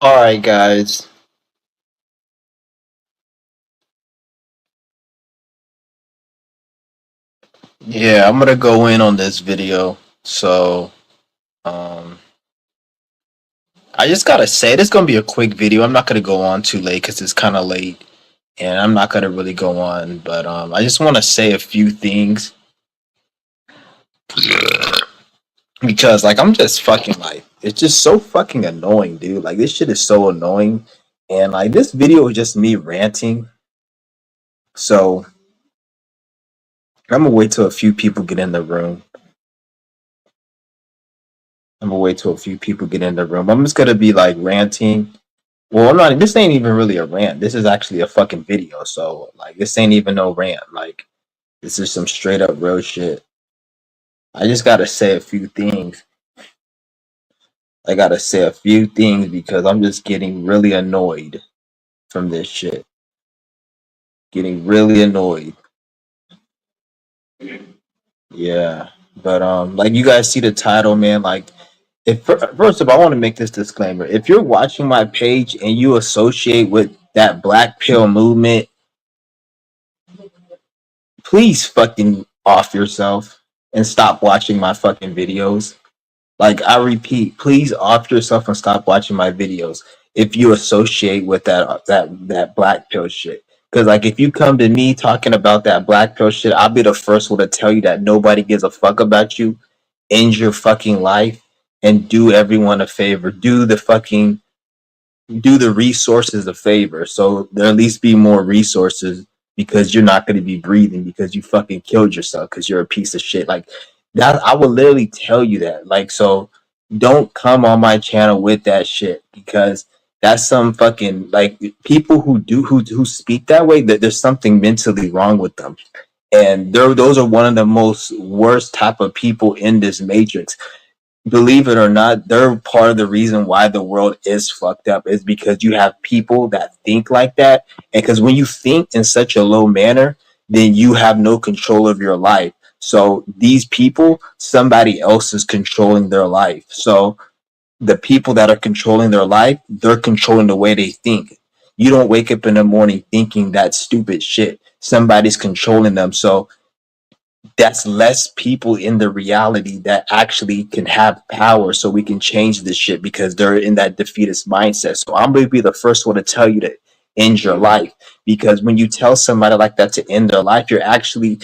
All right, guys. Yeah, I'm gonna go in on this video. So, um, I just gotta say, this is gonna be a quick video. I'm not gonna go on too late because it's kind of late, and I'm not gonna really go on. But I just want to say a few things because, like, I'm just fucking like, it's just so fucking annoying, dude. Like, this shit is so annoying, and like, this video is just me ranting. So, I'm gonna wait till a few people get in the room. I'm gonna wait till a few people get in the room. I'm just gonna be like ranting. Well, I'm not. This ain't even really a rant. This is actually a fucking video. So, like, this ain't even no rant. Like, this is some straight up real shit. I just gotta say a few things. I gotta say a few things because I'm just getting really annoyed from this shit. Getting really annoyed. Yeah. But like you guys see the title, man. Like, if first of all, I want to make this disclaimer. If you're watching my page and you associate with that black pill movement, please fucking off yourself and stop watching my fucking videos. Like, I repeat, please off yourself and stop watching my videos if you associate with that black pill shit. Because like, if you come to me talking about that black pill shit, I'll be the first one to tell you that nobody gives a fuck about you. End your fucking life and do everyone a favor. Do the resources a favor, so there at least be more resources, because you're not going to be breathing because you fucking killed yourself because you're a piece of shit. Like that, I would literally tell you that. Like, so don't come on my channel with that shit, because that's some fucking, like, people who speak that way, that there's something mentally wrong with them, and those are one of the most worst type of people in this matrix. Believe it or not, they're part of the reason why the world is fucked up, is because you have people that think like that. And because when you think in such a low manner, then you have no control of your life. So these people, somebody else is controlling their life. So the people that are controlling their life, they're controlling the way they think. You don't wake up in the morning thinking that stupid shit. Somebody's controlling them. So that's less people in the reality that actually can have power, so we can change this shit, because they're in that defeatist mindset. So I'm going to be the first one to tell you to end your life, because when you tell somebody like that to end their life, you're actually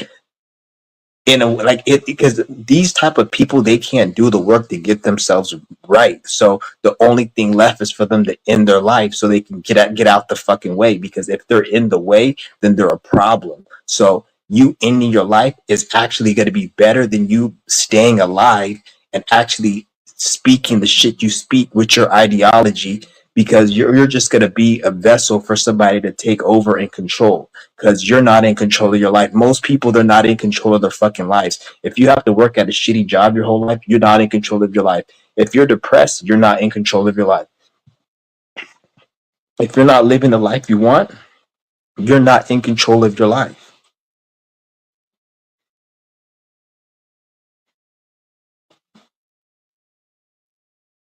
in a, like, it, because these type of people, they can't do the work to get themselves right. So the only thing left is for them to end their life so they can get out the fucking way, because if they're in the way, then they're a problem. So you ending your life is actually going to be better than you staying alive and actually speaking the shit you speak with your ideology, because you're just going to be a vessel for somebody to take over and control, because you're not in control of your life. Most people, they're not in control of their fucking lives. If you have to work at a shitty job your whole life, you're not in control of your life. If you're depressed, you're not in control of your life. If you're not living the life you want, you're not in control of your life.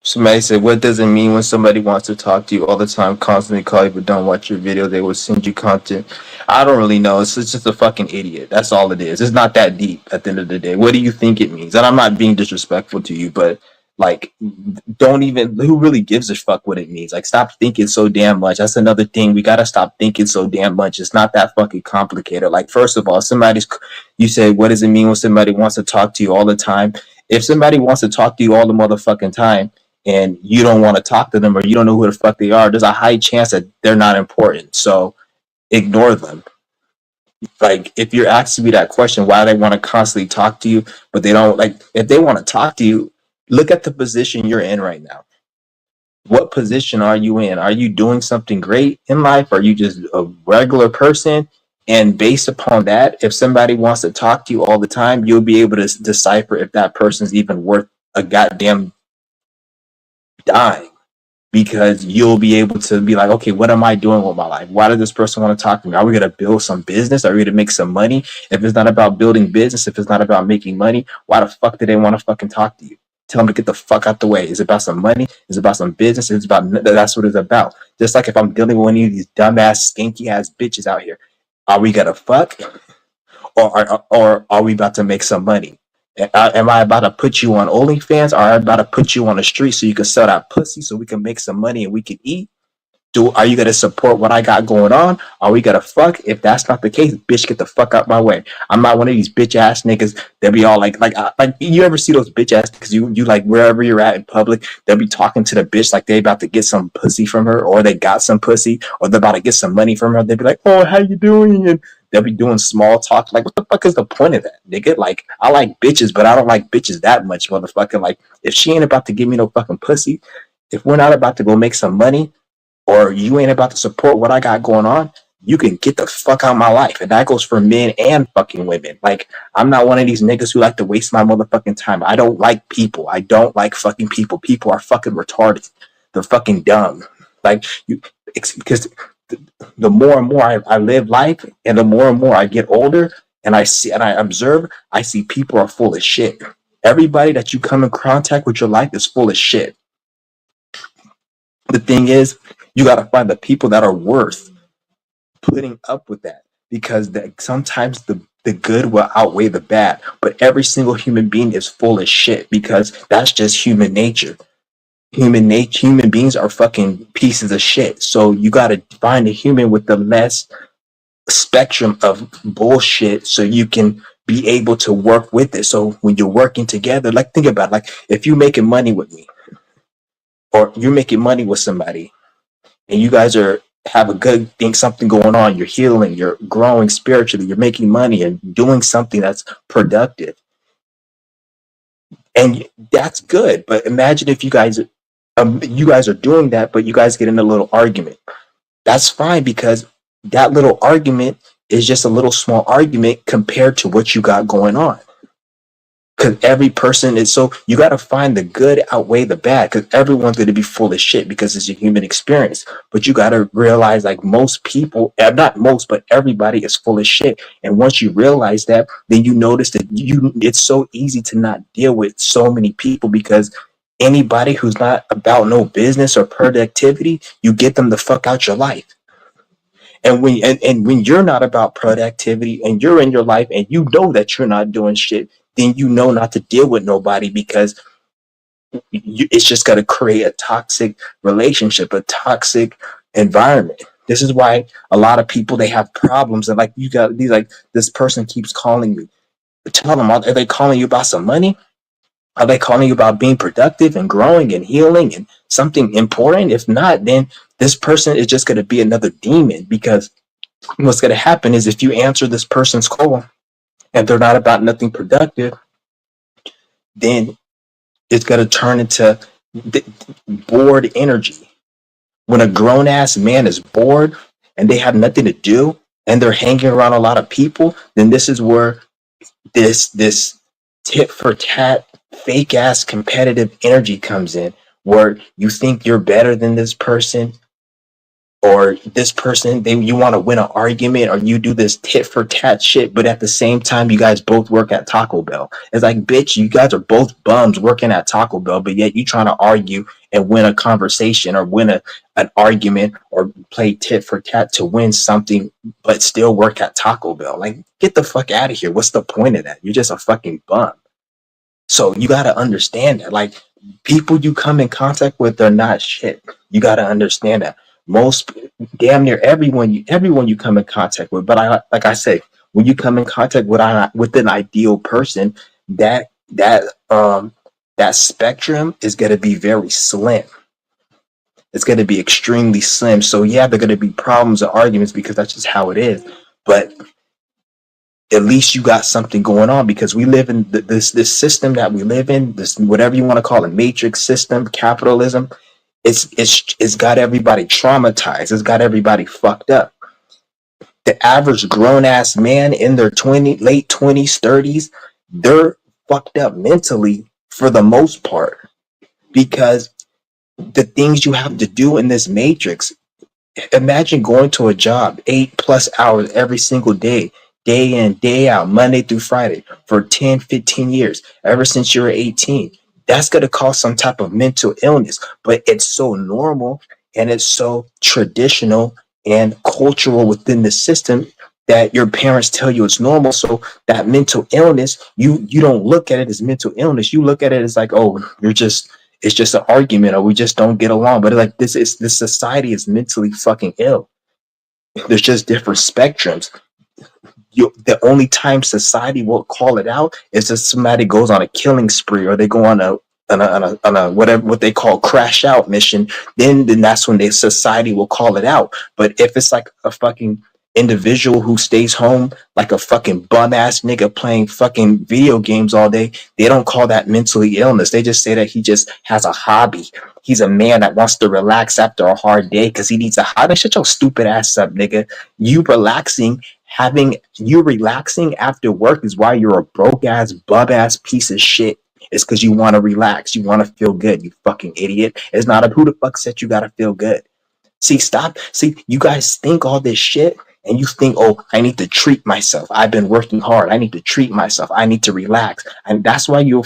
Somebody said, what does it mean when somebody wants to talk to you all the time, constantly call you, but don't watch your video? They will send you content. I don't really know. It's just a fucking idiot. That's all it is. It's not that deep at the end of the day. What do you think it means? And I'm not being disrespectful to you, but like, don't even, who really gives a fuck what it means? Like, stop thinking so damn much. That's another thing. We got to stop thinking so damn much. It's not that fucking complicated. Like, first of all, you say, what does it mean when somebody wants to talk to you all the time? If somebody wants to talk to you all the motherfucking time, and you don't want to talk to them, or you don't know who the fuck they are, there's a high chance that they're not important. So ignore them. Like, if you're asking me that question, why they want to constantly talk to you, but they don't, like, if they want to talk to you, look at the position you're in right now. What position are you in? Are you doing something great in life? Are you just a regular person? And based upon that, if somebody wants to talk to you all the time, you'll be able to decipher if that person's even worth a goddamn dime, because you'll be able to be like, okay, what am I doing with my life? Why does this person want to talk to me? Are we going to build some business? Are we going to make some money? If it's not about building business, if it's not about making money, why the fuck do they want to fucking talk to you? Tell them to get the fuck out the way. It's about some money. It's about some business. It's about that's what it's about. Just like if I'm dealing with any of these dumbass, skanky ass bitches out here, are we gonna fuck, or are we about to make some money? Am I about to put you on OnlyFans, or am I about to put you on the street so you can sell that pussy so we can make some money and we can eat? Are you gonna support what I got going on? Are we gonna fuck? If that's not the case, bitch, get the fuck out my way. I'm not one of these bitch ass niggas that be all like you ever see those bitch ass niggas, you like wherever you're at in public, they'll be talking to the bitch like they about to get some pussy from her, or they got some pussy, or they're about to get some money from her. They'll be like, oh, how you doing? And they'll be doing small talk. Like, what the fuck is the point of that, nigga? Like, I like bitches, but I don't like bitches that much, motherfucker. Like, if she ain't about to give me no fucking pussy, if we're not about to go make some money, or you ain't about to support what I got going on, you can get the fuck out of my life. And that goes for men and fucking women. Like, I'm not one of these niggas who like to waste my motherfucking time. I don't like people. I don't like fucking people. People are fucking retarded. They're fucking dumb. Like, because the more and more I live life, and the more and more I get older, and I see and I observe, I see people are full of shit. Everybody that you come in contact with your life is full of shit. The thing is, you got to find the people that are worth putting up with that, because sometimes the good will outweigh the bad. But every single human being is full of shit, because that's just human nature. Human beings are fucking pieces of shit. So you got to find a human with the less spectrum of bullshit, so you can be able to work with it. So when you're working together, like, think about it, like if you're making money with me, or you're making money with somebody, and you guys have a good thing, something going on, you're healing, you're growing spiritually, you're making money and doing something that's productive, and that's good. But imagine if you guys are doing that, but you guys get in a little argument. That's fine, because that little argument is just a little small argument compared to what you got going on. Because every person is, so you got to find the good outweigh the bad, because everyone's going to be full of shit, because it's a human experience. But you got to realize, like, most people, not most, but everybody is full of shit. And once you realize that, then you notice that it's so easy to not deal with so many people, because anybody who's not about no business or productivity, you get them the fuck out your life. And when you're not about productivity, and you're in your life and you know that you're not doing shit, then you know not to deal with nobody, because it's just going to create a toxic relationship, a toxic environment. This is why a lot of people, they have problems. And like, you got these, like, this person keeps calling me. Tell them, are they calling you about some money? Are they calling you about being productive and growing and healing and something important? If not, then this person is just going to be another demon, because what's going to happen is, if you answer this person's call and they're not about nothing productive, then it's going to turn into bored energy. When a grown ass man is bored and they have nothing to do and they're hanging around a lot of people, then this is where this tit for tat, fake ass competitive energy comes in, where you think you're better than this person, or this person, you want to win an argument, or you do this tit for tat shit, but at the same time you guys both work at Taco Bell. It's like, bitch, you guys are both bums working at Taco Bell, but yet you trying to argue and win a conversation, or win an argument, or play tit for tat to win something, but still work at Taco Bell. Like, get the fuck out of here. What's the point of that? You're just a fucking bum. So you got to understand that, like, people you come in contact with, they're not shit. You got to understand that. Most, damn near everyone you come in contact with. But like I say, when you come in contact with an ideal person, that spectrum is going to be very slim. It's going to be extremely slim. So yeah, there are going to be problems and arguments, because that's just how it is. But at least you got something going on, because we live in this system that we live in, this, whatever you want to call it, matrix system, capitalism. It's got everybody traumatized. It's got everybody fucked up. The average grown ass man in their late 20s, 30s, they're fucked up mentally for the most part, because the things you have to do in this matrix. Imagine going to a job 8+ hours every single day, day in, day out, Monday through Friday, for 10, 15 years, ever since you were 18. that's going to cause some type of mental illness. But it's so normal and it's so traditional and cultural within the system that your parents tell you it's normal. So that mental illness, you don't look at it as mental illness. You look at it as like, oh, you're just it's just an argument or we just don't get along. But like this society is mentally fucking ill. There's just different spectrums. The only time society will call it out is if somebody goes on a killing spree or they go on a whatever what they call crash out mission. Then that's when the society will call it out. But if it's like a fucking individual who stays home like a fucking bum ass nigga playing fucking video games all day, they don't call that mentally illness. They just say that he just has a hobby. He's a man that wants to relax after a hard day because he needs a hobby. Shut your stupid ass up, nigga. You relaxing after work is why you're a broke ass, bub ass piece of shit. It's because you want to relax. You want to feel good, you fucking idiot. It's not a who the fuck said you gotta feel good. See, you guys think all this shit and you think, oh, I need to treat myself. I've been working hard. I need to treat myself. I need to relax. And that's why your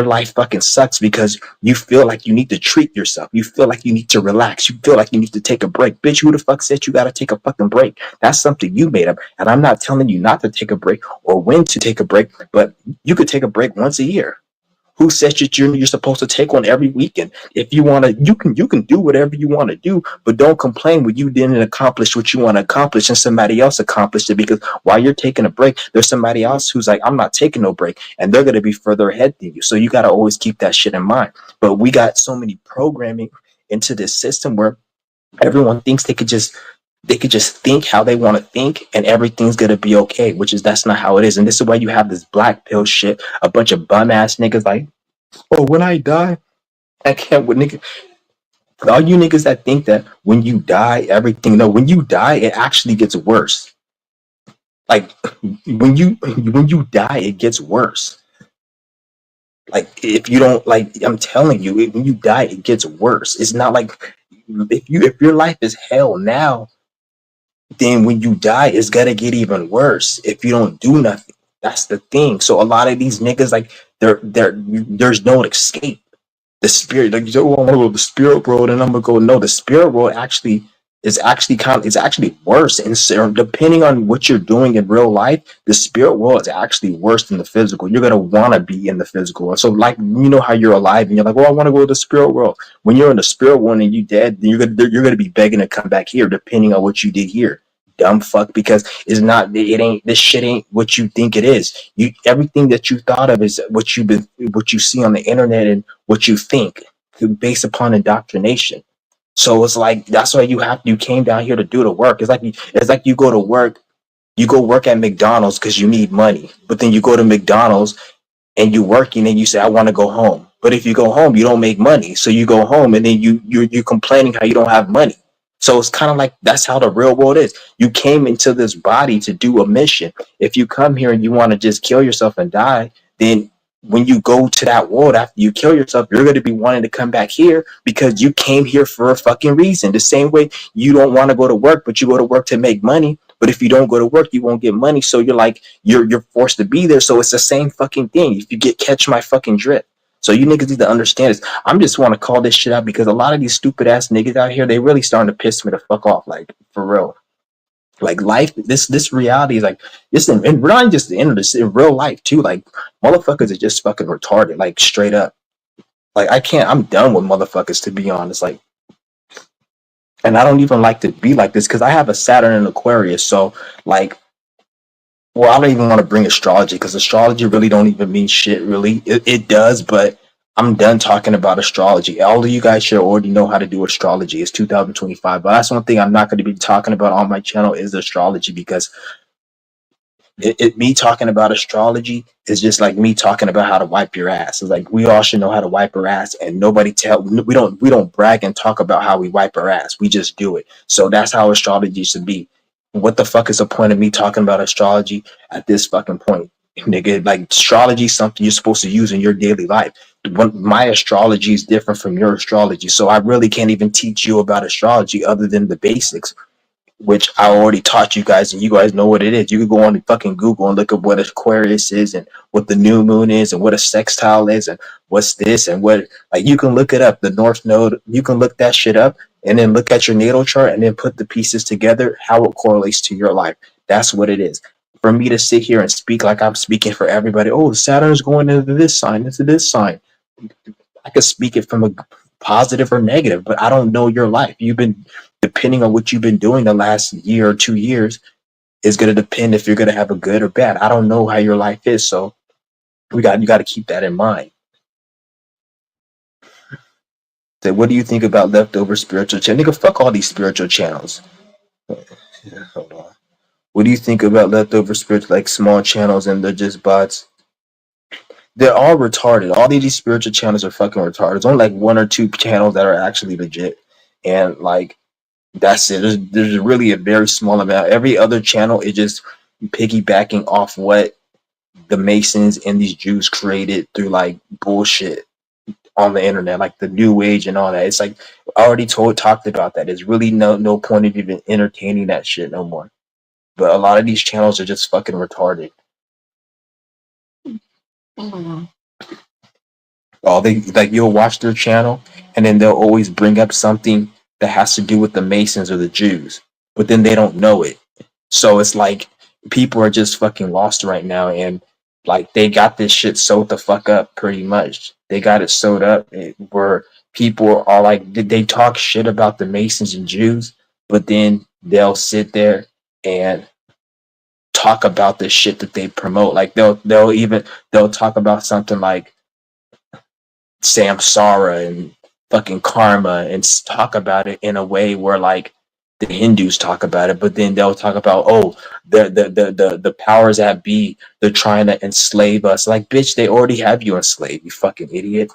life fucking sucks because you feel like you need to treat yourself. You feel like you need to relax. You feel like you need to take a break. Bitch, who the fuck said you gotta take a fucking break? That's something you made up. And I'm not telling you not to take a break or when to take a break, but you could take a break once a year. Who says that you're supposed to take one every weekend? If you want to, you can do whatever you want to do, but don't complain when you didn't accomplish what you want to accomplish and somebody else accomplished it. Because while you're taking a break, there's somebody else who's like, I'm not taking no break, and they're gonna be further ahead than you. So you got to always keep that shit in mind. But we got so many programming into this system where everyone thinks they could just think how they want to think and everything's gonna be okay, which is that's not how it is. And this is why you have this black pill shit, a bunch of bum ass niggas like, oh, when I die, I can't with nigga. All you niggas that think that when you die, everything no, when you die, it actually gets worse. Like when you die, it gets worse. Like if you don't like, I'm telling you, when you die, it gets worse. It's not like if your life is hell now, then when you die, it's gonna get even worse if you don't do nothing. That's the thing. So a lot of these niggas, like, there's no escape. The spirit, like, oh, I'm gonna go to the spirit world, and I'm gonna go. No, the spirit world it's actually worse. And so depending on what you're doing in real life, the spirit world is actually worse than the physical. You're gonna want to be in the physical world. So, like, you know how you're alive and you're like, well, I want to go to the spirit world. When you're in the spirit world and you dead, then you're gonna be begging to come back here, depending on what you did here. Dumb fuck, because it ain't this shit ain't what you think it is. Everything that you thought of is what you see on the internet and what you think based upon indoctrination. So it's like that's why you came down here to do the work. It's like you go to work, you go work at McDonald's because you need money, but then you go to McDonald's and you working and you say, I want to go home. But if you go home, you don't make money. So you go home and then you're complaining how you don't have money. So it's kind of like that's how the real world is. You came into this body to do a mission. If you come here and you want to just kill yourself and die, then when you go to that world after you kill yourself, you're going to be wanting to come back here because you came here for a fucking reason. The same way you don't want to go to work, but you go to work to make money. But if you don't go to work, you won't get money. So you're like, you're forced to be there. So it's the same fucking thing. If you catch my fucking drift. So you niggas need to understand this. I'm just want to call this shit out because a lot of these stupid ass niggas out here, they really starting to piss me the fuck off. Like, for real. Like, life, this reality is like this, and not just the internet, in real life too. Like, motherfuckers are just fucking retarded, like, straight up. Like, I'm done with motherfuckers, to be honest. Like, and I don't even like to be like this because I have a Saturn in Aquarius. So, like, well, I don't even want to bring astrology because astrology really don't even mean shit, really. It does, but I'm done talking about astrology. All of you guys should already know how to do astrology. It's 2025, but that's one thing I'm not going to be talking about on my channel is astrology because me talking about astrology is just like me talking about how to wipe your ass. It's like we all should know how to wipe our ass, and we don't brag and talk about how we wipe our ass. We just do it. So that's how astrology should be. What the fuck is the point of me talking about astrology at this fucking point, nigga? Like, astrology is something you're supposed to use in your daily life. My astrology is different from your astrology, so I really can't even teach you about astrology other than the basics. which I already taught you guys, and you guys know what it is. You can go on to fucking Google and look up what Aquarius is, and what the new moon is, and what a sextile is, and what's this, and what, like, you can look it up. The North Node, you can look that shit up, and then look at your natal chart, and then put the pieces together, how it correlates to your life. That's what it is. For me to sit here and speak like I'm speaking for everybody, oh, Saturn's going into this sign, into this sign. I could speak it from a positive or negative, but I don't know your life. You've been, depending on what you've been doing the last year or 2 years, is going to depend if you're going to have a good or bad. I don't know how your life is, so you got to keep that in mind. So what do you think about leftover spiritual channels? Nigga, fuck all these spiritual channels. Hold on. What do you think about leftover spiritual, like small channels, and they're just bots? They're all retarded. All these spiritual channels are fucking retarded. There's only like one or two channels that are actually legit, and like that's it. There's really a very small amount. Every other channel is just piggybacking off what the Masons and these Jews created through like bullshit on the internet, like the New Age and all that. It's like I already talked about that. There's really no point of even entertaining that shit no more. But a lot of these channels are just fucking retarded. Oh, they like, you'll watch their channel, and then they'll always bring up something that has to do with the Masons or the Jews, but then they don't know it. So it's like people are just fucking lost right now, and like they got this shit sewed the fuck up pretty much. They got it sewed up where people are like, they talk shit about the Masons and Jews, but then they'll sit there and talk about the shit that they promote. Like they'll talk about something like samsara and fucking karma, and talk about it in a way where like the Hindus talk about it, but then they'll talk about, oh, the powers that be, they're trying to enslave us. Like, bitch, they already have you enslaved, you fucking idiot.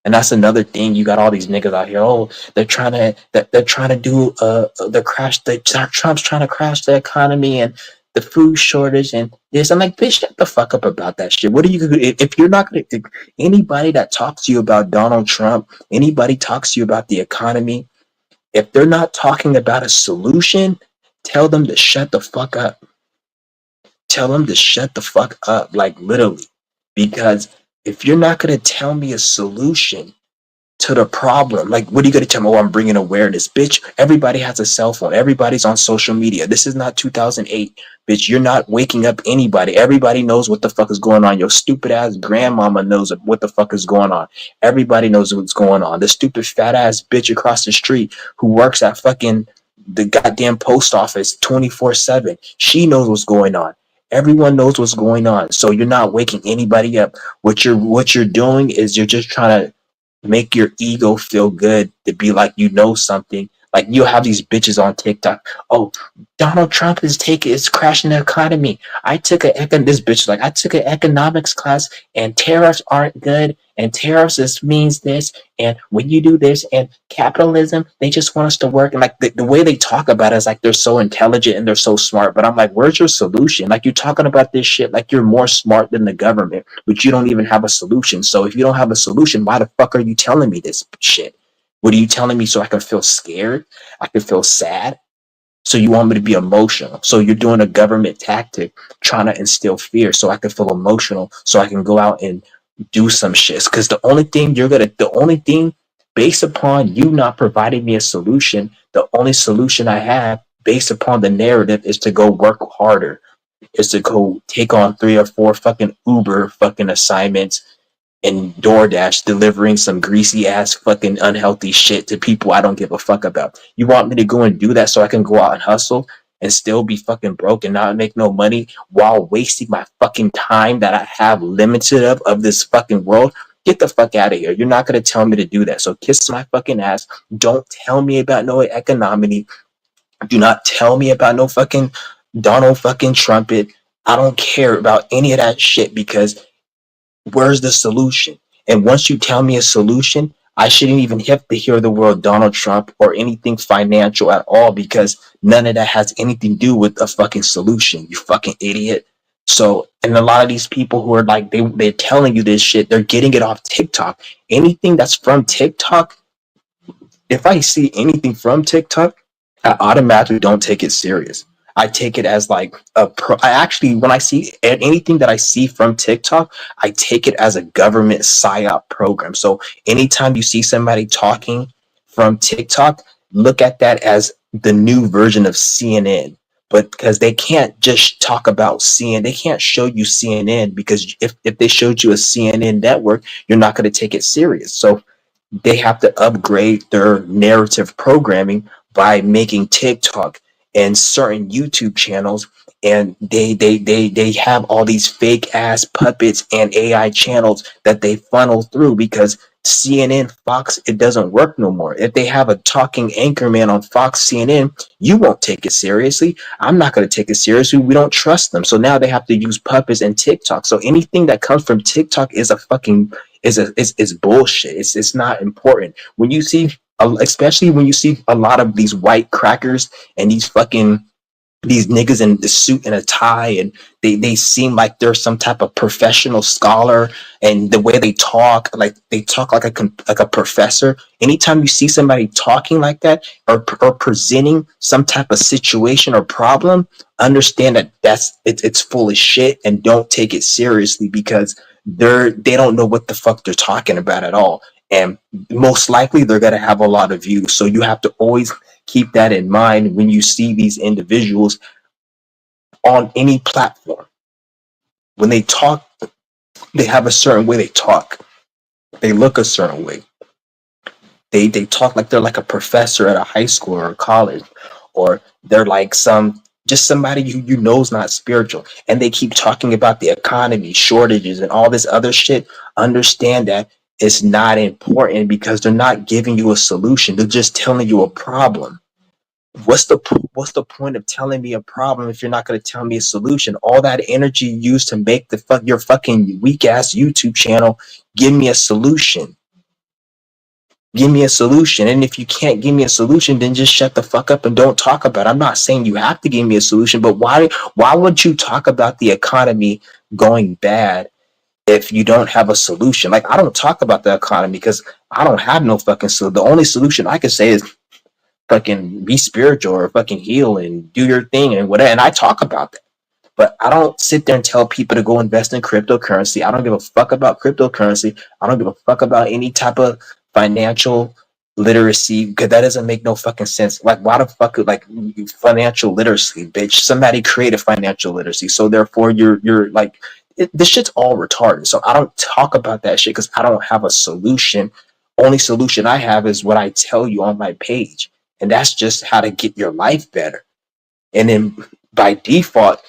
And that's another thing. You got all these niggas out here. Oh, they're trying to do the crash. Trump's trying to crash the economy and the food shortage and this. I'm like, bitch, shut the fuck up about that shit. What are you gonna do if you're not gonna? If anybody that talks to you about Donald Trump, anybody talks to you about the economy, if they're not talking about a solution, tell them to shut the fuck up. Tell them to shut the fuck up, like literally, because if you're not gonna tell me a solution to the problem. Like, what are you going to tell me? Oh, I'm bringing awareness. Bitch, everybody has a cell phone. Everybody's on social media. This is not 2008. Bitch, you're not waking up anybody. Everybody knows what the fuck is going on. Your stupid ass grandmama knows what the fuck is going on. Everybody knows what's going on. The stupid fat ass bitch across the street who works at fucking the goddamn post office 24/7. She knows what's going on. Everyone knows what's going on. So you're not waking anybody up. What you're doing is you're just trying to make your ego feel good to be like, you know something. Like, you have these bitches on TikTok. Oh, Donald Trump is crashing the economy. This bitch like, I took an economics class, and tariffs aren't good, and tariffs means this, and when you do this, and capitalism, they just want us to work. And like the way they talk about it is like they're so intelligent and they're so smart. But I'm like, where's your solution? Like, you're talking about this shit like you're more smart than the government, but you don't even have a solution. So if you don't have a solution, why the fuck are you telling me this shit? What are you telling me so I can feel scared? I can feel sad? So you want me to be emotional? So you're doing a government tactic trying to instill fear so I can feel emotional, so I can go out and do some shit. Because the only thing, based upon you not providing me a solution, the only solution I have based upon the narrative is to go work harder, is to go take on 3 or 4 fucking Uber fucking assignments and DoorDash, delivering some greasy ass fucking unhealthy shit to people I don't give a fuck about. You want me to go and do that so I can go out and hustle and still be fucking broke and not make no money while wasting my fucking time that I have limited of this fucking world? Get the fuck out of here. You're not gonna tell me to do that. So kiss my fucking ass. Don't tell me about no economy. Do not tell me about no fucking Donald fucking Trumpet. I don't care about any of that shit, because where's the solution? And once you tell me a solution, I shouldn't even have to hear the word Donald Trump or anything financial at all, because none of that has anything to do with a fucking solution, you fucking idiot. So, and a lot of these people who are like, they're telling you this shit, they're getting it off TikTok. Anything that's from TikTok, if I see anything from TikTok, I automatically don't take it serious. I take it as like I actually, when I see anything that I see from TikTok, I take it as a government psyop program. So anytime you see somebody talking from TikTok, look at that as the new version of CNN. But because they can't just talk about CNN, they can't show you CNN, because if they showed you a CNN network, you're not going to take it serious. So they have to upgrade their narrative programming by making TikTok and certain YouTube channels, and they have all these fake ass puppets and AI channels that they funnel through, because CNN, Fox, it doesn't work no more. If they have a talking anchorman on Fox, CNN, you won't take it seriously. I'm not going to take it seriously. We don't trust them. So now they have to use puppets and TikTok. So anything that comes from TikTok is a fucking is bullshit. It's not important. When you see, especially when you see a lot of these white crackers and these niggas in the suit and a tie, and they seem like they're some type of professional scholar, and the way they talk, like they talk like a professor. Anytime you see somebody talking like that, or presenting some type of situation or problem, understand that it's full of shit, and don't take it seriously, because they don't know what the fuck they're talking about at all, and most likely they're gonna have a lot of views. So you have to always keep that in mind when you see these individuals on any platform. When they talk, they have a certain way they talk. They look a certain way. They talk like they're like a professor at a high school or a college, or they're like just somebody you know is not spiritual, and they keep talking about the economy, shortages, and all this other shit. Understand that it's not important, because they're not giving you a solution. They're just telling you a problem. What's the point of telling me a problem if you're not going to tell me a solution? All that energy you use to make your fucking weak ass YouTube channel, give me a solution. Give me a solution. And if you can't give me a solution, then just shut the fuck up and don't talk about it. I'm not saying you have to give me a solution, but why would you talk about the economy going bad if you don't have a solution? Like, I don't talk about the economy because I don't have no fucking solution. The only solution I can say is fucking be spiritual, or fucking heal and do your thing and whatever. And I talk about that. But I don't sit there and tell people to go invest in cryptocurrency. I don't give a fuck about cryptocurrency. I don't give a fuck about any type of financial literacy, because that doesn't make no fucking sense. Like, why the fuck, like, financial literacy, bitch? Somebody created financial literacy, so therefore you're like, this shit's all retarded. So I don't talk about that shit because I don't have a solution. Only solution I have is what I tell you on my page, and that's just how to get your life better. And then by default,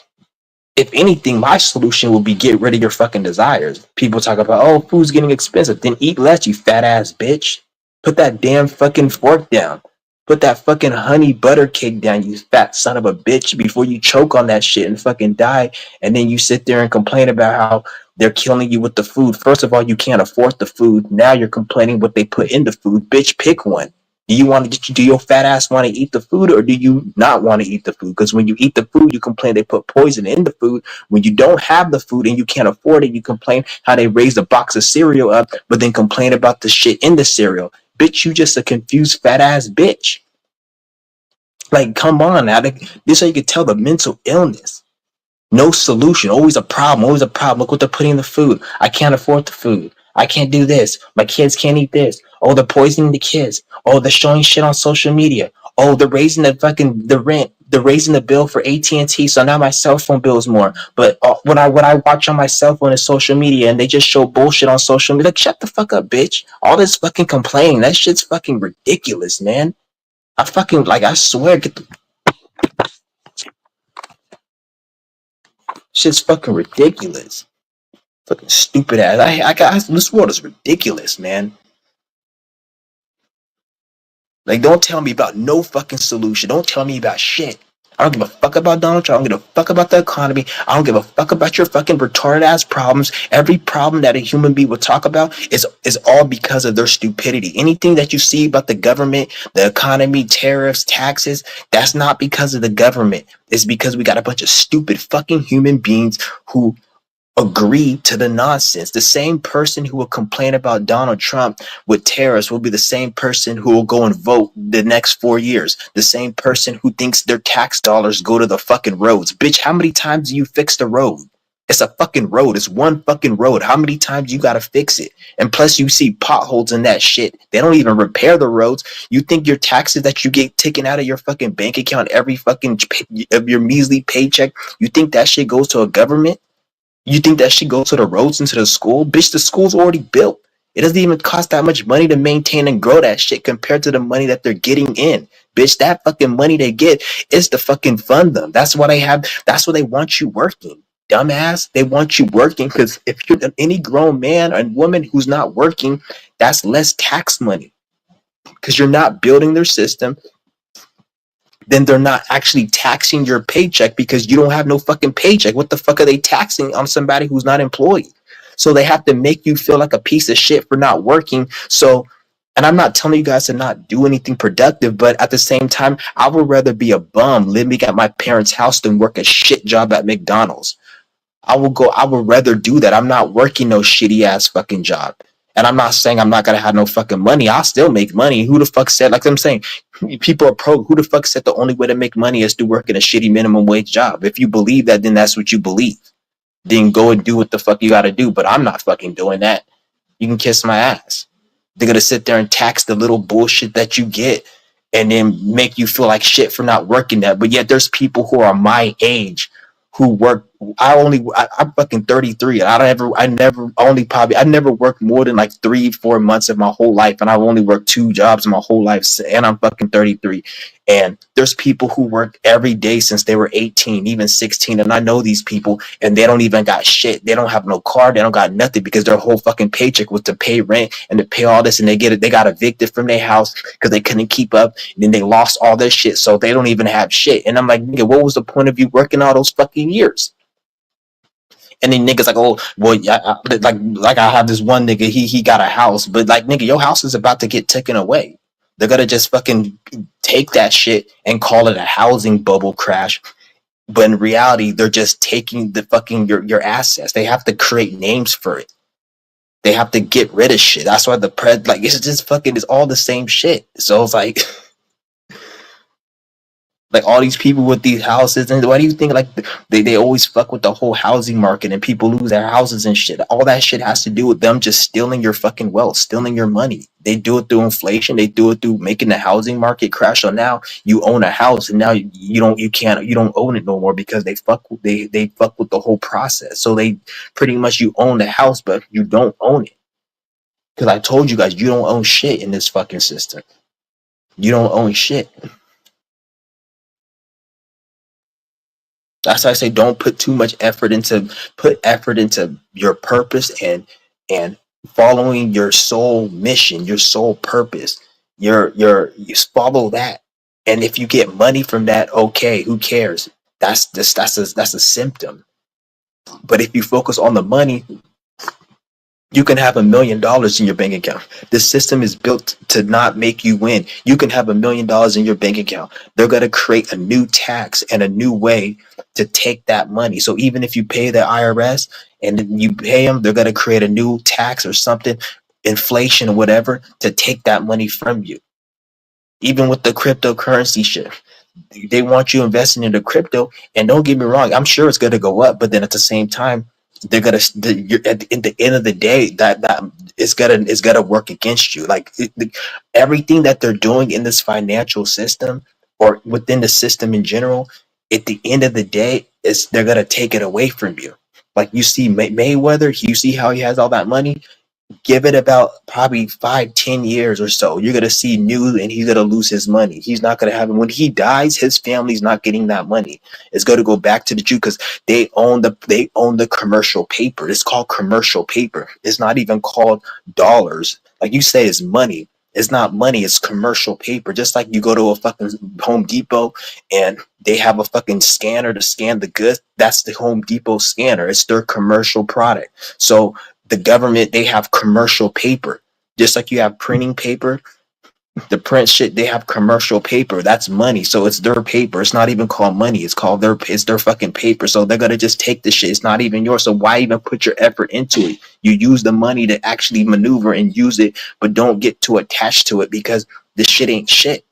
if anything, my solution will be get rid of your fucking desires. People talk about, oh, food's getting expensive. Then eat less, you fat ass bitch. Put that damn fucking fork down. Put that fucking honey butter cake down, you fat son of a bitch, before you choke on that shit and fucking die. And then you sit there and complain about how they're killing you with the food. First of all, you can't afford the food. Now you're complaining what they put in the food. Bitch, pick one. Do your fat ass want to eat the food, or do you not want to eat the food? Because when you eat the food, you complain they put poison in the food. When you don't have the food and you can't afford it, you complain how they raised a box of cereal up, but then complain about the shit in the cereal. Bitch, you just a confused fat ass bitch. Like, come on now. This is how you can tell the mental illness. No solution. Always a problem. Always a problem. Look what they're putting in the food. I can't afford the food. I can't do this. My kids can't eat this. Oh, they're poisoning the kids. Oh, they're showing shit on social media. Oh, they're raising the rent. They're raising the bill for AT&T, so now my cell phone bill is more. But when I watch on my cell phone and social media, and they just show bullshit on social media, like, shut the fuck up, bitch. All this fucking complaining, that shit's fucking ridiculous, man. I swear, get the shit's fucking ridiculous. Fucking stupid ass. This world is ridiculous, man. Like, don't tell me about no fucking solution. Don't tell me about shit. I don't give a fuck about Donald Trump. I don't give a fuck about the economy. I don't give a fuck about your fucking retarded ass problems. Every problem that a human being would talk about is all because of their stupidity. Anything that you see about the government, the economy, tariffs, taxes, that's not because of the government. It's because we got a bunch of stupid fucking human beings who agree to the nonsense. The same person who will complain about Donald Trump with tariffs will be the same person who will go and vote the next 4 years. The same person who thinks their tax dollars go to the fucking roads. Bitch, how many times do you fix the road? It's a fucking road. It's one fucking road. How many times you gotta fix it? And plus, you see potholes in that shit. They don't even repair the roads. You think your taxes that you get taken out of your fucking bank account every fucking of your measly paycheck, you think that shit goes to a government? You think that shit goes to the roads and to the school? Bitch, the school's already built. It doesn't even cost that much money to maintain and grow that shit compared to the money that they're getting in. Bitch, that fucking money they get is to fucking fund them. That's why they have, that's why they want you working. Dumbass, they want you working because if you're any grown man and woman who's not working, that's less tax money because you're not building their system. Then they're not actually taxing your paycheck because you don't have no fucking paycheck. What the fuck are they taxing on somebody who's not employed? So they have to make you feel like a piece of shit for not working. So, and I'm not telling you guys to not do anything productive, but at the same time, I would rather be a bum living at my parents' house than work a shit job at McDonald's. I would rather do that. I'm not working no shitty ass fucking job. And I'm not saying I'm not gonna have no fucking money. I'll still make money. Who the fuck said, like I'm saying, people are pro. Who the fuck said the only way to make money is to work in a shitty minimum wage job? If you believe that, then that's what you believe. Then go and do what the fuck you gotta do. But I'm not fucking doing that. You can kiss my ass. They're gonna sit there and tax the little bullshit that you get and then make you feel like shit for not working that. But yet there's people who are my age who work. I'm fucking 33 and I never worked more than like 3-4 months of my whole life, and I've only worked 2 jobs in my whole life, and I'm fucking 33. And there's people who work every day since they were 18, even 16, and I know these people, and they don't even got shit. They don't have no car, they don't got nothing because their whole fucking paycheck was to pay rent and to pay all this, and they got evicted from their house because they couldn't keep up, and then they lost all their shit, so they don't even have shit. And I'm like, nigga, what was the point of you working all those fucking years? And then niggas like, oh, well, yeah, like I have this one nigga, he got a house, but like, nigga, your house is about to get taken away. They're gonna just fucking take that shit and call it a housing bubble crash. But in reality, they're just taking the fucking your assets. They have to create names for it. They have to get rid of shit. That's why like it's just fucking it's all the same shit. So it's like all these people with these houses, and why do you think like they always fuck with the whole housing market and people lose their houses and shit? All that shit has to do with them just stealing your fucking wealth, stealing your money. They do it through inflation. They do it through making the housing market crash. So now you own a house, and now you don't own it no more because they fuck with the whole process. So they pretty much, you own the house, but you don't own it. Because I told you guys, you don't own shit in this fucking system. You don't own shit. That's why I say don't put effort into your purpose and following your soul mission, your soul purpose. You follow that. And if you get money from that, okay, who cares? That's a symptom. But if you focus on the money, you can have $1 million in your bank account. The system is built to not make you win. You can have $1 million in your bank account. They're going to create a new tax and a new way to take that money. So even if you pay the IRS and then you pay them, they're going to create a new tax or something, inflation or whatever, to take that money from you. Even with the cryptocurrency shit, they want you investing into crypto. And don't get me wrong, I'm sure it's going to go up, but then at the same time, they're gonna at the end of the day, that it's gonna work against you. Like everything that they're doing in this financial system or within the system in general, at the end of the day, is they're gonna take it away from you. Like you see Mayweather, you see how he has all that money. Give it about probably 5-10 years or so, you're gonna see new, and he's gonna lose his money. He's not gonna have it when he dies. His family's not getting that money. It's gonna go back to the Jew because they own the commercial paper. It's called commercial paper. It's not even called dollars. Like you say, it's money. It's not money. It's commercial paper. Just like you go to a fucking Home Depot and they have a fucking scanner to scan the goods. That's the Home Depot scanner. It's their commercial product. So the government, they have commercial paper. Just like you have printing paper, The print shit, they have commercial paper. That's money. So it's their paper. It's not even called money. It's their fucking paper. So they're gonna just take the shit. It's not even yours. So why even put your effort into it? You use the money to actually maneuver and use it, but don't get too attached to it because the shit ain't shit.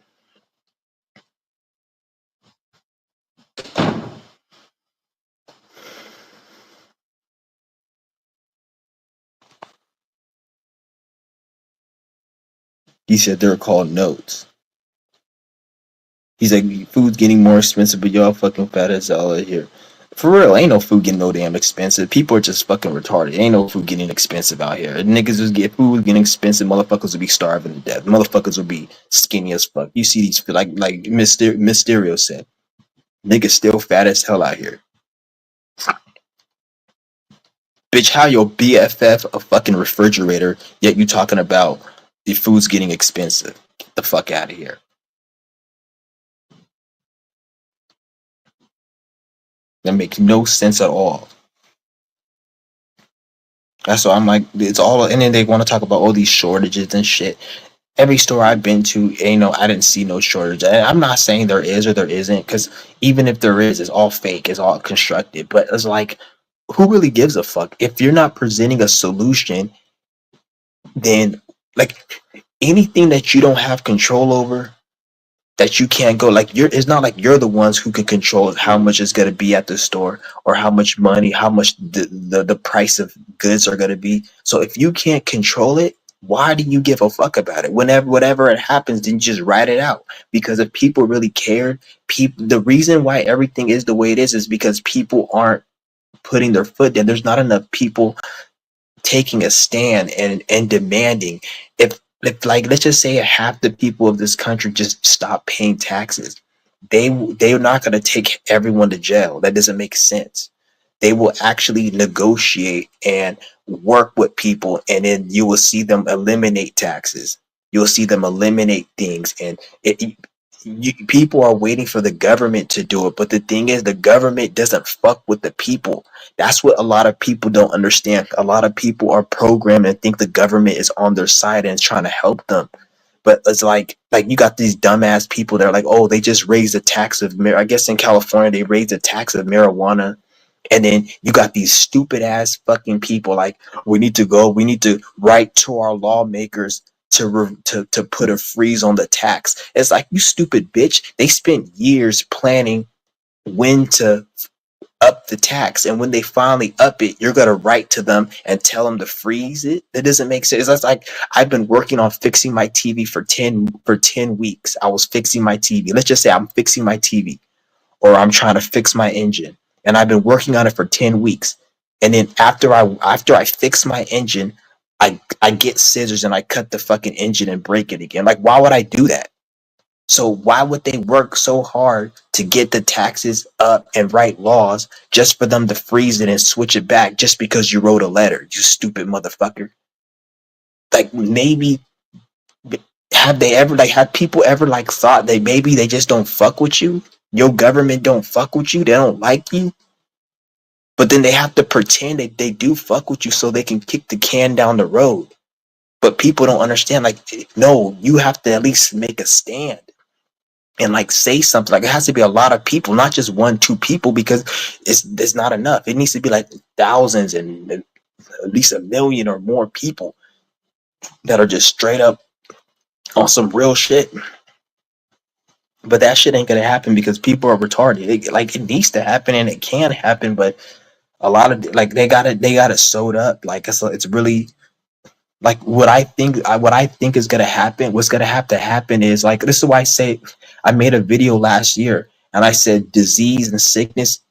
He said they're called notes. He's like, food's getting more expensive, but y'all fucking fat as hell out here. For real, ain't no food getting no damn expensive. People are just fucking retarded. Ain't no food getting expensive out here. Niggas just get food getting expensive. Motherfuckers will be starving to death. Motherfuckers will be skinny as fuck. You see these like Mysterio said. Niggas still fat as hell out here. Bitch, how your BFF a fucking refrigerator, yet you talking about the food's getting expensive. Get the fuck out of here. That makes no sense at all. That's why I'm like, it's all, and then they want to talk about all these shortages and shit. Every store I've been to, I didn't see no shortage. And I'm not saying there is or there isn't, because even if there is, it's all fake, it's all constructed. But it's like, who really gives a fuck? If you're not presenting a solution, then like anything that you don't have control over, that you can't go, like, it's not like you're the ones who can control how much it's going to be at the store, or how much money, how much the price of goods are going to be. So if you can't control it, why do you give a fuck about it? Whenever whatever it happens, then just write it out. Because if people really cared, the reason why everything is the way it is because people aren't putting their foot down. There's not enough people taking a stand and demanding. If like, let's just say half the people of this country just stop paying taxes, they're not going to take everyone to jail. That doesn't make sense. They will actually negotiate and work with people, and then you will see them eliminate taxes. You'll see them eliminate things, and people are waiting for the government to do it. But the thing is, the government doesn't fuck with the people. That's what a lot of people don't understand. A lot of people are programmed and think the government is on their side and is trying to help them. But it's like you got these dumbass people that are like, oh, they just raised the tax of I guess in California they raised the tax of marijuana. And then you got these stupid ass fucking people like, we need to write to our lawmakers to put a freeze on the tax. It's like, you stupid bitch. They spent years planning when to up the tax, and when they finally up it, you're gonna write to them and tell them to freeze it. That doesn't make sense. That's like, I've been working on fixing my TV for 10 weeks. I was fixing my TV. Let's just say I'm fixing my TV, or I'm trying to fix my engine, and I've been working on it for 10 weeks. And then after I fix my engine, I get scissors and I cut the fucking engine and break it again. Like, why would I do that? So why would they work so hard to get the taxes up and write laws just for them to freeze it and switch it back just because you wrote a letter, you stupid motherfucker? Like, maybe, have people ever like thought that maybe they just don't fuck with you? Your government don't fuck with you, they don't like you, but then they have to pretend that they do fuck with you so they can kick the can down the road. But people don't understand, like, no, you have to at least make a stand and like say something. Like, it has to be a lot of people, not just one, two people, because it's not enough. It needs to be like thousands and at least a million or more people that are just straight up on some real shit. But that shit ain't gonna happen because people are retarded. It needs to happen and it can happen, but a lot of, like, they got it sewed up. Like, it's really, like, what I think is gonna happen. What's gonna have to happen is, like, this is why I say, I made a video last year and I said disease and sickness,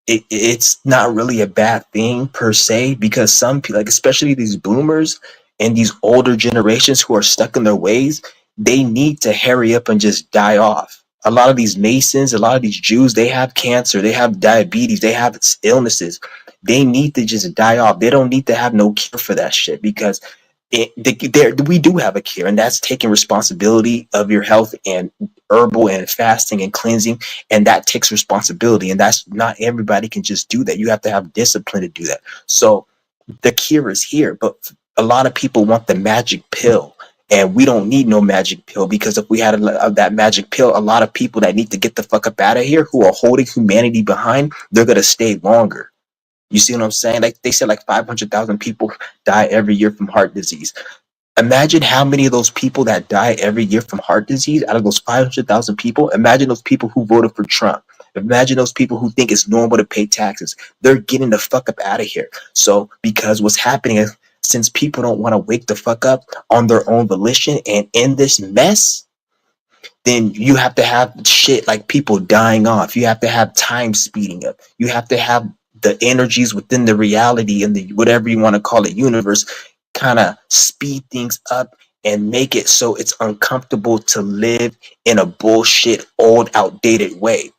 it's not really a bad thing per se, because some people, like, especially these boomers and these older generations who are stuck in their ways, they need to hurry up and just die off. A lot of these Masons, a lot of these Jews, they have cancer, they have diabetes, they have illnesses. They need to just die off. They don't need to have no cure for that shit, because we do have a cure, and that's taking responsibility of your health and herbal and fasting and cleansing, and that takes responsibility, and that's not everybody can just do that. You have to have discipline to do that. So the cure is here, but a lot of people want the magic pill, And we don't need no magic pill, because if we had that magic pill, a lot of people that need to get the fuck up out of here, who are holding humanity behind, they're gonna stay longer. You see what I'm saying? Like they said, like 500,000 people die every year from heart disease. Imagine how many of those people that die every year from heart disease, out of those 500,000 people, imagine those people who voted for Trump. Imagine those people who think it's normal to pay taxes. They're getting the fuck up out of here. So, because what's happening is, since people don't want to wake the fuck up on their own volition and in this mess, then you have to have shit like people dying off. You have to have time speeding up. You have to have the energies within the reality and the whatever you want to call it universe kind of speed things up and make it so it's uncomfortable to live in a bullshit old outdated way.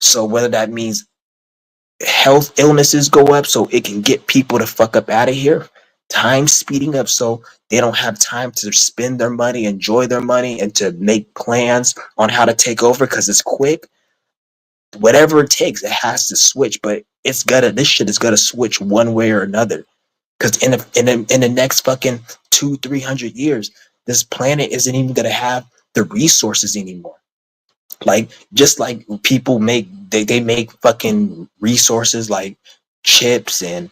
So whether that means health illnesses go up so it can get people to fuck up out of here, time speeding up so they don't have time to spend their money, enjoy their money, and to make plans on how to take over because it's quick. Whatever it takes, it has to switch, but this shit is gonna switch one way or another. Because in the next fucking 200-300 years, this planet isn't even gonna have the resources anymore. Like, just like people make, they make fucking resources like chips and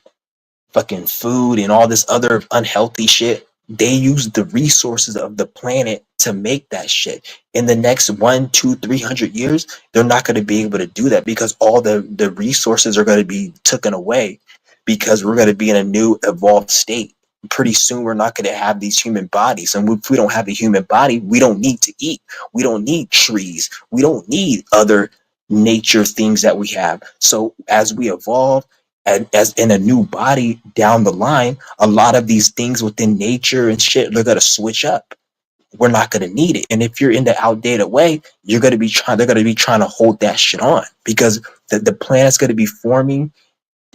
fucking food and all this other unhealthy shit. They use the resources of the planet to make that shit. In the next 1, 2, 300 years, they're not going to be able to do that, because all the resources are going to be taken away, because we're going to be in a new evolved state. Pretty soon, we're not going to have these human bodies. And if we don't have a human body, we don't need to eat. We don't need trees. We don't need other nature things that we have. So as we evolve, and as in a new body down the line, a lot of these things within nature and shit, they're gonna switch up. We're not gonna need it. And if you're in the outdated way, they're gonna be trying to hold that shit on, because the planet's gonna be forming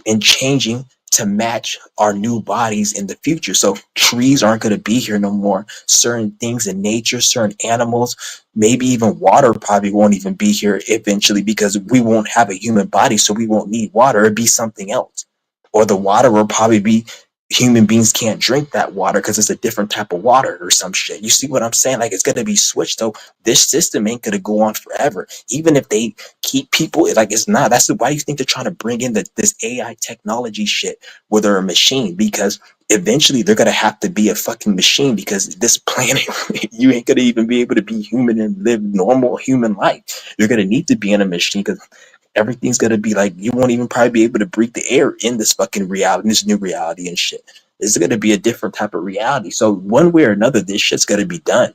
and changing to match our new bodies in the future. So trees aren't going to be here no more. Certain things in nature, certain animals, maybe even water probably won't even be here eventually, because we won't have a human body, so we won't need water. It'd be something else. Or the water will probably be, human beings can't drink that water because it's a different type of water or some shit. You see what I'm saying? Like, it's going to be switched. So this system ain't going to go on forever. Even if they keep people, like, it's not. That's why you think they're trying to bring in this AI technology shit where they're a machine, because eventually they're going to have to be a fucking machine, because this planet, you ain't going to even be able to be human and live normal human life. You're going to need to be in a machine, because everything's gonna be like, you won't even probably be able to breathe the air in this fucking reality, this new reality and shit. This is gonna be a different type of reality. So one way or another, this shit's gonna be done.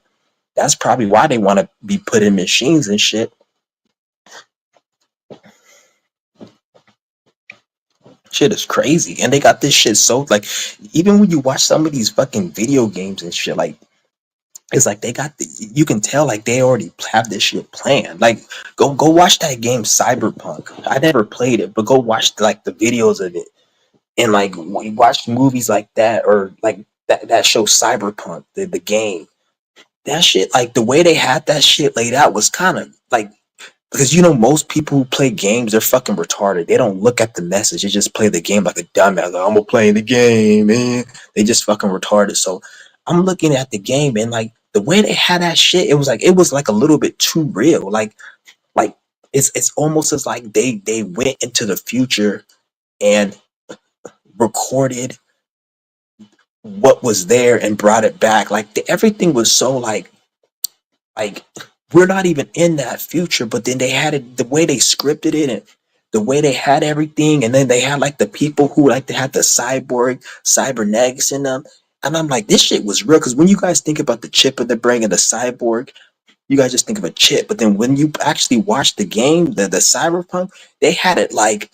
That's probably why they want to be put in machines and shit. Shit is crazy, and they got this shit so, like, even when you watch some of these fucking video games and shit, like, it's like they got you can tell like they already have this shit planned. Like, go watch that game Cyberpunk. I never played it, but go watch like the videos of it. And like when you watch movies like that, or like that show Cyberpunk, the game, that shit, like the way they had that shit laid out was kind of like, because most people who play games, they're fucking retarded. They don't look at the message. They just play the game like a dumbass. Like, I'm gonna play the game, man. They just fucking retarded. So I'm looking at the game, and like the way they had that shit, it was like a little bit too real. Like it's almost as like they went into the future and recorded what was there and brought it back. Like everything was so like we're not even in that future, but then they had it the way they scripted it, and the way they had everything, and then they had like the people who like they had the cybernetics in them. And I'm like, this shit was real, because when you guys think about the chip of the brain and the cyborg, you guys just think of a chip. But then when you actually watch the game, the cyberpunk, they had it like,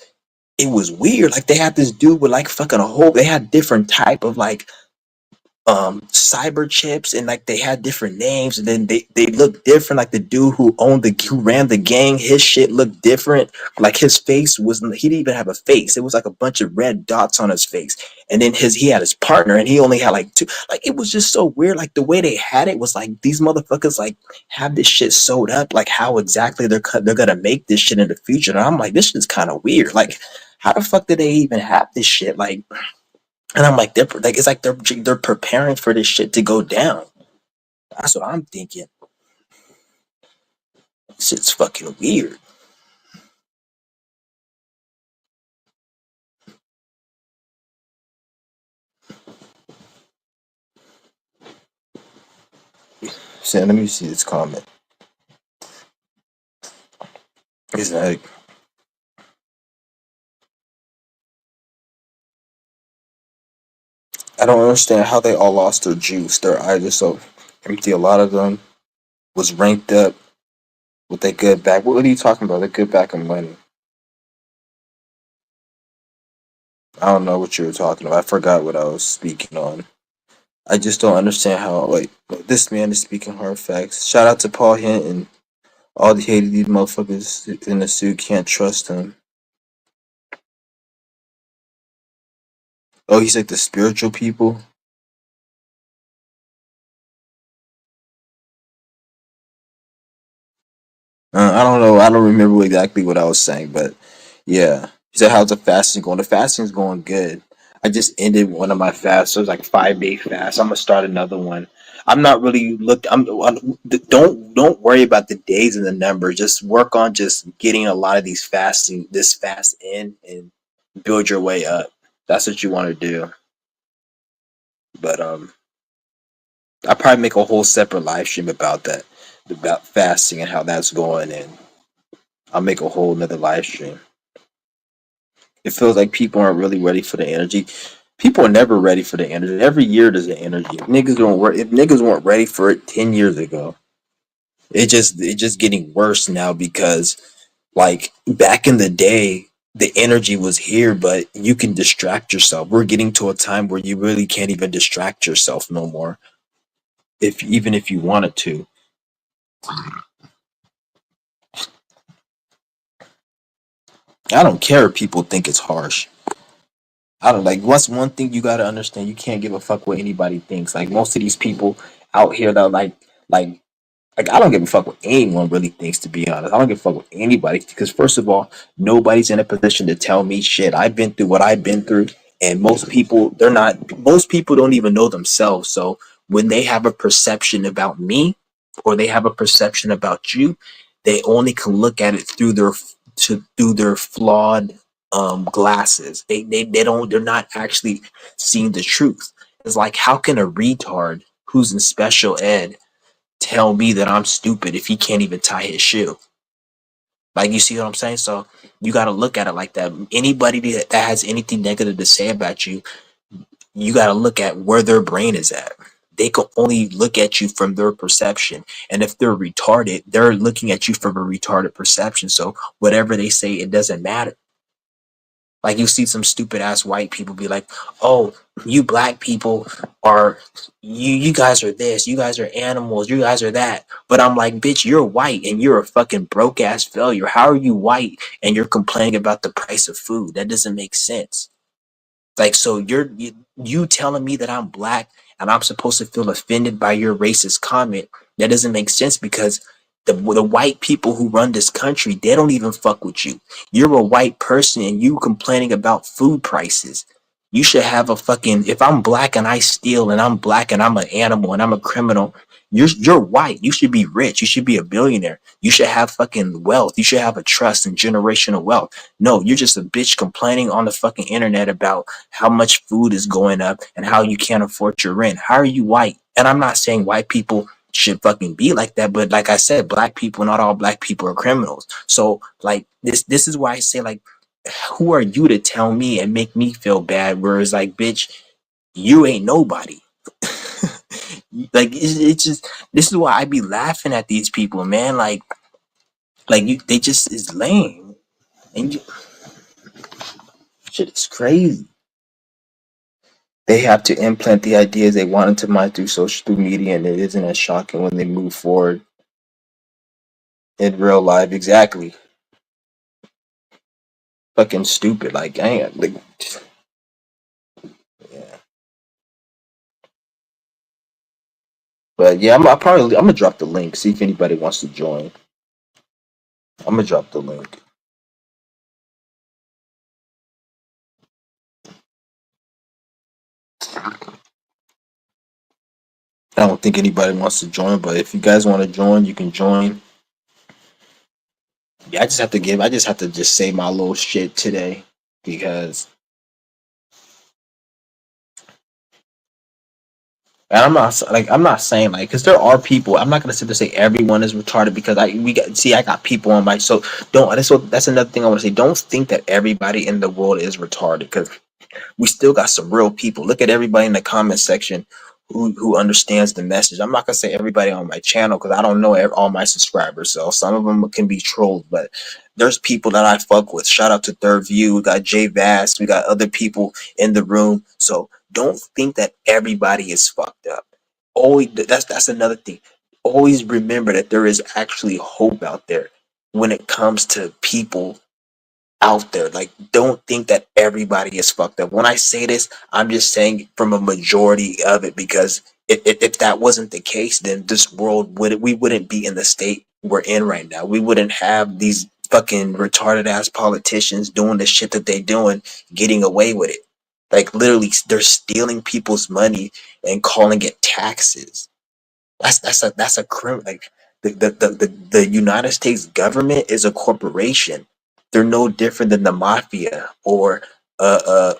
it was weird. Like they had this dude with like fucking a whole, they had different type of like cyber chips, and like they had different names, and then they looked different. Like the dude who ran the gang, his shit looked different. Like his face was, he didn't even have a face. It was like a bunch of red dots on his face. And then he had his partner, and he only had like two. Like it was just so weird. Like the way they had it was like, these motherfuckers like have this shit sewed up, like how exactly they're gonna make this shit in the future. And I'm like, this shit's kind of weird. Like, how the fuck did they even have this shit? Like, and I'm like, it's like they're preparing for this shit to go down. That's what I'm thinking. Shit's fucking weird. So let me see this comment. It's like I don't understand how they all lost their juice. Their eyes are so empty. A lot of them was ranked up with a good back. What are you talking about? A good back of money. I don't know what you were talking about. I forgot what I was speaking on. I just don't understand how like this man is speaking hard facts. Shout out to Paul Hinton. All the hated these motherfuckers in the suit can't trust him. Oh, he's like the spiritual people. I don't know. I don't remember exactly what I was saying, but yeah. He said, "How's the fasting going?" The fasting's going good. I just ended one of my fasts. So it was like 5 day fast. I'm gonna start another one. I'm not really look. Don't worry about the days and the numbers. Just work on just getting a lot of this fast in and build your way up. That's what you want to do. But I probably make a whole separate live stream about that, about fasting and how that's going, and I'll make a whole another live stream. It feels like people aren't really ready for the energy. People are never ready for the energy. Every year there's an energy. If niggas weren't ready for it 10 years ago, it just getting worse now because like back in the day, the energy was here, but you can distract yourself. We're getting to a time where you really can't even distract yourself no more. If even if you wanted to. I don't care if people think it's harsh. I don't like what's one thing you gotta understand, you can't give a fuck what anybody thinks. Like most of these people out here that like like I don't give a fuck what anyone really thinks, to be honest. I don't give a fuck what anybody, because first of all, nobody's in a position to tell me shit. I've been through what I've been through, and most people don't even know themselves. So when they have a perception about me or they have a perception about you, they only can look at it through their flawed glasses. They're not actually seeing the truth. It's like, how can a retard who's in special ed tell me that I'm stupid if he can't even tie his shoe? Like, you see what I'm saying? So you got to look at it like that. Anybody that has anything negative to say about you, you got to look at where their brain is at. They can only look at you from their perception. And if they're retarded, they're looking at you from a retarded perception. So whatever they say, it doesn't matter. Like, you see some stupid ass white people be like, "Oh, you black people are you guys are this, you guys are animals, you guys are that." But I'm like, "Bitch, you're white and you're a fucking broke ass failure. How are you white and you're complaining about the price of food? That doesn't make sense." Like, so you telling me that I'm black and I'm supposed to feel offended by your racist comment? That doesn't make sense, because the white people who run this country, they don't even fuck with you. You're a white person and you complaining about food prices. You should have a fucking, if I'm black and I steal and I'm black and I'm an animal and I'm a criminal, you're white. You should be rich. You should be a billionaire. You should have fucking wealth. You should have a trust and generational wealth. No, you're just a bitch complaining on the fucking internet about how much food is going up and how you can't afford your rent. How are you white? And I'm not saying white people should fucking be like that, but like I said, black people, not all black people are criminals. So like this is why I say, like, who are you to tell me and make me feel bad? Whereas, like, bitch, you ain't nobody. Like, it's just, this is why I be laughing at these people, man. Like you, they just is lame, and shit is crazy. They have to implant the ideas they want into mind through media, and it isn't as shocking when they move forward in real life. Exactly. Fucking stupid. Like, I ain't like, yeah. But yeah, I'm gonna drop the link. See if anybody wants to join. I'm gonna drop the link. I don't think anybody wants to join, but if you guys want to join, you can join. Yeah, I just have to just say my little shit today because, and I'm not saying like, because there are people. I'm not gonna sit there and say everyone is retarded because I got people on my, so don't. That's another thing I want to say. Don't think that everybody in the world is retarded because we still got some real people. Look at everybody in the comment section who understands the message. I'm not gonna say everybody on my channel because I don't know all my subscribers, so some of them can be trolled. But there's people that I fuck with. Shout out to Third View. We got Jay Bass. We got other people in the room. So don't think that everybody is fucked up. Always, that's another thing. Always remember that there is actually hope out there when it comes to people out there. Like, don't think that everybody is fucked up. When I say this, I'm just saying from a majority of it because if that wasn't the case, then this world we wouldn't be in the state we're in right now. We wouldn't have these fucking retarded ass politicians doing the shit that they doing, getting away with it. Like literally, they're stealing people's money and calling it taxes. That's a crime. Like the United States government is a corporation. They're no different than the mafia or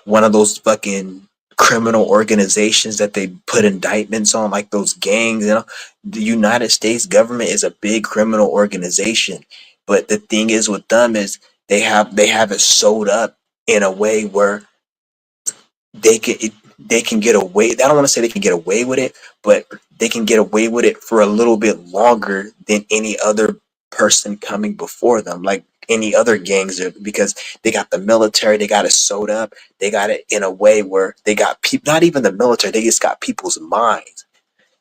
one of those fucking criminal organizations that they put indictments on, like those gangs. You know, the United States government is a big criminal organization, but the thing is with them is they have it sewed up in a way where they can get away. I don't want to say they can get away with it, but they can get away with it for a little bit longer than any other person coming before them, like any other gangs do, because they got the military, they got it sewed up, they got it in a way where they got people. Not even the military, they just got people's minds.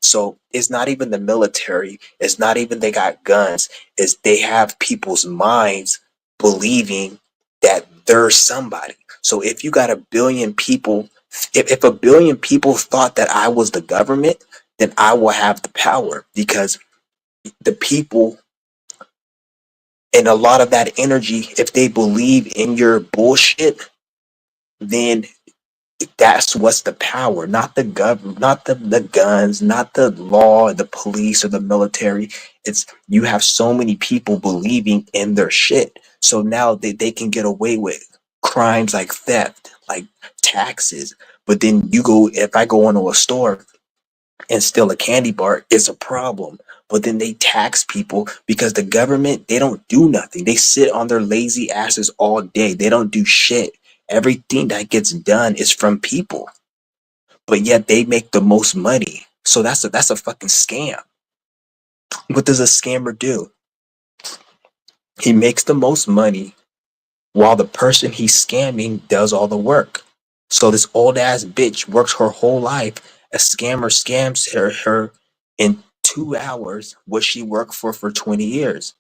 So it's not even the military. It's not even they got guns. It's they have people's minds believing that they're somebody. So if you got a billion people, if a billion people thought that I was the government, then I will have the power because the people and a lot of that energy, if they believe in your bullshit, then that's what's the power, not the government, not the guns, not the law, the police, or the military. It's you have so many people believing in their shit. So now they can get away with crimes like theft, like taxes. But then if I go into a store and steal a candy bar, it's a problem. But then they tax people because the government, they don't do nothing. They sit on their lazy asses all day. They don't do shit. Everything that gets done is from people, but yet they make the most money. So that's a fucking scam. What does a scammer do? He makes the most money while the person he's scamming does all the work. So this old ass bitch works her whole life. A scammer scams her in 2 hours what she worked for 20 years.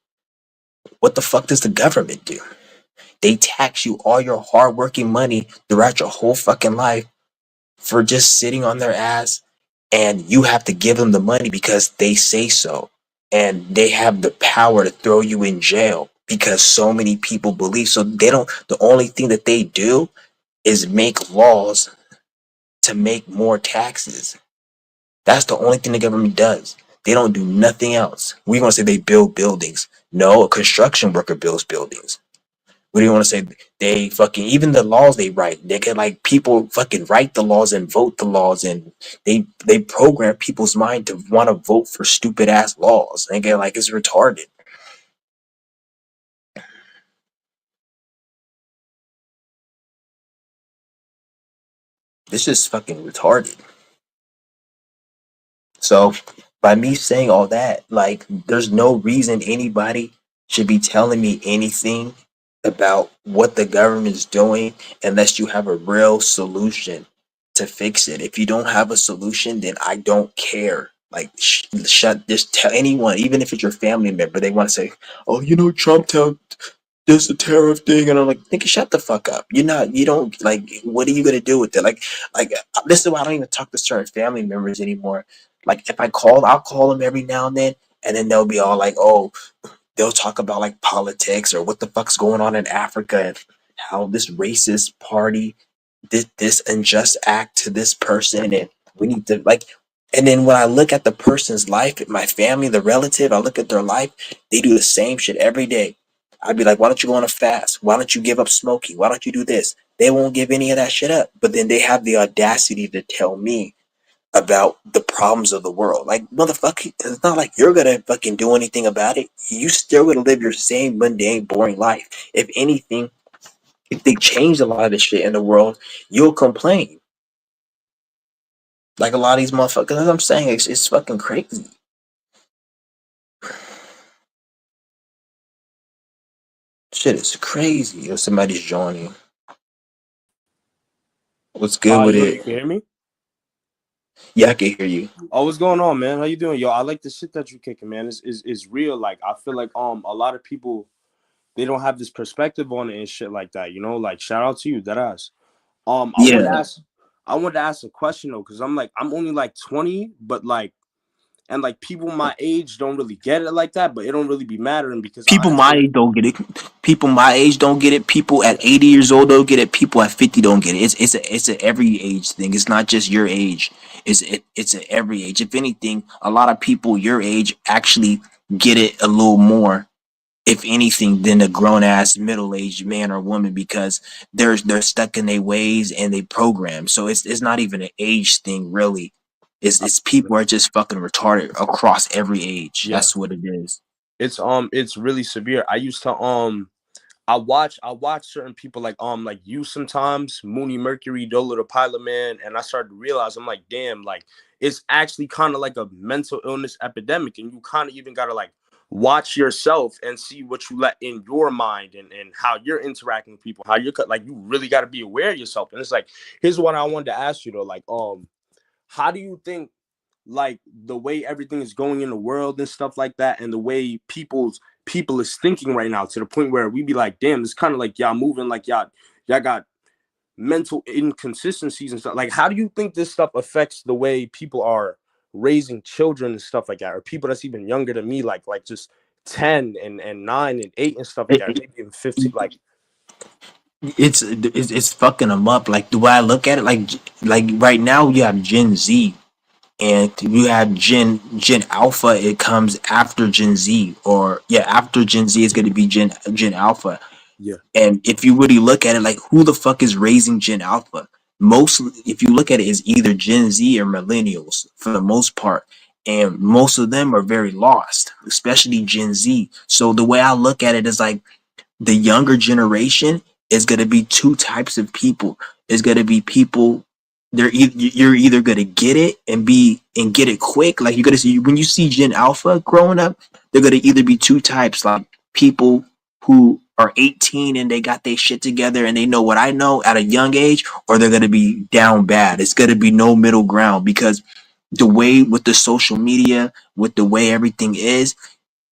What the fuck does the government do? They tax you all your hardworking money throughout your whole fucking life for just sitting on their ass, and you have to give them the money because they say so, and they have the power to throw you in jail because so many people believe. So they don't, the only thing that they do is make laws to make more taxes. That's the only thing the government does. They don't do nothing else. We're going to say they build buildings. No, a construction worker builds buildings. What do you want to say? They fucking, even the laws they write, they can, like, people fucking write the laws and vote the laws, and they program people's mind to want to vote for stupid ass laws. They get like it's retarded. It's just fucking retarded. So by me saying all that, like, there's no reason anybody should be telling me anything about what the government's doing unless you have a real solution to fix it. If you don't have a solution, then I don't care. Like, shut this. Tell anyone, even if it's your family member, they want to say, "Oh, Trump this a tariff thing," and I'm like, "Nigga, shut the fuck up. You're not. You don't like. What are you gonna do with it? Like this is why I don't even talk to certain family members anymore. Like, if I call, I'll call them every now and then they'll be all like, oh, they'll talk about like politics or what the fuck's going on in Africa and how this racist party did this unjust act to this person, and we need to like." And then when I look at the person's life, my family, the relative, I look at their life, they do the same shit every day. I'd be like, why don't you go on a fast? Why don't you give up smoking? Why don't you do this? They won't give any of that shit up. But then they have the audacity to tell me about the problems of the world. Like, motherfucker, it's not like you're gonna fucking do anything about it. You still gonna live your same mundane, boring life. If anything, if they change a lot of the shit in the world, you'll complain. Like a lot of these motherfuckers, as I'm saying, it's fucking crazy. Shit is crazy. If somebody's joining, what's good with Yo, it? you can hear me? Yeah, I can hear you. Oh, what's going on, man? How you doing? Yo, I like the shit that you kicking, man. Is real. Like, I feel like a lot of people they don't have this perspective on it and shit like that. You know, like shout out to you, that ass. I wanted to Yeah, ask, I wanted to ask a question though, because I'm only like 20, but like, and like people my age don't really get it like that, but it don't really be mattering because people I my feel age don't get it. People my age don't get it. People at 80 years old don't get it. People at 50 don't get it. It's a every age thing. It's not just your age. It's a every age. If anything, a lot of people your age actually get it a little more, if anything, than a grown ass middle aged man or woman, because they're stuck in their ways and they program. So it's not even an age thing really. It's people are just fucking retarded across every age. yeah, That's what it is. it's really severe. I used to I watch certain people like you sometimes, Mooney Mercury, Dolo the Pilot Man, and I started to realize I'm like, damn, like it's actually kind of like a mental illness epidemic, and you kind of even gotta like watch yourself and see what you let in your mind and how you're interacting with people, how you're like you really gotta be aware of yourself. And it's like, here's what I wanted to ask you though, like how do you think like the way everything is going in the world and stuff like that, and the way people is thinking right now, to the point where we be like, damn, it's kind of like y'all moving like y'all got mental inconsistencies and stuff. Like, how do you think this stuff affects the way people are raising children and stuff like that, or people that's even younger than me, like just 10 and 9 and 8 and stuff like It, that, maybe even 15, like it's fucking them up. Like the way I look at it, like right now you have Gen Z and you have Gen Alpha. It comes after Gen Z, or yeah, after Gen Z is going to be Gen Alpha. yeah, And if you really look at it, like who the fuck is raising Gen Alpha? Most, if you look at it, is either Gen Z or millennials for the most part. And most of them are very lost, especially Gen Z. So the way I look at it is like the younger generation is going to be two types of people. It's going to be people, you're either going to get it and get it quick. Like you're going to see, when you see Gen Alpha growing up, they're going to either be two types, like people who are 18 and they got their shit together and they know what I know at a young age, or they're going to be down bad. It's going to be no middle ground, because the way with the social media, with the way everything is,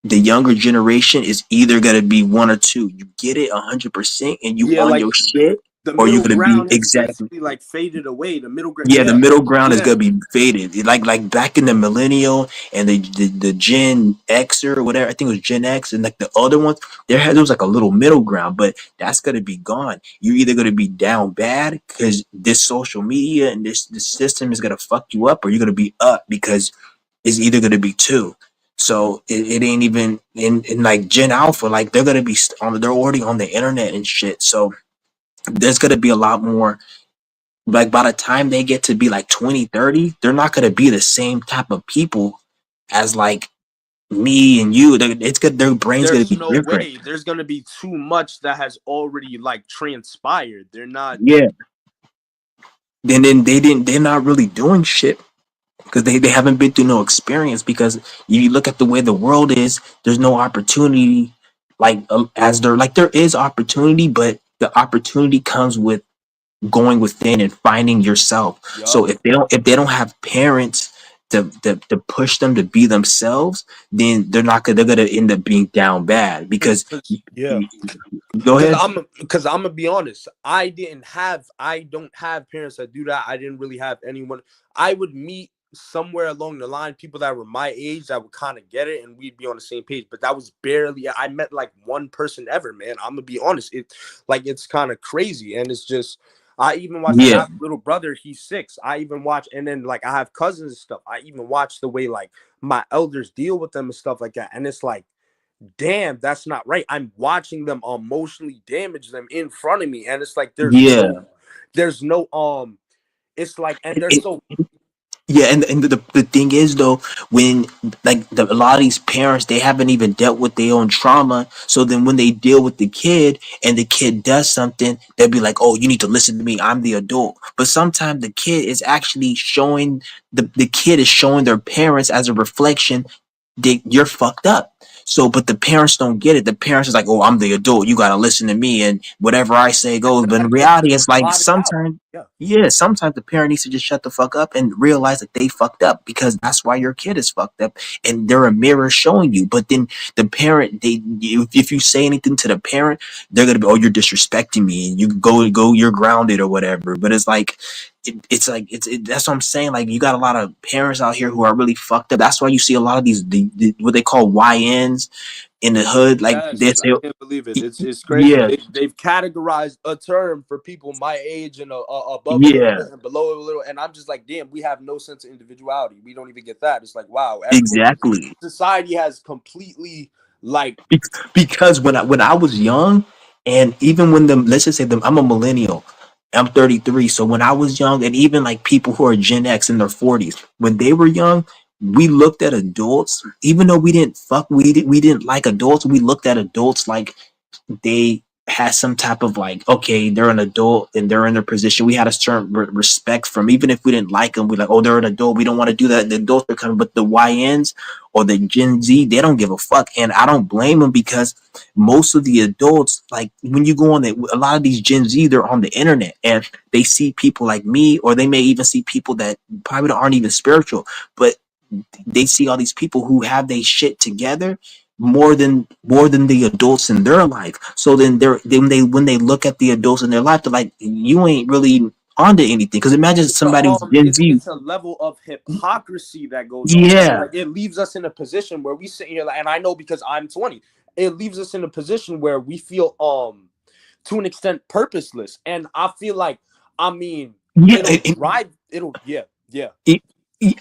the younger generation is either gonna be one or two. You get it 100% and you yeah, on like your shit, the or you're middle gonna be ground has exactly. basically like faded away. The middle ground, Yeah, the yeah, middle ground is yeah, gonna be faded. Like back in the millennial and the Gen X or whatever. I think it was Gen X and like the other ones. There was like a little middle ground, but that's gonna be gone. You're either gonna be down bad because this social media and this system is gonna fuck you up, or you're gonna be up because it's either gonna be two. So it ain't even in like Gen Alpha, like they're gonna be they're already on the internet and shit. So there's gonna be a lot more, like by the time they get to be like 20, 30, they're not going to be the same type of people as like me and you. It's good, their brain's going to there's be no different. way. There's gonna be too much that has already like transpired. They're not. Yeah, then they're not really doing shit because they haven't been through no experience. Because you look at the way the world is, there's no opportunity, like as there, like there is opportunity, but the opportunity comes with going within and finding yourself. So Yup. if they don't have parents to push them to be themselves, then they're gonna end up being down bad. Because Yeah. go ahead. Because I'm gonna be honest. I don't have parents that do that. I didn't really have anyone. I would meet somewhere along the line people that were my age that would kind of get it and we'd be on the same page. But that was barely. I met like one person ever, man. I'm gonna be honest. It's kind of crazy, and it's just. I even watch, like, I Yeah, have a little brother, he's 6. I even watch, and then like I have cousins and stuff. I even watch the way like my elders deal with them and stuff like that. And it's like, damn, that's not right. I'm watching them emotionally damage them in front of me. And it's like yeah. there's no it's like, and they're It, so Yeah, and the thing is though, when like a lot of these parents, they haven't even dealt with their own trauma. So then when they deal with the kid and the kid does something, they'll be like, "Oh, you need to listen to me. I'm the adult." But sometimes the kid is actually showing the kid is showing their parents as a reflection you're fucked up. So, but the parents don't get it. The parents is like, "Oh, I'm the adult. You gotta listen to me, and whatever I say goes." But in and just reality, it's like blot it out. sometimes, Yeah. yeah, sometimes the parent needs to just shut the fuck up and realize that they fucked up because that's why your kid is fucked up, and they're a mirror showing you. But then the parent, if you say anything to the parent, they're gonna be, "Oh, you're disrespecting me, and you go, you're grounded or whatever." But it's like it's like that's what I'm saying. Like you got a lot of parents out here who are really fucked up. That's why you see a lot of these what they call YNs in the hood. Like they Yes, I say, can't believe it. It's crazy. yeah, They've categorized a term for people my age and above a little yeah, bit and below a little, and I'm just like, damn, we have no sense of individuality. We don't even get that. It's like, wow, everyone, exactly. society has completely like, Because when I was young, and even when let's just say them, I'm a millennial. I'm 33. So when I was young, and even like people who are Gen X in their 40s, when they were young, we looked at adults, even though we didn't like adults, we looked at adults like they had some type of like, okay, they're an adult and they're in their position. We had a certain respect from, even if we didn't like them, we like, oh, they're an adult. We don't want to do that. The adults are coming, but the YNs or the Gen Z, they don't give a fuck. And I don't blame them because most of the adults, like when you go on a lot of these Gen Z, they're on the internet and they see people like me, or they may even see people that probably aren't even spiritual, but they see all these people who have their shit together more than the adults in their life. So then when they look at the adults in their life, they're like, you ain't really onto anything. Because imagine somebody who's Gen Z. it's a level of hypocrisy that goes on, and Yeah, like it leaves us in a position where we sit here, like, and I know because I'm 20, it leaves us in a position where we feel to an extent purposeless, and I feel like, I mean, yeah. it'll drive, it'll, yeah, yeah. it,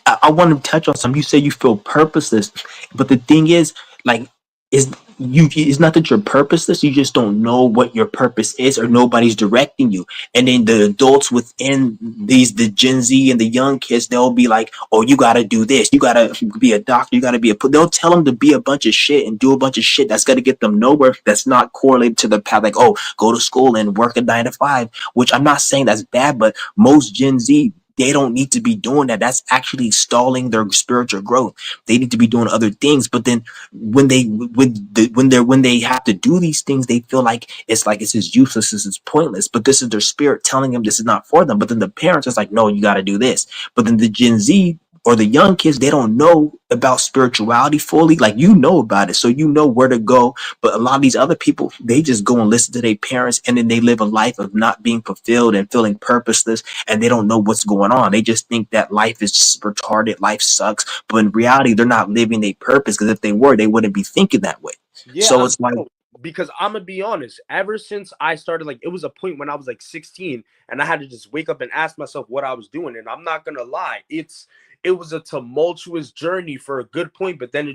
I want to touch on something. You say you feel purposeless, but the thing is, like, is you? It's not that you're purposeless. You just don't know what your purpose is, or nobody's directing you. And then the adults within the Gen Z and the young kids, they'll be like, "Oh, you got to do this. You got to be a doctor. You got to be a." They'll tell them to be a bunch of shit and do a bunch of shit that's going to get them nowhere. That's not correlated to the path. Like, oh, go to school and work a 9 to 5. Which I'm not saying that's bad, but most Gen Z, they don't need to be doing that. That's actually stalling their spiritual growth. They need to be doing other things. But then when they have to do these things, they feel like it's just useless, this is pointless. But this is their spirit telling them this is not for them. But then the parents is like, no, you got to do this. But then the Gen Z or the young kids, they don't know about spirituality fully. Like you know about it, so you know where to go. But a lot of these other people, they just go and listen to their parents, and then they live a life of not being fulfilled and feeling purposeless, and they don't know what's going on. They just think that life is just retarded, life sucks. But in reality, they're not living their purpose, because if they were, they wouldn't be thinking that way. Yeah, So it's like, because I'm gonna be honest. Ever since I started, like, it was a point when I was like 16, and I had to just wake up and ask myself what I was doing. And I'm not gonna lie, it was a tumultuous journey for a good point, but then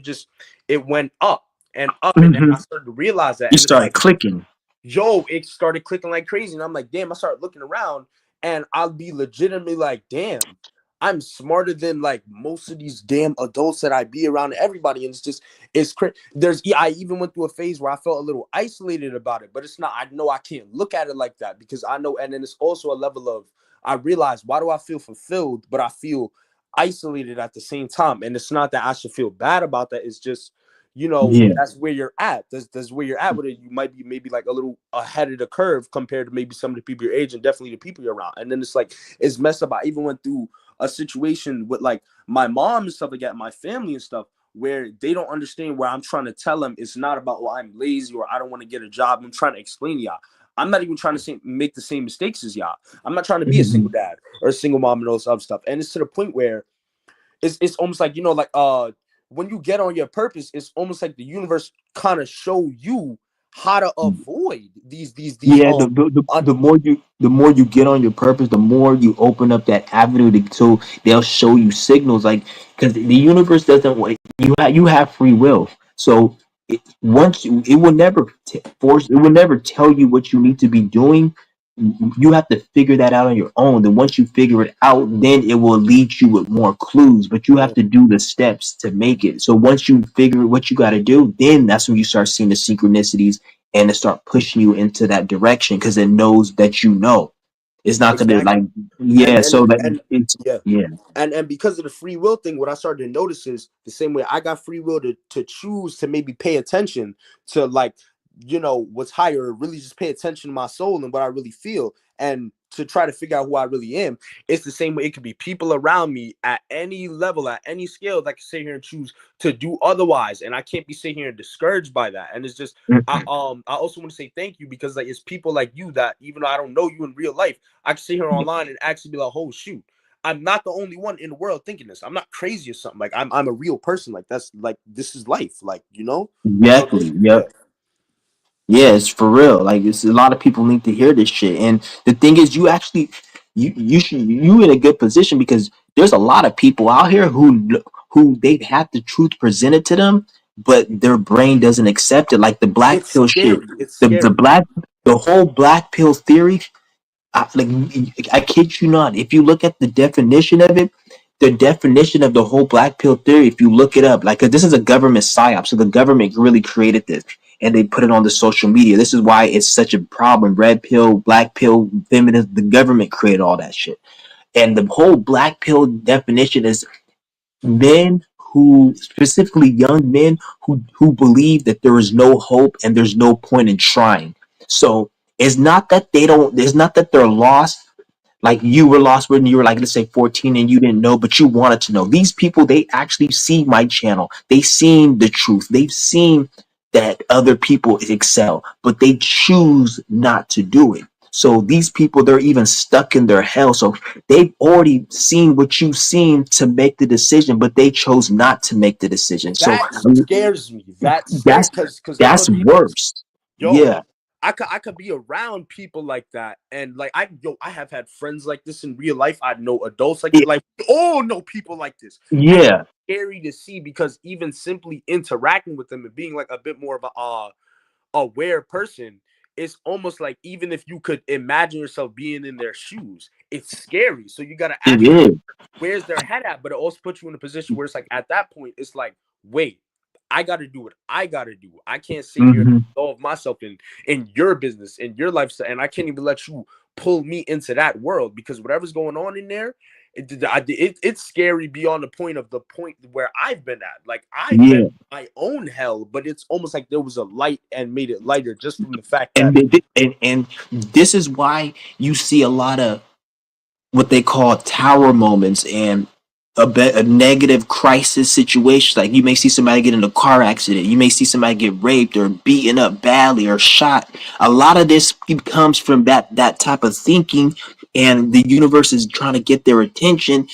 it went up, and then I mhm, started to realize that, you and it's started like, clicking. yo, it started clicking like crazy. And I'm like, damn, I started looking around, and I'll be legitimately like, damn, I'm smarter than like most of these damn adults that I be around, everybody. And it's crazy. I even went through a phase where I felt a little isolated about it, but it's not, I know I can't look at it like that, because I know, and then it's also a level of, I realize, why do I feel fulfilled, but I feel isolated at the same time? And it's not that I should feel bad about that. It's just, Yeah, that's where you're at. That's where you're at with it. You might be maybe like a little ahead of the curve compared to maybe some of the people your age, and definitely the people you're around. And then it's like, it's messed up. I even went through a situation with like my mom and stuff like that, my family and stuff, where they don't understand, where I'm trying to tell them it's not about, well, I'm lazy or I don't want to get a job. I'm trying to explain to y'all, I'm not even trying to make the same mistakes as y'all. I'm not trying to be a single mhm, dad or a single mom and all this other stuff. And it's to the point where it's almost like, like when you get on your purpose, it's almost like the universe kind of show you how to avoid these Yeah, un- the more you get on your purpose, the more you open up that avenue so they'll show you signals like because the universe doesn't want you have free will. So once it will never force it will never tell you what you need to be doing. You have to figure that out on your own. Then once you figure it out, then it will lead you with more clues. But you have yeah, to do the steps to make it. So once you figure what you got to do, then that's when you start seeing the synchronicities and it start pushing you into that direction because it knows that you know. It's not gonna like exactly. and yeah. and So that and it's yeah. yeah. And because of the free will thing, what I started to notice is the same way I got free will to choose to maybe pay attention to, like, what's higher, really just pay attention to my soul and what I really feel, and to try to figure out who I really am. It's the same way it could be people around me at any level, at any scale, that can sit here and choose to do otherwise, and I can't be sitting here and discouraged by that. And it's just, Mm-mm. I also want to say thank you, because like it's people like you that, even though I don't know you in real life, I can sit here online and actually be like, oh shoot, I'm not the only one in the world thinking this. I'm not crazy or something. Like I'm a real person. Like that's like this is life. Like So Exactly. yeah, Yep. Yeah, it's for real. Like it's a lot of people need to hear this shit. And the thing is, you actually, you in a good position because there's a lot of people out here who they've had the truth presented to them, but their brain doesn't accept it. Like the black it's pill shit, scary. It's the scary. black, the whole black pill theory. Like I kid you not. If you look at the definition of it, the definition of the whole black pill theory, if you look it up, like 'cause this is a government psyop, so the government really created this and they put it on the social media. This is why it's such a problem. Red pill, black pill, feminist. The government created all that shit, and the whole black pill definition is men who specifically young men who believe that there is no hope and there's no point in trying. So it's not that they don't it's not that they're lost like you were lost when you were like let's say 14 and you didn't know but you wanted to know. These people they actually see my channel, they seen the truth, they've seen that other people excel but they choose not to do it. So these people they're even stuck in their hell, so they've already seen what you've seen to make the decision but they chose not to make the decision. So That scares me. That scares that's because I know that's the thing is, worse. yo, Yeah, I could be around people like that, and like I have had friends like this in real life. I know adults like it, like all know people like this, and it's yeah, scary to see, because even simply interacting with them and being like a bit more of a aware person, it's almost like, even if you could imagine yourself being in their shoes, it's scary. So you got to it ask yourself, is. where's their head at? But it also puts you in a position where it's like, at that point, it's like, wait, I got to do what I got to do. I can't sit here and Hmm. involve myself in your business, in your lifestyle, and I can't even let you pull me into that world, because whatever's going on in there, it's scary beyond the point where I've been at. Like I've been Yeah. my own hell, but it's almost like there was a light and made it lighter, just from the fact And, that and this is why you see a lot of what they call tower moments and a negative crisis situation. Like you may see somebody get in a car accident, you may see somebody get raped or beaten up badly or shot. A lot of this comes from that type of thinking, and the universe is trying to get their attention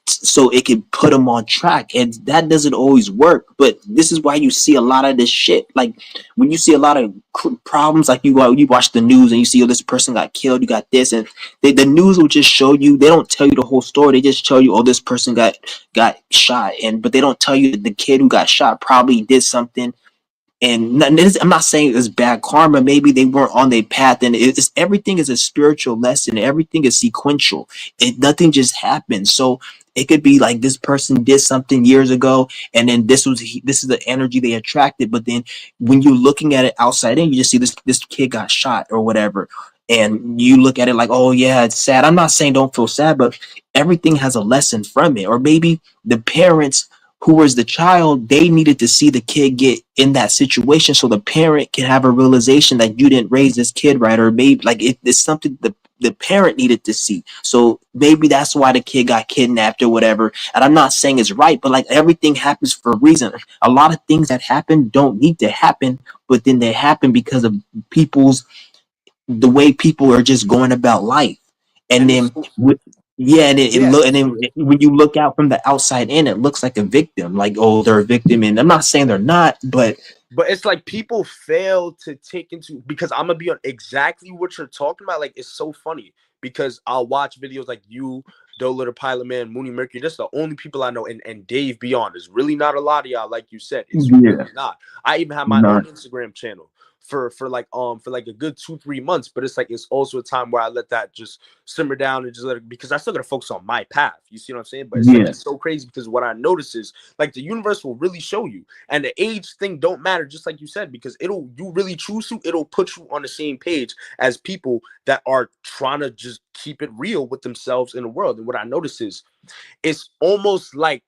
so it can put them on track, and that doesn't always work. But this is why you see a lot of this shit. Like when you see a lot of problems, like you watch the news and you see, oh, this person got killed, you got this, and the news will just show you. They don't tell you the whole story. They just tell you, oh, this person got shot, and but they don't tell you that the kid who got shot probably did something. And I'm not saying it's bad karma. Maybe they weren't on their path, and it's everything is a spiritual lesson. Everything is sequential. Nothing just happens. So it could be like this person did something years ago, and then this is the energy they attracted. But then when you're looking at it outside in, you just see this kid got shot or whatever, and you look at it like, oh yeah, it's sad. I'm not saying don't feel sad, but everything has a lesson from it. Or maybe the parents who was the child, they needed to see the kid get in that situation so the parent can have a realization that you didn't raise this kid right, or maybe like it's something the parent needed to see. So maybe that's why the kid got kidnapped or whatever. And I'm not saying it's right, but like everything happens for a reason. A lot of things that happen don't need to happen, but then they happen because of people's the way people are just going about life. And and it's then so, Yeah, and it Yeah, look, and then when you look out from the outside in, it looks like a victim. Like, oh, they're a victim, and I'm not saying they're not, but but it's like people fail to take into, because I'm gonna be on exactly what you're talking about. Like, it's so funny because I'll watch videos like you, Dolo the Pilot Man, Mooney Mercury. That's the only people I know, and Dave Beyond. There's really not a lot of y'all, like you said. It's yeah, really not. I even have my own not Instagram channel for like a good 2-3 months, but it's like it's also a time where I let that just simmer down and just let it, because I still gotta focus on my path. You see what I'm saying? But it's like yeah, it's so crazy because what I notice is like the universe will really show you, and the age thing don't matter, just like you said, because it'll, you really choose to, it'll put you on the same page as people that are trying to just keep it real with themselves in the world. And what I notice is it's almost like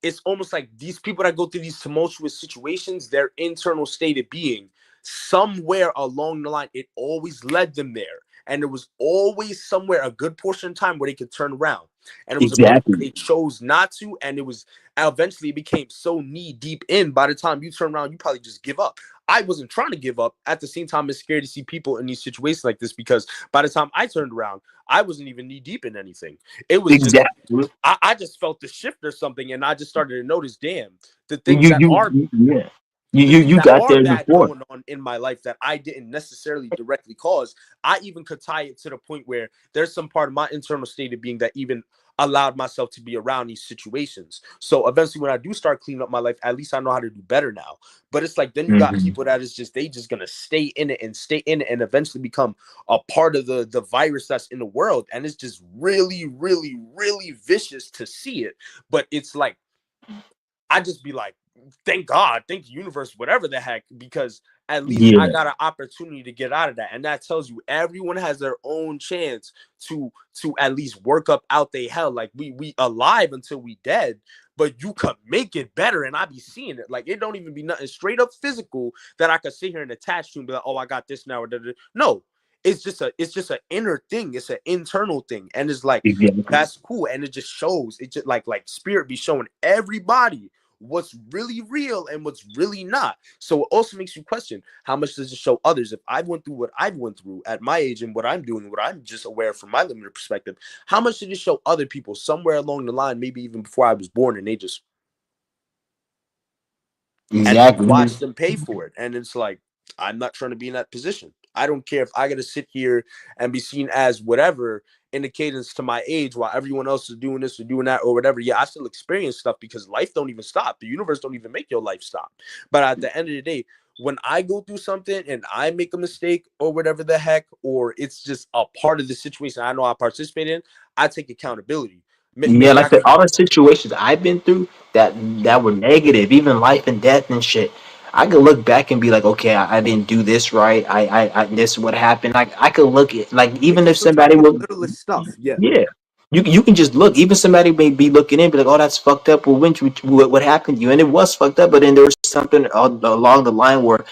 these people that go through these tumultuous situations, their internal state of being, somewhere along the line, it always led them there. And there was always somewhere a good portion of time where they could turn around. And it was a point where exactly, they chose not to. And it was eventually it became so knee deep in. By the time you turn around, you probably just give up. I wasn't trying to give up. At the same time, it's scary to see people in these situations like this, because by the time I turned around, I wasn't even knee deep in anything. It was just exactly. I just felt the shift or something, and I just started to notice, damn, the things You that you, are you yeah. the things You that got are there bad before. going on in my life that I didn't necessarily directly cause. I even could tie it to the point where there's some part of my internal state of being that even allowed myself to be around these situations. So eventually when I do start cleaning up my life, at least I know how to do better now. But it's like then you got Hmm. people that is just, they just gonna stay in it and stay in it and eventually become a part of the virus that's in the world. And it's just really, really, really vicious to see it. But it's like I just be like, thank God, thank the universe, whatever the heck, because at least I Yeah, got an opportunity to get out of that. And that tells you everyone has their own chance to at least work up out they hell. Like we alive until we dead, but you could make it better. And I be seeing it. Like it don't even be nothing straight up physical that I could sit here and attach to and be like, oh, I got this now. Or da, da, da. No, it's just an inner thing. It's an internal thing. And it's like exactly. that's cool. And it just shows, it just like spirit be showing everybody what's really real and what's really not. So it also makes you question, how much does it show others? If I went through what I've went through at my age and what I'm doing, what I'm just aware from my limited perspective, how much did it show other people somewhere along the line, maybe even before I was born, and they just, and we Exactly. watch them pay for it. And it's like, I'm not trying to be in that position. I don't care if I got to sit here and be seen as whatever in the cadence to my age while everyone else is doing this or doing that or whatever. Yeah, I still experience stuff because life don't even stop. The universe don't even make your life stop. But at the end of the day, when I go through something and I make a mistake or whatever the heck, or it's just a part of the situation I know I participate in, I take accountability. Yeah, Maybe I like the could. all the situations I've been through that were negative, even life and death and shit. I could look back and be like, okay, I didn't do this right. This is what happened. Like I could look at like It even could if still tell somebody you the was littlest stuff. Yeah. yeah. You can just look. Even somebody may be looking in, be like, "Oh, that's fucked up." Well, what happened to you? And it was fucked up, but then there was something along the line where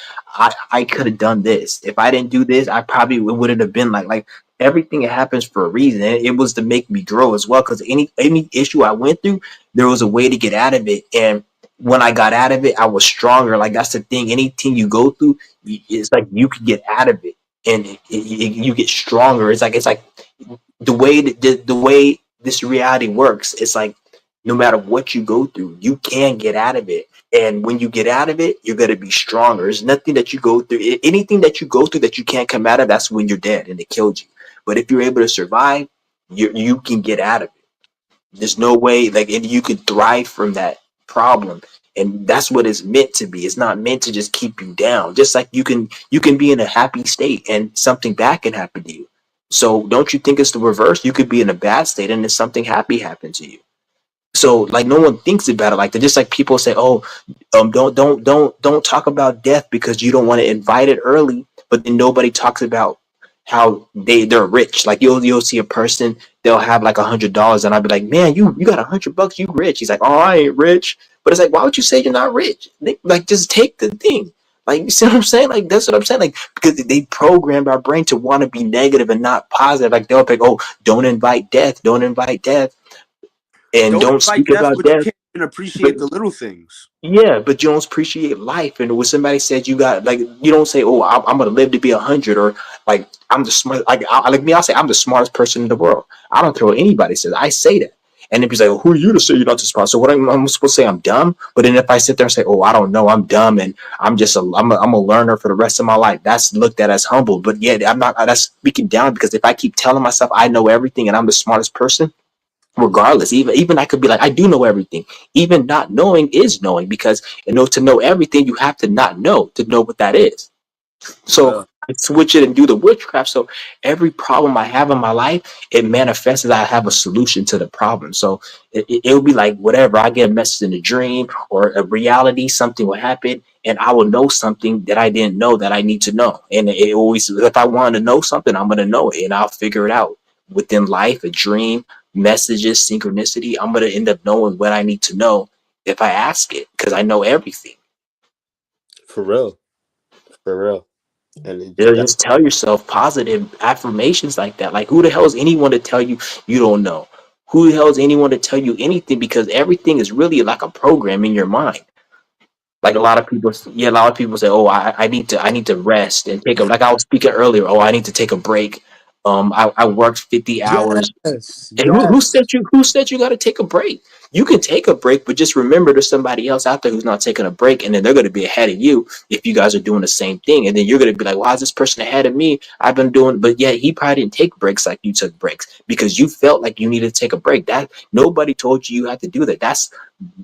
I could have done this. If I didn't do this, I probably wouldn't have been like everything happens for a reason. And it was to make me grow as well. Because any issue I went through, there was a way to get out of it. And when I got out of it, I was stronger. Like that's the thing. Anything you go through, it's like you can get out of it, and you get stronger. It's like the way this reality works, it's like no matter what you go through, you can get out of it. And when you get out of it, you're gonna be stronger. There's nothing that you go through, anything that you go through that you can't come out of. That's when you're dead and it killed you. But if you're able to survive, you can get out of it. There's no way like and you could thrive from that problem. And that's what it's meant to be. It's not meant to just keep you down. Just like you can be in a happy state and something bad can happen to you. So don't you think it's the reverse? You could be in a bad state and then something happy happened to you. So like no one thinks about it like that. Just like people say, "Oh, don't talk about death because you don't want to invite it early." But then nobody talks about how they're rich. Like you'll see a person, they'll have like $100, and I'll be like, "Man, you got $100, you rich?" He's like, "Oh, I ain't rich." But it's like, why would you say you're not rich? Like just take the thing. Like you see what I'm saying? Like that's what I'm saying. Like because they programmed our brain to want to be negative and not positive. Like they'll be like, "Oh, don't invite death, don't invite death, and Don't don't invite speak death, about but you death." can't. And But appreciate the little things. yeah, but you don't appreciate life. And when somebody said you got like, you don't say, "Oh, I'm gonna live to be 100," or like I'm the smart. Like me, I'll say I'm the smartest person in the world. I don't care what anybody says. I say that. And if you say, well, "Who are you to say you're not the smart?" So what I'm supposed to say? I'm dumb. But then if I sit there and say, "Oh, I don't know, I'm dumb," and I'm a learner for the rest of my life, that's looked at as humble. But yet I'm not. That's speaking down, because if I keep telling myself I know everything and I'm the smartest person, regardless, even I could be like, I do know everything. Even not knowing is knowing, because to know everything, you have to not know to know what that is. For So real. I switch it and do the witchcraft. So every problem I have in my life, it manifests as I have a solution to the problem. So it'll be like whatever. I get a message in a dream or a reality, something will happen, and I will know something that I didn't know that I need to know. And it always, if I want to know something, I'm gonna know it, and I'll figure it out within life, a dream, messages, synchronicity. I'm gonna end up knowing what I need to know if I ask it, because I know everything. For real. For real. And You that, just tell yourself positive affirmations like that. Like, who the hell is anyone to tell you you don't know? Who the hell is anyone to tell you anything? Because everything is really like a program in your mind. Like a no. lot of people, yeah, a lot of people say, "Oh, I need to rest and take a." Like I was speaking earlier, "Oh, I need to take a break. I worked 50 hours." Yes. And who Yes. said you got to take a break? You can take a break, but just remember there's somebody else out there who's not taking a break, and then they're going to be ahead of you if you guys are doing the same thing. And then you're going to be like, "Why is this person ahead of me? I've been doing," but yeah, he probably didn't take breaks like you took breaks because you felt like you needed to take a break. That nobody told you you had to do that. That's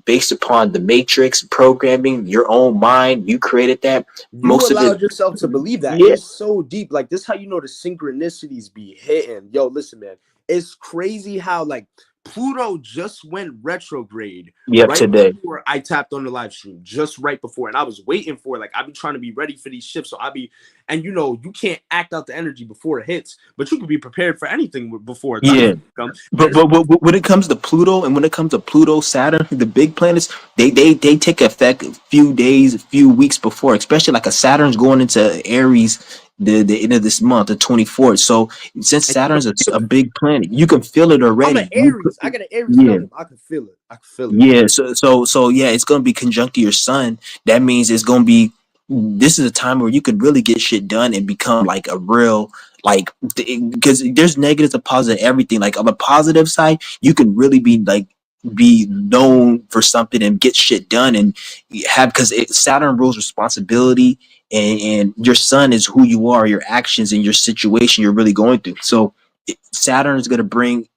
based upon the matrix programming, your own mind. You created that. You Most of it, allowed yourself to believe that. yeah, It's so deep. Like this, how you know the synchronicities be hitting. Yo, listen, man. It's crazy how like Pluto just went retrograde yep, right today, before I tapped on the live stream, just right before, and I was waiting for it. Like I be trying to be ready for these shifts, so I be, and you can't act out the energy before it hits, but you can be prepared for anything before it yeah. comes. And But, it's but when it comes to Pluto, and when it comes to Pluto, Saturn, the big planets, they take effect a few days, a few weeks before. Especially like a Saturn's going into Aries the end of this month, the 24th. So since and you can Saturn's feel a it. big planet, you can feel it I'm an already. Aries. I got an Aries Yeah. stellium. I can feel it. I can feel it. Yeah, so yeah, it's gonna be conjunct to your sun. That means it's gonna be. This is a time where you could really get shit done and become like a real like, because there's negatives and positive everything. Like on the positive side, you can really be like be known for something and get shit done and have, because Saturn rules responsibility, and your sun is who you are, your actions and your situation you're really going through. So Saturn is gonna bring,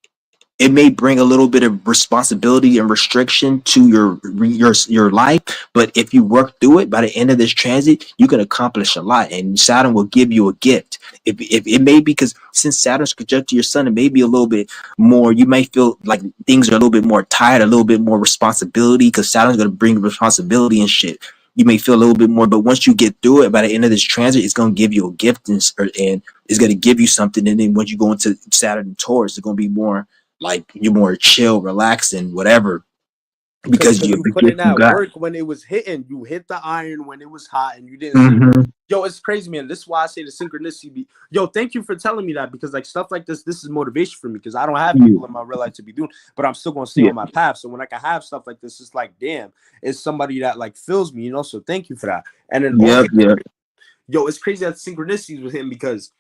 it may bring a little bit of responsibility and restriction to your life, but if you work through it, by the end of this transit you can accomplish a lot, and Saturn will give you a gift. If it may be, because since Saturn's conjunct to your sun, it may be a little bit more, you may feel like things are a little bit more tired, a little bit more responsibility, because Saturn's going to bring responsibility and shit. You may feel a little bit more, but once you get through it, by the end of this transit, it's going to give you a gift, and it's going to give you something. And then once you go into Saturn and Taurus, it's going to be more like you're more chill, relaxed, and whatever, Cause, because cause you you the put in gift you that got. work when it was hitting. You hit the iron when it was hot, and you didn't sit. Mm-hmm. Yo, it's crazy, man. This is why I say the synchronicity. Yo, thank you for telling me that, because like stuff like this is motivation for me, because I don't have Yeah, people in my real life to be doing, but I'm still gonna stay yeah, on my path. So when I can have stuff like this, it's like, damn, it's somebody that like fills me, you know. So thank you for that. And then yep, also, yep, yo, it's crazy that synchronicities with him, because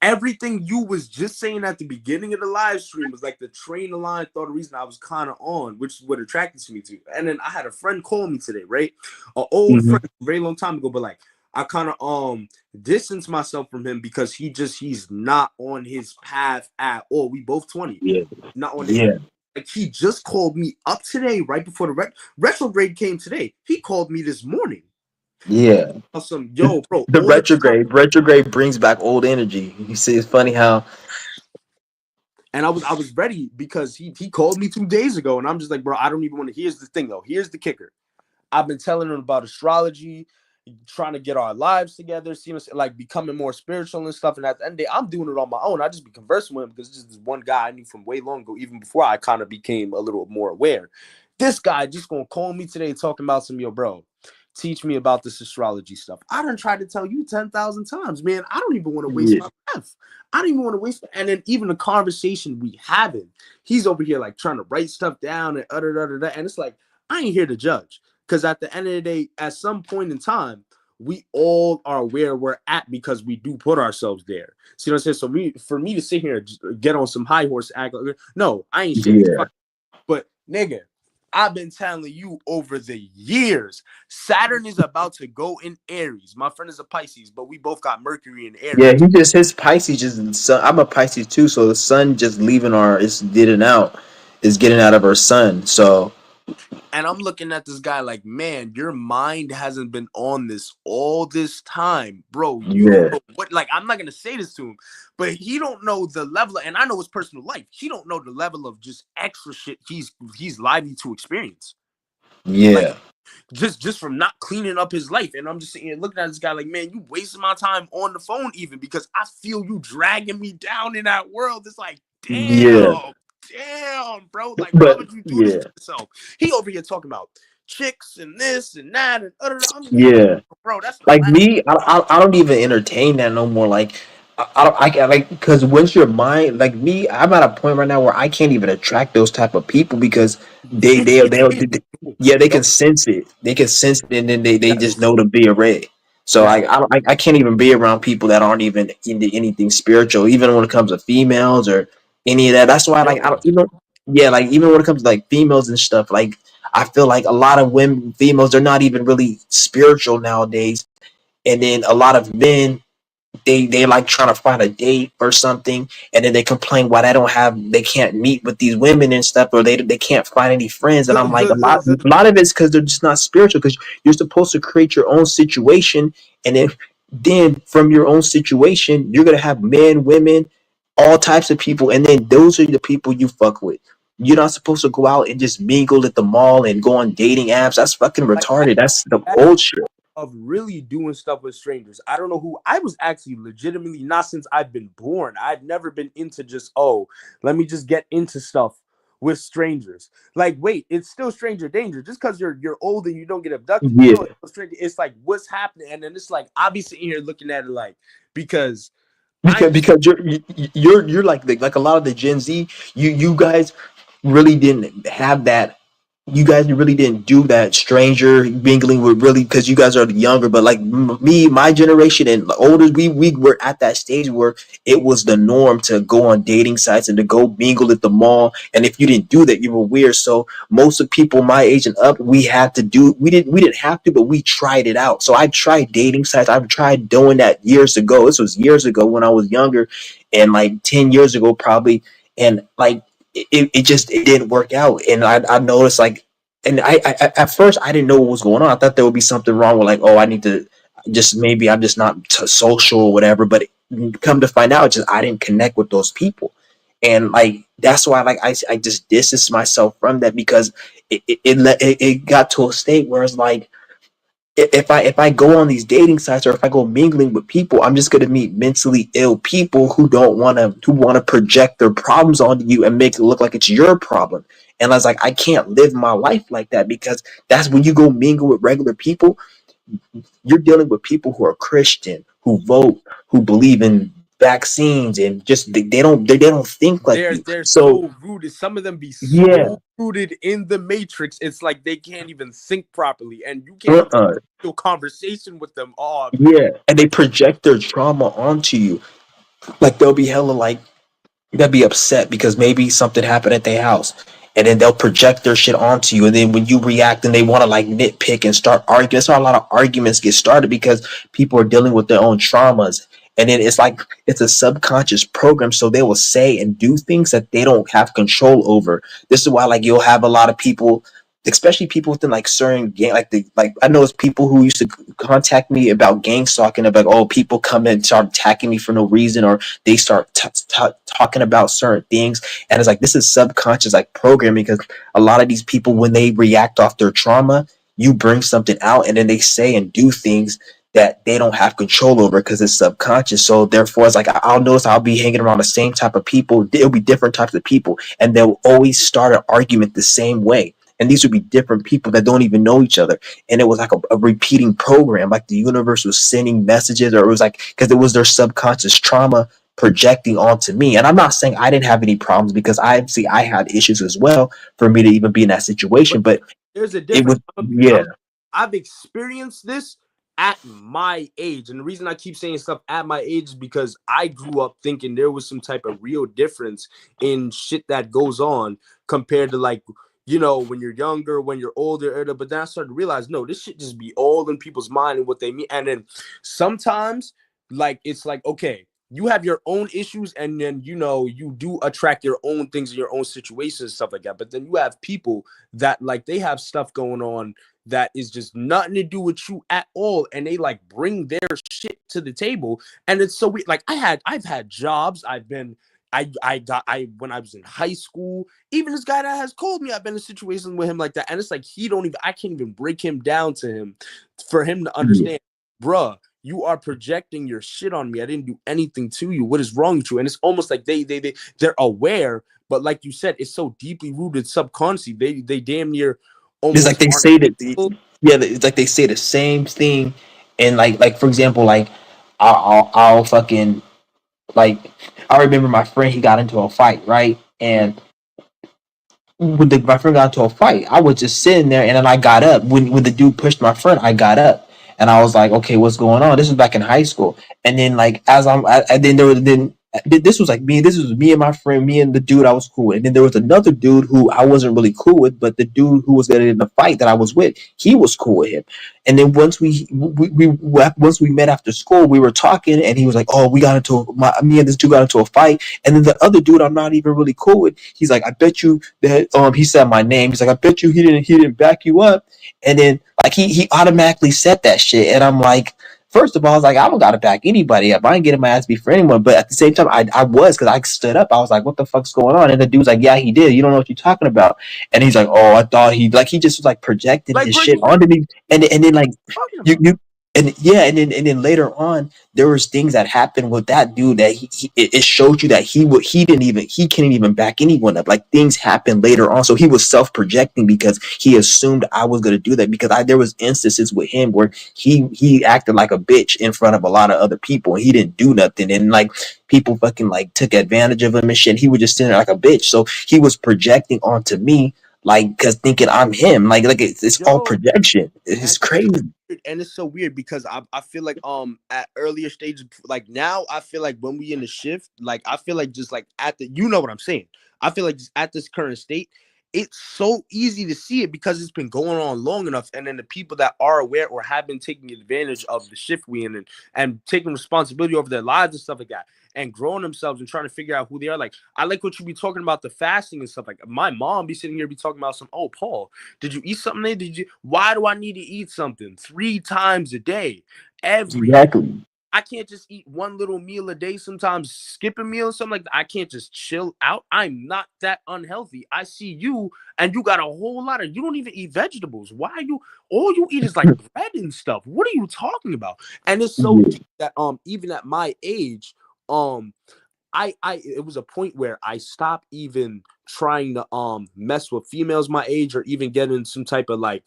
everything you was just saying at the beginning of the live stream was like the train of line thought, the reason I was kind of on, which is what attracted to me to. And then I had a friend call me today, right? An old mm-hmm. friend, a very long time ago, but like I kind of distance myself from him because he's not on his path at all. We both 20, Yeah, not on it. yeah, Like he just called me up today, right before the retrograde came today. He called me this morning. yeah. Some yo, bro, The all the time. retrograde brings back old energy. You see, it's funny how. And I was ready because he called me 2 days ago, and I'm just like, bro, I don't even want to. Here's the thing, though. Here's the kicker. I've been telling him about astrology, trying to get our lives together, seeing like becoming more spiritual and stuff. And at the end of the day, I'm doing it on my own. I just be conversing with him because this is one guy I knew from way long ago, even before I kind of became a little more aware. This guy just gonna call me today talking about some, yo, bro, teach me about this astrology stuff. I done tried to tell you 10,000 times, man. I don't even want to waste Yeah, my breath. I don't even want to waste. And then even the conversation we having, he's over here like trying to write stuff down and and it's like, I ain't here to judge. Because at the end of the day, at some point in time, we all are where we're at because we do put ourselves there. See what I'm saying? So for me to sit here and get on some high horse act like, no, I ain't shit. Yeah. But nigga, I've been telling you over the years, Saturn is about to go in Aries. My friend is a Pisces, but we both got Mercury in Yeah, Aries. he just his Pisces just sun, I'm a Pisces too, so the sun just leaving our is getting out of our sun. So And I'm looking at this guy like, man, your mind hasn't been on this all this time, bro. You don't yeah, know what. Like, I'm not gonna say this to him, but he don't know the level. And I know his personal life. He don't know the level of just extra shit he's likely to experience. Like, yeah, just from not cleaning up his life. And I'm just sitting here looking at this guy like, man, you wasting my time on the phone even because I feel you dragging me down in that world. It's like, yeah. damn, bro. Like, why But would you do this yeah, to yourself? He over here talking about chicks and this and that and I'm just like, yeah. bro, that's the Like last. me, I don't even entertain that no more. Like I don't I can like because once your mind like me, I'm at a point right now where I can't even attract those type of people because yeah, they can Nope. sense it. They can sense it, and then they just Yes. know to be array. So Yes. I can't even be around people that aren't even into anything spiritual, even when it comes to females or any of that. That's why like I don't even yeah, like even when it comes to like females and stuff, like I feel like a lot of women females they're not even really spiritual nowadays, and then a lot of men they like trying to find a date or something, and then they complain why they can't meet with these women and stuff, or they can't find any friends. And The, I'm like, the, the, the, a lot of it's because they're just not spiritual, because you're supposed to create your own situation, and then from your own situation you're gonna have men, women, all types of people, and then those are the people you fuck with. You're not supposed to go out and just mingle at the mall and go on dating apps. That's fucking like retarded. That's the that old shit. of really doing stuff with strangers. I don't know who I was actually legitimately not since I've been born. I've never been into just, oh, let me just get into stuff with strangers. Like, wait, it's still stranger danger. Just because you're old and you don't get abducted, you know Yeah. it's still stranger. It's like what's happening, and then it's like I'll be sitting here looking at it like because I'm just Because you're like a lot of the Gen Z, you guys really didn't have that. You guys really didn't do that stranger mingling with really, because you guys are younger. But like me, my generation and older, we were at that stage where it was the norm to go on dating sites and to go mingle at the mall. And if you didn't do that, you were weird. So most of people my age and up, we didn't have to, but we tried it out. So I tried dating sites. I've tried doing that years ago. This was years ago when I was younger, and like 10 years ago probably. And like it didn't work out, and I noticed like, and at first I didn't know what was going on. I thought there would be something wrong with like, oh, I need to just, maybe I'm just not social or whatever. But come to find out, just I didn't connect with those people, and like that's why like I just distanced myself from that, because it got to a state where it's like, if I go on these dating sites or if I go mingling with people, I'm just gonna meet mentally ill people who wanna project their problems onto you and make it look like it's your problem. And I was like, I can't live my life like that, because that's when you go mingle with regular people, you're dealing with people who are Christian, who vote, who believe in vaccines, and just they don't think like you. they're So so rooted. Some of them be yeah, so rooted in the matrix. It's like they can't even think properly, and you can't even uh-uh, do a conversation with them. Oh yeah, man, and they project their trauma onto you. Like they'll be hella like, they'll be upset because maybe something happened at their house, and then they'll project their shit onto you, and then when you react and they want to like nitpick and start arguing, that's why a lot of arguments get started, because people are dealing with their own traumas. And then it's like it's a subconscious program, so they will say and do things that they don't have control over. This is why like you'll have a lot of people, especially people within like certain gang, like I know it's people who used to contact me about gang stalking, about, oh, people come and start attacking me for no reason, or they start talking about certain things. And it's like, this is subconscious like programming, because a lot of these people, when they react off their trauma, you bring something out, and then they say and do things that they don't have control over because it's subconscious. So therefore it's like, I'll notice I'll be hanging around the same type of people. It'll be different types of people, and they'll always start an argument the same way. And these would be different people that don't even know each other. And it was like a repeating program, like the universe was sending messages, or it was like, because it was their subconscious trauma projecting onto me. And I'm not saying I didn't have any problems, because I had issues as well for me to even be in that situation. But But there's a it difference. was, yeah. I've experienced this at my age. And the reason I keep saying stuff at my age is because I grew up thinking there was some type of real difference in shit that goes on compared to like, you know, when you're younger, when you're older. But then I started to realize, no, this shit just be all in people's mind and what they mean. And then sometimes, like, it's like, okay, you have your own issues, and then, you know, you do attract your own things in your own situations and stuff like that. But then you have people that, like, they have stuff going on that is just nothing to do with you at all, and they like bring their shit to the table. And it's so weird. Like, I've had jobs. I when I was in high school, even this guy that has called me, I've been in situations with him like that. And it's like, I can't even break him down to him for him to Yeah. understand, bruh, you are projecting your shit on me. I didn't do anything to you. What is wrong with you? And it's almost like they're aware, but like you said, it's so deeply rooted subconsciously. They damn near It's like almost they aren't say that, able. yeah, it's like they say the same thing. And like for example, like I'll fucking, like, I remember my friend, he got into a fight, right? And when my friend got into a fight, I was just sitting there, and then I got up. When the dude pushed my friend, I got up, and I was like, "Okay, what's going on?" This was back in high school, and then like as and then there was then this was like me. This was me and my friend, me and the dude I was cool with, and then there was another dude who I wasn't really cool with, but the dude who was getting in the fight that I was with, he was cool with him. And then once we met after school, we were talking, and he was like, "Oh, we got into me and this dude got into a fight," and then the other dude I'm not even really cool with, he's like, "I bet you that," he said my name. He's like, "I bet you he didn't back you up." And then like he automatically said that shit, and I'm like, first of all, I was like, I don't gotta back anybody up. I ain't getting my ass beat for anyone. But at the same time, I was, because I stood up. I was like, what the fuck's going on? And the dude's like, yeah, he did. You don't know what you're talking about. And he's like, oh, I thought he just was like projecting Like, his bro, shit you onto me. And then like talking you about? you and yeah, and then later on, there was things that happened with that dude that it showed you that he couldn't even back anyone up. Like, things happened later on, so he was self projecting because he assumed I was gonna do that, because there was instances with him where he acted like a bitch in front of a lot of other people, and he didn't do nothing, and like people fucking like took advantage of him and shit. He was just sitting there like a bitch, so he was projecting onto me, like, because thinking I'm him, like it's all Yo, projection. and It's crazy. it's so weird because I feel like at earlier stages, like now, I feel like when we in the shift, like I feel like just like at the, you know what I'm saying, I feel like just at this current state, it's so easy to see it because it's been going on long enough. And then the people that are aware or have been taking advantage of the shift we in, and taking responsibility over their lives and stuff like that, and growing themselves and trying to figure out who they are. Like, I like what you be talking about, the fasting and stuff. Like, my mom be sitting here be talking about some, oh, Paul, did you eat something today? Why do I need to eat something 3 times a day? Every Exactly. I can't just eat one little meal a day, sometimes skip a meal or something like that. I can't just chill out. I'm not that unhealthy. I see you, and you got a whole lot of, you don't even eat vegetables. Why are you, all you eat is like bread and stuff? What are you talking about? And it's so Yeah. deep that even at my age, um I it was a point where I stopped even trying to mess with females my age, or even get in some type of like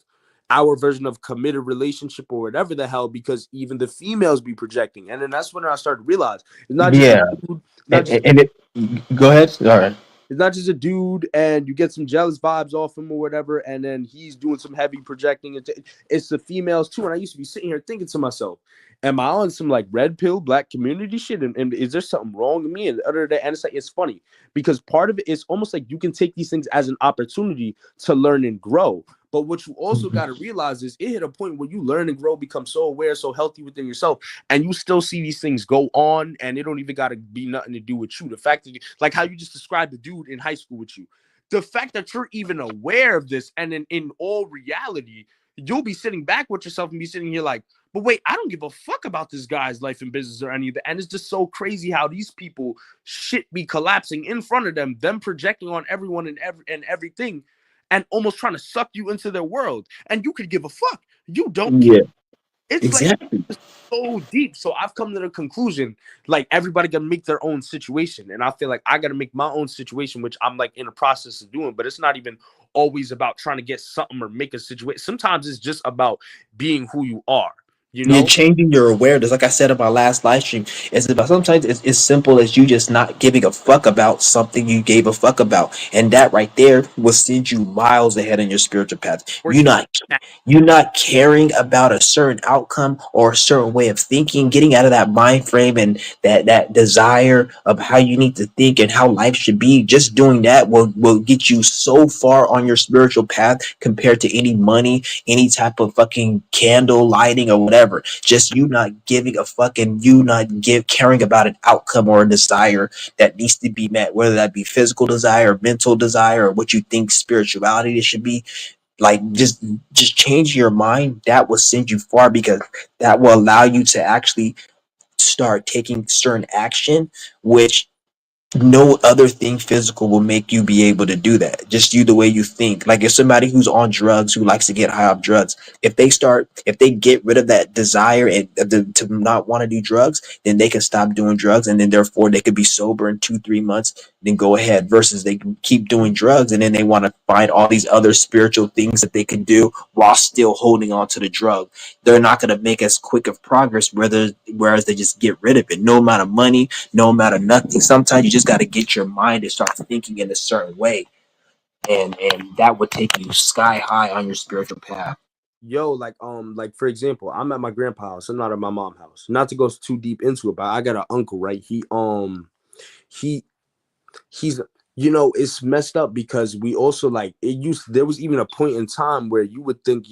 our version of committed relationship or whatever the hell, because even the females be projecting. And then that's when I started to realize it's not just a Yeah. dude, not And, just and it, go ahead. All right. it's not just a dude, and you get some jealous vibes off him or whatever, and then he's doing some heavy projecting. It's the females too. And I used to be sitting here thinking to myself, am I on some like red pill black community shit? And is there something wrong with me? And other than that, and it's like, it's funny because part of it is almost like you can take these things as an opportunity to learn and grow. But what you also got to realize is it hit a point where you learn and grow, become so aware, so healthy within yourself, and you still see these things go on, and it don't even got to be nothing to do with you. The fact that like how you just described the dude in high school with you, the fact that you're even aware of this, and in all reality, you'll be sitting back with yourself and be sitting here like, but wait, I don't give a fuck about this guy's life and business or any of that. And it's just so crazy how these people shit be collapsing in front of them projecting on everyone and everything, and almost trying to suck you into their world. And you could give a fuck. You don't care. Yeah. It's like Exactly. so deep. So I've come to the conclusion, like, everybody gotta make their own situation. And I feel like I gotta make my own situation, which I'm like in the process of doing, but it's not even always about trying to get something or make a situation. Sometimes it's just about being who you are. you You're know? changing your awareness. Like I said in my last live stream, it's about sometimes it's as simple as you just not giving a fuck about something you gave a fuck about, and that right there will send you miles ahead in your spiritual path. Or even You're not caring about a certain outcome or a certain way of thinking, getting out of that mind frame and that desire of how you need to think and how life should be. Just doing that will get you so far on your spiritual path compared to any money, any type of fucking candle lighting or whatever. Just you not giving a fucking you not give caring about an outcome or a desire that needs to be met, whether that be physical desire, mental desire, or what you think spirituality should be. Like just change your mind. That will send you far because that will allow you to actually start taking certain action, which no other thing physical will make you be able to do that. Just you the way you think. Like if somebody who's on drugs, who likes to get high off drugs, if they get rid of that desire and to not want to do drugs, then they can stop doing drugs, and then therefore they could be sober in 2 3 months, then go ahead. Versus they can keep doing drugs and then they want to find all these other spiritual things that they can do while still holding on to the drug. They're not going to make as quick of progress, whereas they just get rid of it. No amount of money, no matter nothing. Sometimes you just got to get your mind to start thinking in a certain way, and that would take you sky high on your spiritual path. yo, like for example, I'm at my grandpa's house. I'm not at my mom's house. Not to go too deep into it, but I got an uncle, right? He he's it's messed up because we also like it used there was even a point in time where you would think,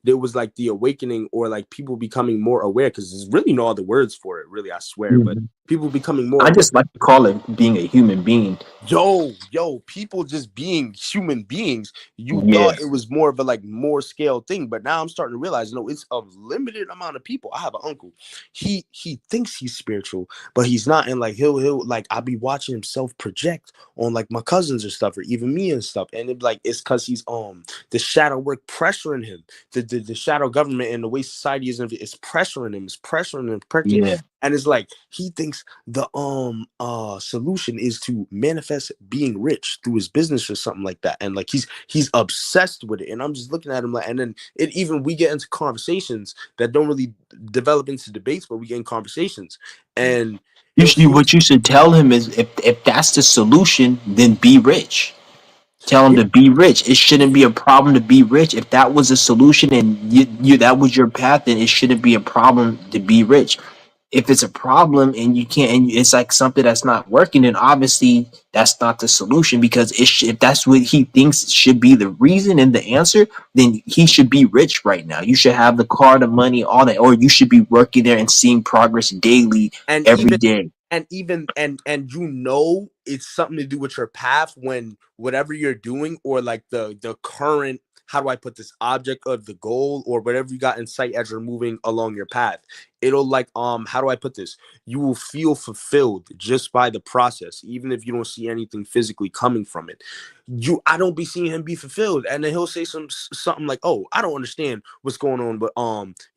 there was like the awakening or like people becoming more aware, because there's really no other words for it, really, I swear, but Mhm. people becoming more I aware. just like to call it being a human being. Yo, people just being human beings. You Yeah, thought it was more of a like more scale thing, but now I'm starting to realize, no, it's a limited amount of people. I have an uncle. He thinks he's spiritual, but he's not. And like he'll like I'll be watching him self project on like my cousins or stuff, or even me and stuff. And it like it's because he's the shadow work pressuring him, the shadow government and the way society is pressuring him, yeah, and it's like he thinks the solution is to manifest being rich through his business or something like that, and like he's obsessed with it, and I'm just looking at him like, and then it even we get into conversations that don't really develop into debates, but we get in conversations, and he'll say what you should tell him is if that's the solution, then be rich. Tell them yeah, to be rich. It shouldn't be a problem to be rich. If that was a solution and you that was your path, then it shouldn't be a problem to be rich. If it's a problem and you can't, and it's like something that's not working, then obviously that's not the solution. Because if that's what he thinks should be the reason and the answer, then he should be rich right now. You should have the car, the money, all that, or you should be working there and seeing progress daily, and every even day. and it's something to do with your path when whatever you're doing, or like the current, how do I put this, object of the goal or whatever you got in sight as you're moving along your path, it'll like how do I put this, you will feel fulfilled just by the process, even if you don't see anything physically coming from it. I don't be seeing him be fulfilled, and then he'll say something like, oh, I don't understand what's going on, but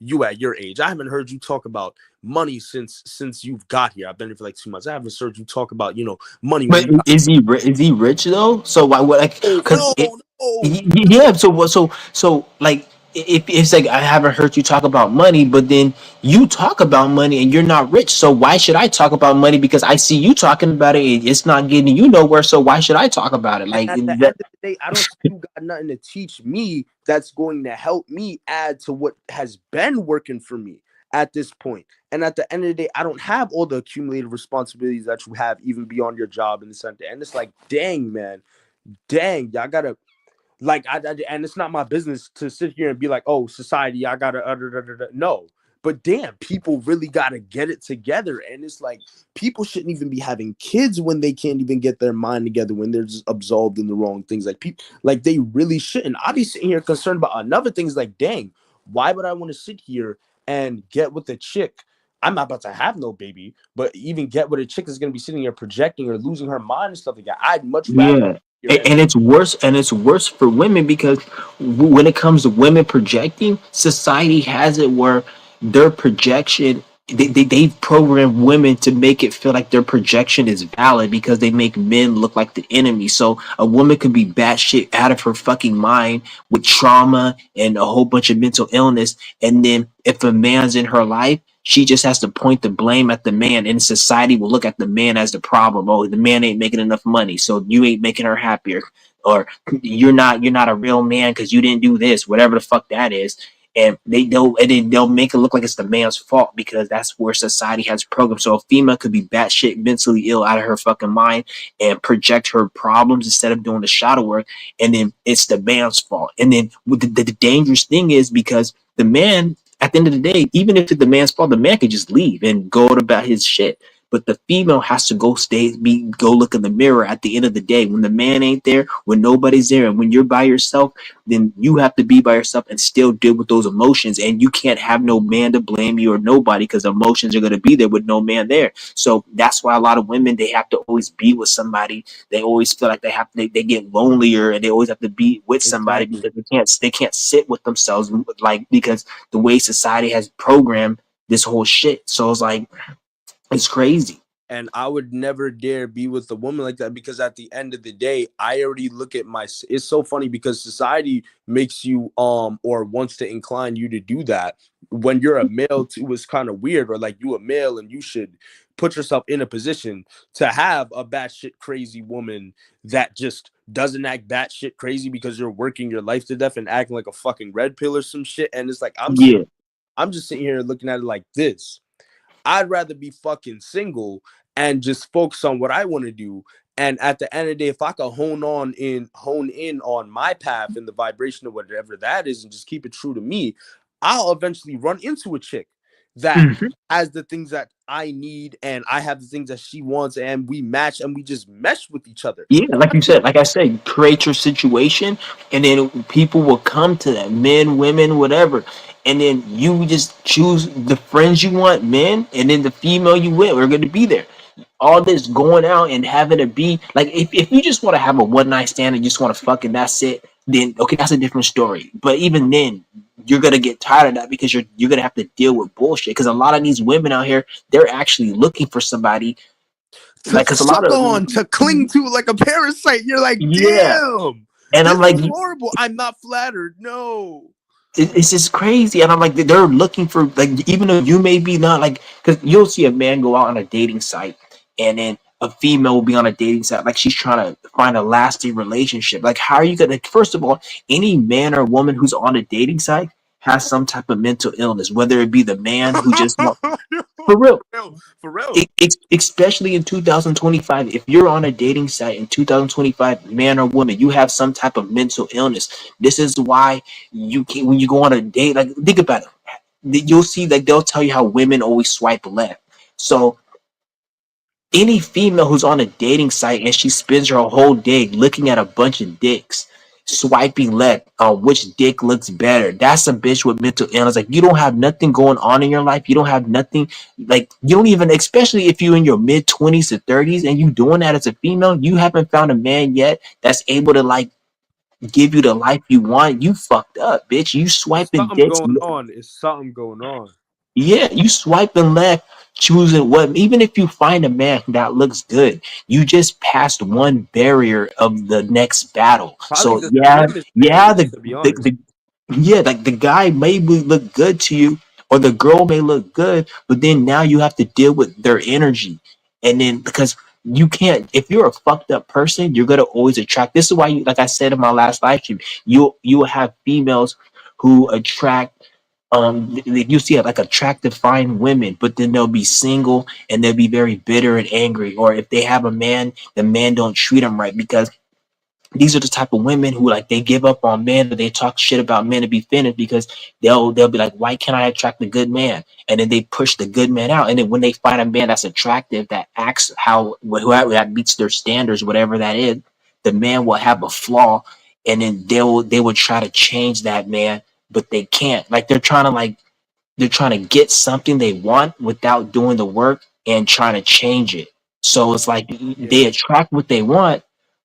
you at your age, I haven't heard you talk about money since you've got here. I've been here for like 2 months. I haven't heard you talk about money when But you got. is he rich though? So why would like Oh because no, no, yeah. So what? So like if it's like I haven't heard you talk about money, but then you talk about money and you're not rich. So why should I talk about money? Because I see you talking about it. It's not getting you nowhere. So why should I talk about it? and Like at the that. end of the day, I don't see you got nothing to teach me that's going to help me add to what has been working for me at this point. And at the end of the day, I don't have all the accumulated responsibilities that you have, even beyond your job in the center. And it's like, dang, man, dang, y'all gotta like and it's not my business to sit here and be like, oh, society, I gotta no. But damn, people really gotta get it together. And it's like people shouldn't even be having kids when they can't even get their mind together, when they're just absorbed in the wrong things. Like people, like they really shouldn't. I'll be sitting here concerned about another things like, dang, why would I want to sit here and get with a chick? I'm not about to have no baby, but even get with a chick is gonna be sitting here projecting or losing her mind and stuff like that. I'd much rather Yeah. here and And it's worse, for women because when it comes to women projecting, society has it where their projection they've programmed women to make it feel like their projection is valid because they make men look like the enemy. So a woman could be batshit out of her fucking mind with trauma and a whole bunch of mental illness, and then if a man's in her life, she just has to point the blame at the man, and society will look at the man as the problem. Oh, the man ain't making enough money, so you ain't making her happier, or you're not a real man because you didn't do this, whatever the fuck that is. And they'll make it look like it's the man's fault because that's where society has programmed. So a female could be batshit mentally ill out of her fucking mind and project her problems instead of doing the shadow work, and then it's the man's fault. And then the dangerous thing is because the man, at the end of the day, even if it's the man's fault, the man could just leave and go about his shit. But the female has to go look in the mirror at the end of the day when the man ain't there, when nobody's there, and when you're by yourself, then you have to be by yourself and still deal with those emotions. And you can't have no man to blame you or nobody because emotions are going to be there with no man there. So that's why a lot of women, they have to always be with somebody. They always feel like they get lonelier, and they always have to be with somebody Exactly. because they can't sit with themselves, like, because the way society has programmed this whole shit. So it's like, it's crazy. And I would never dare be with a woman like that because at the end of the day, I already look at my. It's so funny because society makes you or wants to incline you to do that when you're a male too. Is kind of weird, or like you a male and you should put yourself in a position to have a batshit crazy woman that just doesn't act batshit crazy because you're working your life to death and acting like a fucking red pill or some shit. And it's like Yeah. I'm just sitting here looking at it like this. I'd rather be fucking single and just focus on what I want to do. And at the end of the day, if I could hone in on my path and the vibration of whatever that is and just keep it true to me, I'll eventually run into a chick that Mhm. has the things that I need and I have the things that she wants and we match and we just mesh with each other. Yeah, like you said, like I said, create your situation, and then people will come to that, men, women, whatever, and then you just choose the friends you want, men, and then the female you with are going to be there. All this going out and having to be like, if you just want to have a one night stand and just want to fuck and that's it, then okay, that's a different story. But even then, you're gonna get tired of that because you're gonna have to deal with bullshit. Because a lot of these women out here, they're actually looking for somebody, To like, because a lot suck of, on, to cling to like a parasite. You're like, yeah. damn, And I'm this like, is horrible. I'm not flattered. No. it's just crazy. And I'm like, they're looking for, like, even though you may be not like, because you'll see a man go out on a dating site, and then a female will be on a dating site, like she's trying to find a lasting relationship. Like, how are you gonna? First of all, any man or woman who's on a dating site has some type of mental illness, whether it be the man who just want, for real. For real. Especially in 2025, if you're on a dating site in 2025, man or woman, you have some type of mental illness. This is why you can, when you go on a date, like, think about it. You'll see, like, they'll tell you how women always swipe left. So any female who's on a dating site and she spends her whole day looking at a bunch of dicks, swiping left on which dick looks better, that's a bitch with mental illness. Like, you don't have nothing going on in your life. You don't have nothing, like, you don't even, especially if you're in your mid 20s to 30s and you doing that as a female, you haven't found a man yet that's able to, like, give you the life you want. You fucked up, bitch. You swiping Something dicks. going on. Is something going on. Yeah, you swiping left, choosing what. Even if you find a man that looks good, you just passed one barrier of the next battle. Probably So the yeah, slightest yeah, barriers, to be honest. the yeah, like, the guy may look good to you, or the girl may look good, but then now you have to deal with their energy, and then because you can't, if you're a fucked up person, you're gonna always attract. This is why you, like I said in my last live stream, you will have females who attract, you see, like, attractive fine women, but then they'll be single and they'll be very bitter and angry, or if they have a man, the man don't treat them right, because these are the type of women who, like, they give up on men, or they talk shit about men to be finished, because they'll be like, why can't I attract a good man? And then they push the good man out, and then when they find a man that's attractive, that acts how, whoever that meets their standards, whatever that is, the man will have a flaw, and then they will try to change that man, but they can't. Like, they're trying to get something they want without doing the work and trying to change it. So it's like they Yeah. attract what they want,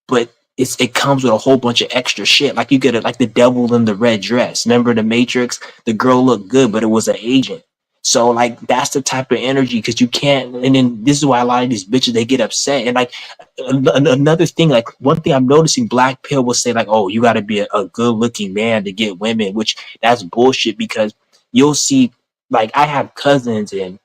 but it comes with a whole bunch of extra shit. Like, you get it, like the devil in the red dress. Remember the Matrix? The girl looked good, but it was an agent. So like that's the type of energy because you can't. And then this is why a lot of these bitches they get upset. And like another thing, like one thing I'm noticing, Black Pill will say like, "Oh, you got to be a good looking man to get women," which that's bullshit because you'll see. Like I have cousins and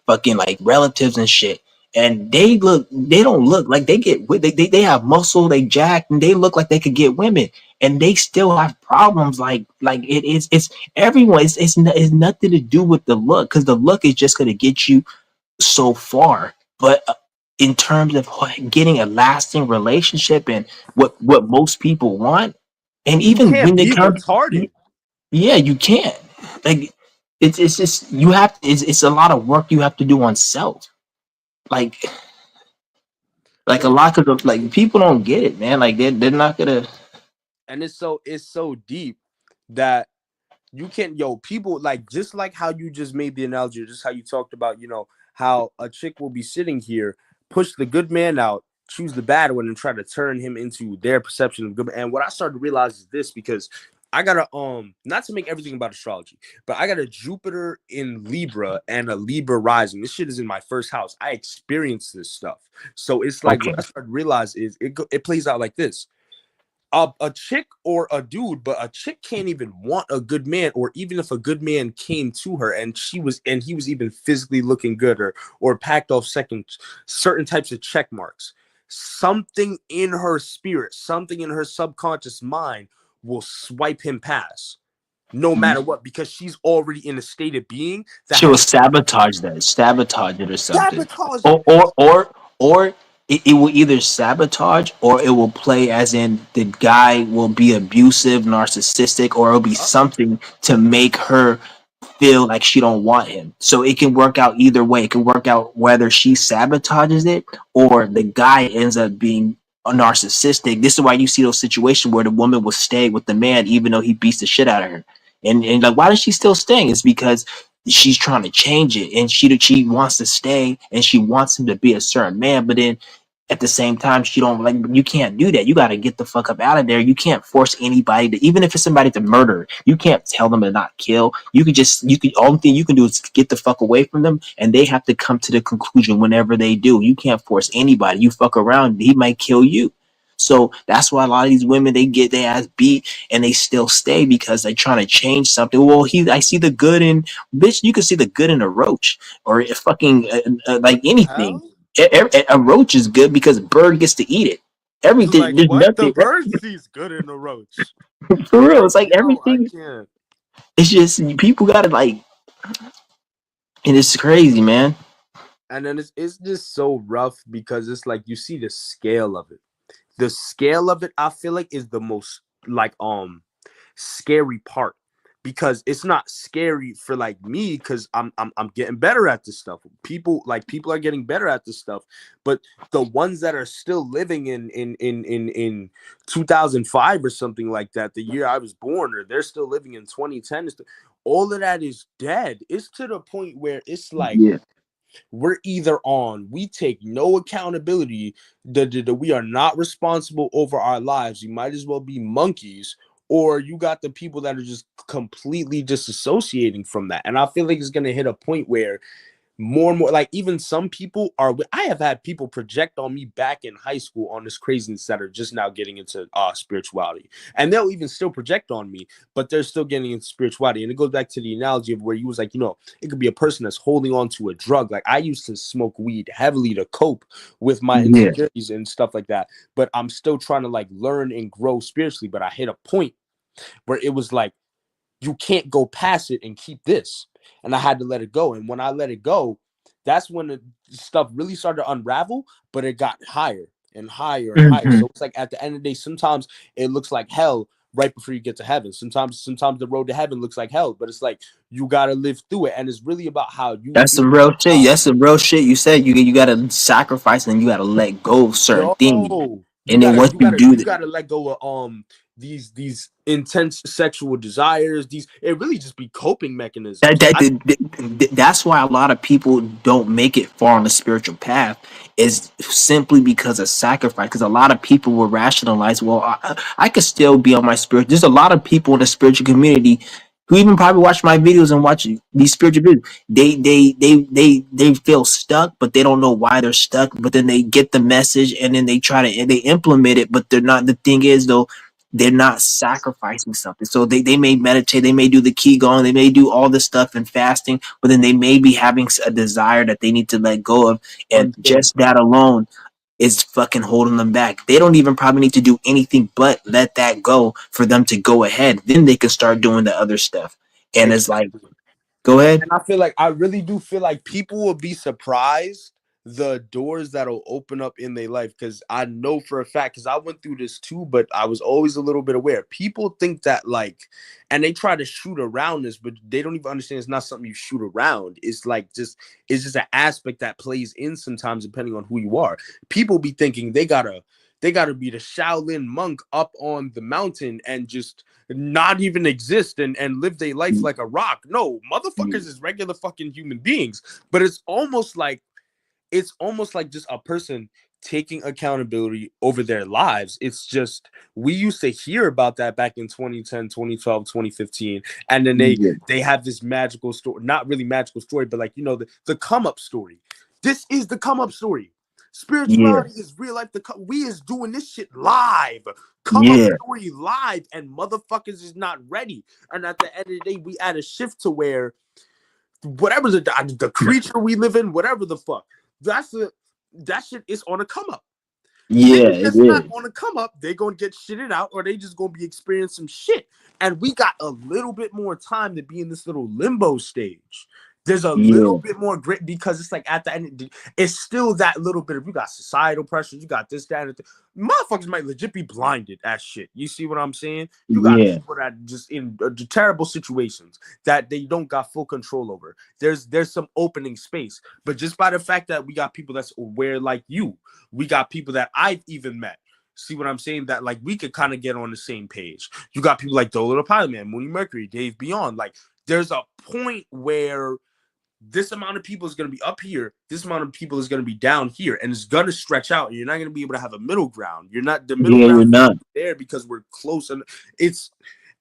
fucking like relatives and shit. And they don't look like they get, they have muscle, they jacked, and they look like they could get women, and they still have problems. Like it's everyone. It's nothing to do with the look, because the look is just gonna get you so far. But in terms of getting a lasting relationship and what most people want, and You even can't when they be come, retarded. yeah, you can't. Like it's just you have it's a lot of work you have to do on self. Like like a And lot of like people don't get it, man. Like they're not gonna. it's so deep that you can't, yo, people, like, just like how you just made the analogy, just how you talked about, how a chick will be sitting here, push the good man out, choose the bad one, and try to turn him into their perception of good. And what I started to realize is this, because I got a not to make everything about astrology, but I got a Jupiter in Libra and a Libra rising. This shit is in my first house. I experienced this stuff. So it's like Okay. what I started to realize is it plays out like this. A chick or a dude, but a chick can't even want a good man, or even if a good man came to her and he was even physically looking good, or packed off certain types of check marks, something in her spirit, something in her subconscious mind will swipe him past, no matter what, because she's already in a state of being that She will has sabotage it or something, sabotage it. or or or or it will either sabotage or it will play as in the guy will be abusive, narcissistic, or it'll be Yup. something to make her feel like she don't want him. So it can work out either way. It can work out whether she sabotages it or the guy ends up being a narcissistic. This is why you see those situations where the woman will stay with the man even though he beats the shit out of her. And like why is she still staying? It's because she's trying to change it and she wants to stay and she wants him to be a certain man, but then at the same time she don't like, you can't do that. You got to get the fuck up out of there. You can't force anybody to, even if it's somebody to murder, you can't tell them to not kill. You can only thing you can do is get the fuck away from them, and they have to come to the conclusion whenever they do. You can't force anybody. You fuck around, he might kill you. So that's why a lot of these women they get their ass beat and they still stay because they're trying to change something. Well, I see the good in, bitch. You can see the good in a roach or a fucking like The anything. hell? A roach is good because a bird gets to eat it. Everything, Like, there's what? The nothing bird sees good in the roach. for real. It's like Yo, I everything. can't. It's just people gotta like, and it's crazy, man. And then it's just so rough because it's like you see the scale of it. The scale of it, I feel like, is the most like scary part, because it's not scary for like me because I'm getting better at this stuff. People are getting better at this stuff, but the ones that are still living in 2005 or something like that, the year I was born, or they're still living in 2010, all of that is dead. It's to the point where it's like Yeah. we're either on, we take no accountability, that we are not responsible over our lives, you might as well be monkeys, or you got the people that are just completely disassociating from that. And I feel like it's going to hit a point where more and more, like, even some people are, I have had people project on me back in high school on this craziness that are just now getting into spirituality, and they'll even still project on me, but they're still getting into spirituality. And it goes back to the analogy of where you was like, it could be a person that's holding on to a drug. Like, I used to smoke weed heavily to cope with my Yeah. insecurities and stuff like that, but I'm still trying to like learn and grow spiritually. But I hit a point where it was like, you can't go past it and keep this. And I had to let it go. And when I let it go, that's when the stuff really started to unravel, but it got higher and higher and higher. Hmm. So it's like at the end of the day, sometimes it looks like hell right before you get to heaven. Sometimes the road to heaven looks like hell, but it's like you gotta live through it. And it's really about how you That's feel. some real shit. That's some real shit. You said you gotta sacrifice and you gotta let go of certain things, Yo, you and then gotta once you you gotta do you that, gotta let go of these intense sexual desires. These, it really just be coping that, mechanisms. that, that's why a lot of people don't make it far on the spiritual path is simply because of sacrifice. Because a lot of people will rationalize, well, I could still be on my spirit. There's a lot of people in the spiritual community. who even probably watch my videos and watch these spiritual videos, they feel stuck, but they don't know why they're stuck. But then they get the message and then they try to and they implement it, but they're not. The thing is though, they're not sacrificing something. So they may meditate, they may do the qigong, they may do all this stuff and fasting, but then they may be having a desire that they need to let go of, and Understand? just that alone is fucking holding them back. They don't even probably need to do anything but let that go for them to go ahead. Then they can start doing the other stuff. And it's like, Exactly. go ahead. And I feel like I really do feel like people will be surprised the doors that'll open up in their life, because I know for a fact, because I went through this too, but I was always a little bit aware. People think that like, and they try to shoot around this, but they don't even understand it's not something you shoot around. It's like just it's just an aspect that plays in sometimes depending on who you are. People be thinking they gotta be the Shaolin monk up on the mountain and just not even exist and live their life like a rock. No, motherfuckers is regular fucking human beings. But it's almost like just a person taking accountability over their lives. It's just we used to hear about that back in 2010, 2012, 2015, and then they Yeah, they have this magical story, not really magical story, but like the come up story. This is the come up story. yeah, Spirituality is real life. We is doing this shit live. Come up yeah, story live, and motherfuckers is not ready. And at the end of the day, we add a shift to where whatever the creature we live in, whatever the fuck, that's the that shit is on a come up. yeah, Niggas it that's not is. on the come up, they gonna get shitted out, or they just gonna be experiencing some shit. And we got a little bit more time to be in this little limbo stage. There's a little Yeah, bit more grit because it's like at the end, it's still that little bit of you got societal pressures, you got this, that, and motherfuckers might legit be blinded at shit. You see what I'm saying? You got yeah, people that just in terrible situations that they don't got full control over. There's some opening space, but just by the fact that we got people that's aware like you, we got people that I've even met. See what I'm saying? That like we could kind of get on the same page. You got people like Dolo the Pilot Man, Mooney Mercury, Dave Beyond. Like there's a point where this amount of people is going to be up here, this amount of people is going to be down here, and it's going to stretch out. You're not going to be able to have a middle ground. You're not the middle yeah. You're ground not. there because we're close, and it's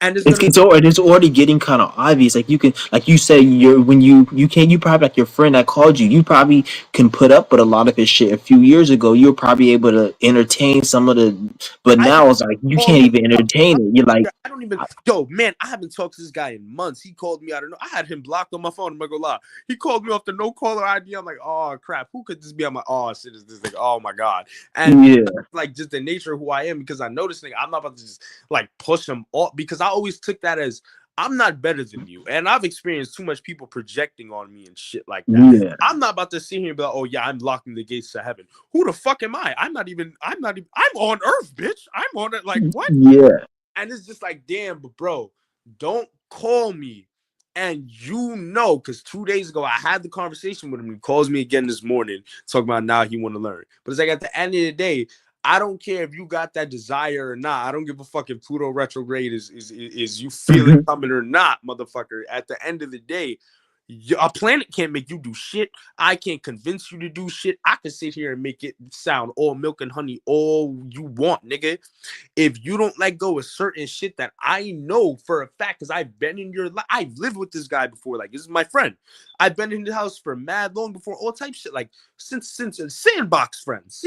and it's It's gonna it's already, it's already getting kind of obvious. Like you can, like you say, you're when you can you probably like your friend that called you. You probably can put up with a lot of his shit. A few years ago, you were probably able to entertain some of the, but I now it's like you call can't me even up. entertain it. You're like, I don't even. Yo, man, I haven't talked to this guy in months. He called me. I don't know. I had him blocked on my phone. I'm not gonna lie. He called me off the no caller ID. I'm like, oh crap, who could this be? I'm like, oh shit, is this like, oh my god. And yeah, like just the nature of who I am, because I know this thing. I'm not about to just like push him off because I always took that as I'm not better than you, and I've experienced too much people projecting on me and shit like that. yeah, I'm not about to sit here and be like, oh yeah, I'm locking the gates to heaven. Who the fuck am I? I'm not even. I'm not even. I'm on Earth, bitch. I'm on it. Like what? yeah, And it's just like, damn, but bro, don't call me. And because 2 days ago I had the conversation with him. He calls me again this morning, talking about now he want to learn. But it's like at the end of the day, I don't care if you got that desire or not. I don't give a fuck if Pluto retrograde is you feel it coming or not, motherfucker. At the end of the day, a planet can't make you do shit. I can't convince you to do shit. I can sit here and make it sound all milk and honey all you want, nigga. If you don't let go of certain shit that I know for a fact, because I've been in your life, I've lived with this guy before. Like, this is my friend. I've been in the house for mad long before, all type shit. Like, since sandbox friends.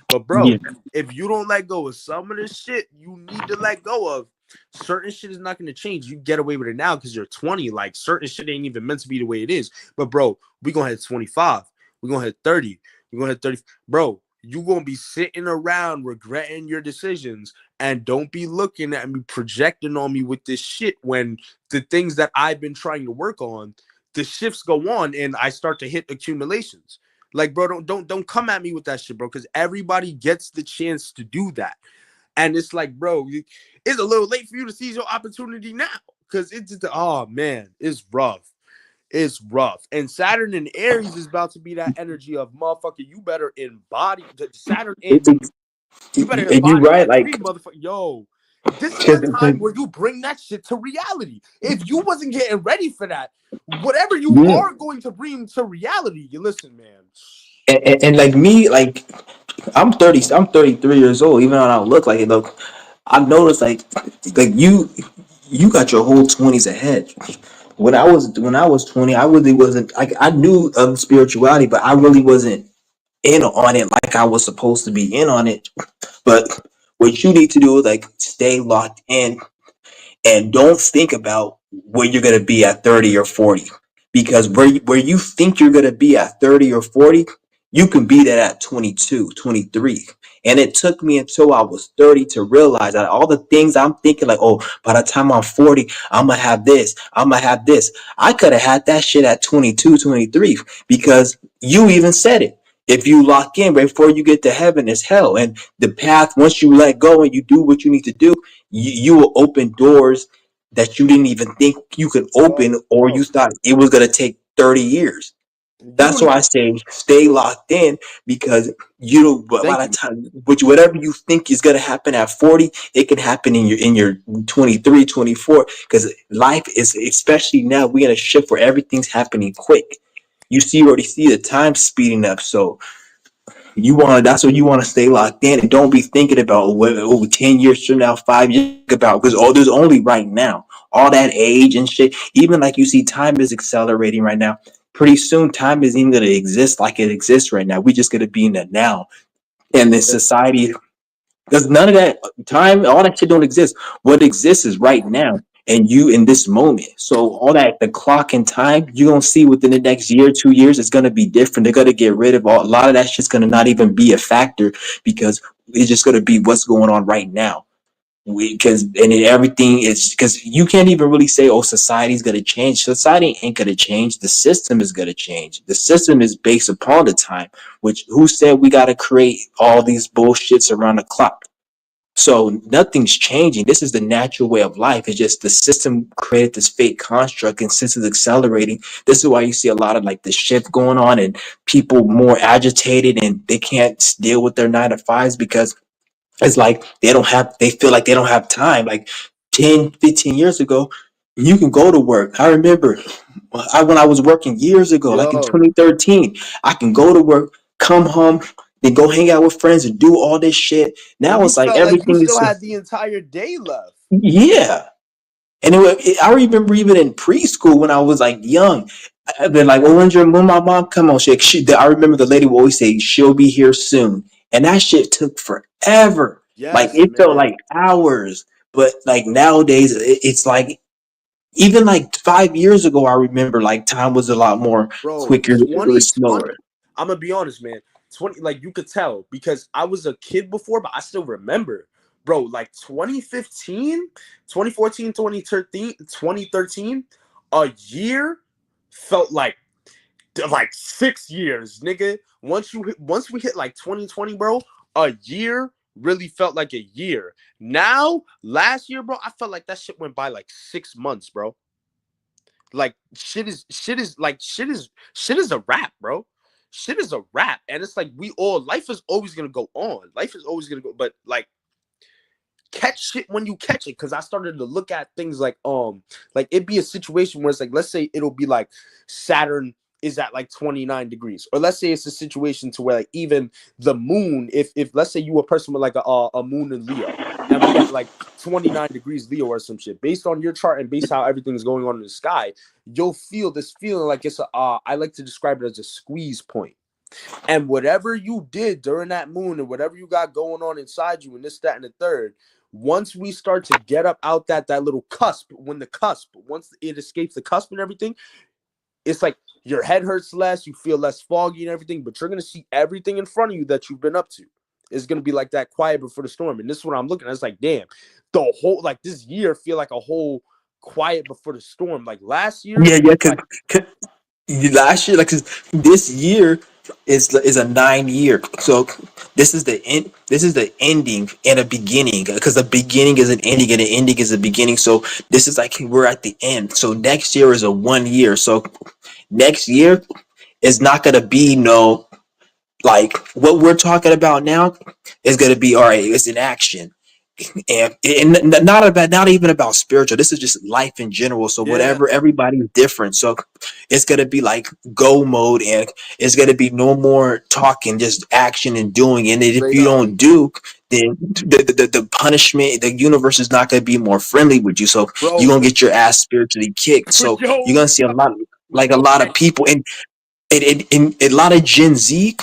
But yeah, bro, if you don't let go of some of this shit you need to let go of, certain shit is not going to change. You get away with it now because you're 20. Like, certain shit ain't even meant to be the way it is. But bro, we gonna hit 25. We gonna hit 30. We gonna hit 30. Bro, you gonna be sitting around regretting your decisions, and don't be looking at me projecting on me with this shit when the things that I've been trying to work on, the shifts go on and I start to hit accumulations. Like, bro, don't come at me with that shit, bro, because everybody gets the chance to do that. And it's like, bro, it's a little late for you to seize your opportunity now. Cause it's just, oh man, it's rough. It's rough. And Saturn and Aries is about to be that energy of motherfucker. You better embody Saturn it, and you better and you're embody right. that Like, dream, motherfucker. Yo, this is the cause, time where you bring that shit to reality. If you wasn't getting ready for that, whatever you yeah, are going to bring to reality, you listen, man. and like me, like I'm 30, I'm 33 years old. Even though I don't look like it, look, I've noticed like you. you got your whole 20s ahead. When I was 20, I really wasn't like I knew of spirituality, but I really wasn't in on it like I was supposed to be in on it. But what you need to do is like stay locked in and don't think about where you're going to be at 30 or 40, because where you think you're going to be at 30 or 40, you can be that at 22, 23. And it took me until I was 30 to realize that all the things I'm thinking, like, oh, by the time I'm 40, I'm going to have this, I'm going to have this. I could have had that shit at 22, 23, because you even said it. If you lock in right before you get to heaven, is hell. And the path, once you let go and you do what you need to do, you will open doors that you didn't even think you could open, or you Bro, thought it was going to take 30 years. you That's don't why I even say stay locked in, because you don't, by thank the you. time, which whatever you think is going to happen at 40, it can happen in your 23, 24. Because life is, especially now, we're in a shift where everything's happening quick. You already see the time speeding up. So that's what you want to stay locked in, and don't be thinking about what over 10 years from now, 5 years about, because there's only right now. All that age and shit, even like you see time is accelerating right now. Pretty soon time isn't even going to exist like it exists right now. We just going to be in the now. And this Yeah, society, because none of that time, all that shit don't exist. What exists is right now, and you in this moment. So all that, the clock and time, you're gonna see within the next year, 2 years, it's gonna be different. They're gonna get rid of a lot of that shit's gonna not even be a factor, because it's just gonna be what's going on right now. Because and everything is, because you can't even really say, oh, society's gonna change. Society ain't gonna change. The system is gonna change. The system is based upon the time. Which, who said we gotta create all these bullshits around the clock? So nothing's changing. This is the natural way of life. It's just the system created this fake construct, and since it's accelerating, this is why you see a lot of like the shift going on, and people more agitated and they can't deal with their 9 to 5s, because it's like they feel like they don't have time. Like 10, 15 years ago, you can go to work. I remember when I was working years ago, like in yo, 2013, I can go to work, come home, then go hang out with friends and do all this shit. and Now you it's like felt like you everything still is, had the entire day left. yeah. And I remember even in preschool when I was like young, I've been like, well, when my mom come on, I remember the lady would always say, she'll be here soon. And that shit took forever. Like Yes, it felt man. like hours. But like nowadays, it's like, even like 5 years ago, I remember like time was a lot more Bro, quicker, it was 2020. slower. I'm gonna be honest, man. 20, like you could tell because I was a kid before, but I still remember. Bro, like 2015, 2014, 2013, 2013, a year felt like 6 years, nigga. Once we hit like 2020, bro, a year really felt like a year. Now, last year, bro, I felt like that shit went by like 6 months, bro. Like shit is a wrap, bro. Shit is a wrap, and it's like we all life is always gonna go on. Life is always gonna go, but like catch shit when you catch it. Because I started to look at things like it'd be a situation where it's like, let's say it'll be like Saturn is at like 29 degrees, or let's say it's a situation to where like even the moon, if let's say you a person with like a moon in Leo, and we at like 29 degrees Leo or some shit, based on your chart and based how everything's going on in the sky, you'll feel this feeling like it's a I like to describe it as a squeeze point. And whatever you did during that moon and whatever you got going on inside you and this, that, and the third, once we start to get up out that little cusp, once it escapes the cusp and everything, it's like your head hurts less, you feel less foggy and everything, but you're gonna see everything in front of you that you've been up to. It's gonna be like that quiet before the storm. And this is what I'm looking at. It's like, damn, the whole like this year feel like a whole quiet before the storm. Like last year, Yeah, yeah, like cause last year, like 'cause this year is a 9 year. So this is the end. This is the ending and a beginning. Because the beginning is an ending and the ending is a beginning. So this is like we're at the end. So next year is a 1 year. So next year is not gonna be no, like what we're talking about now is gonna be all right. It's in action. and not even about spiritual. This is just life in general. So Yeah, whatever, everybody's different. So it's gonna be like go mode, and it's gonna be no more talking, just action and doing. And if straight you up, don't do, then the punishment, the universe is not gonna be more friendly with you. So you're bro. gonna get your ass spiritually kicked. So you're Yo, gonna see a lot, like a yo, lot of people, and a lot of Gen Z,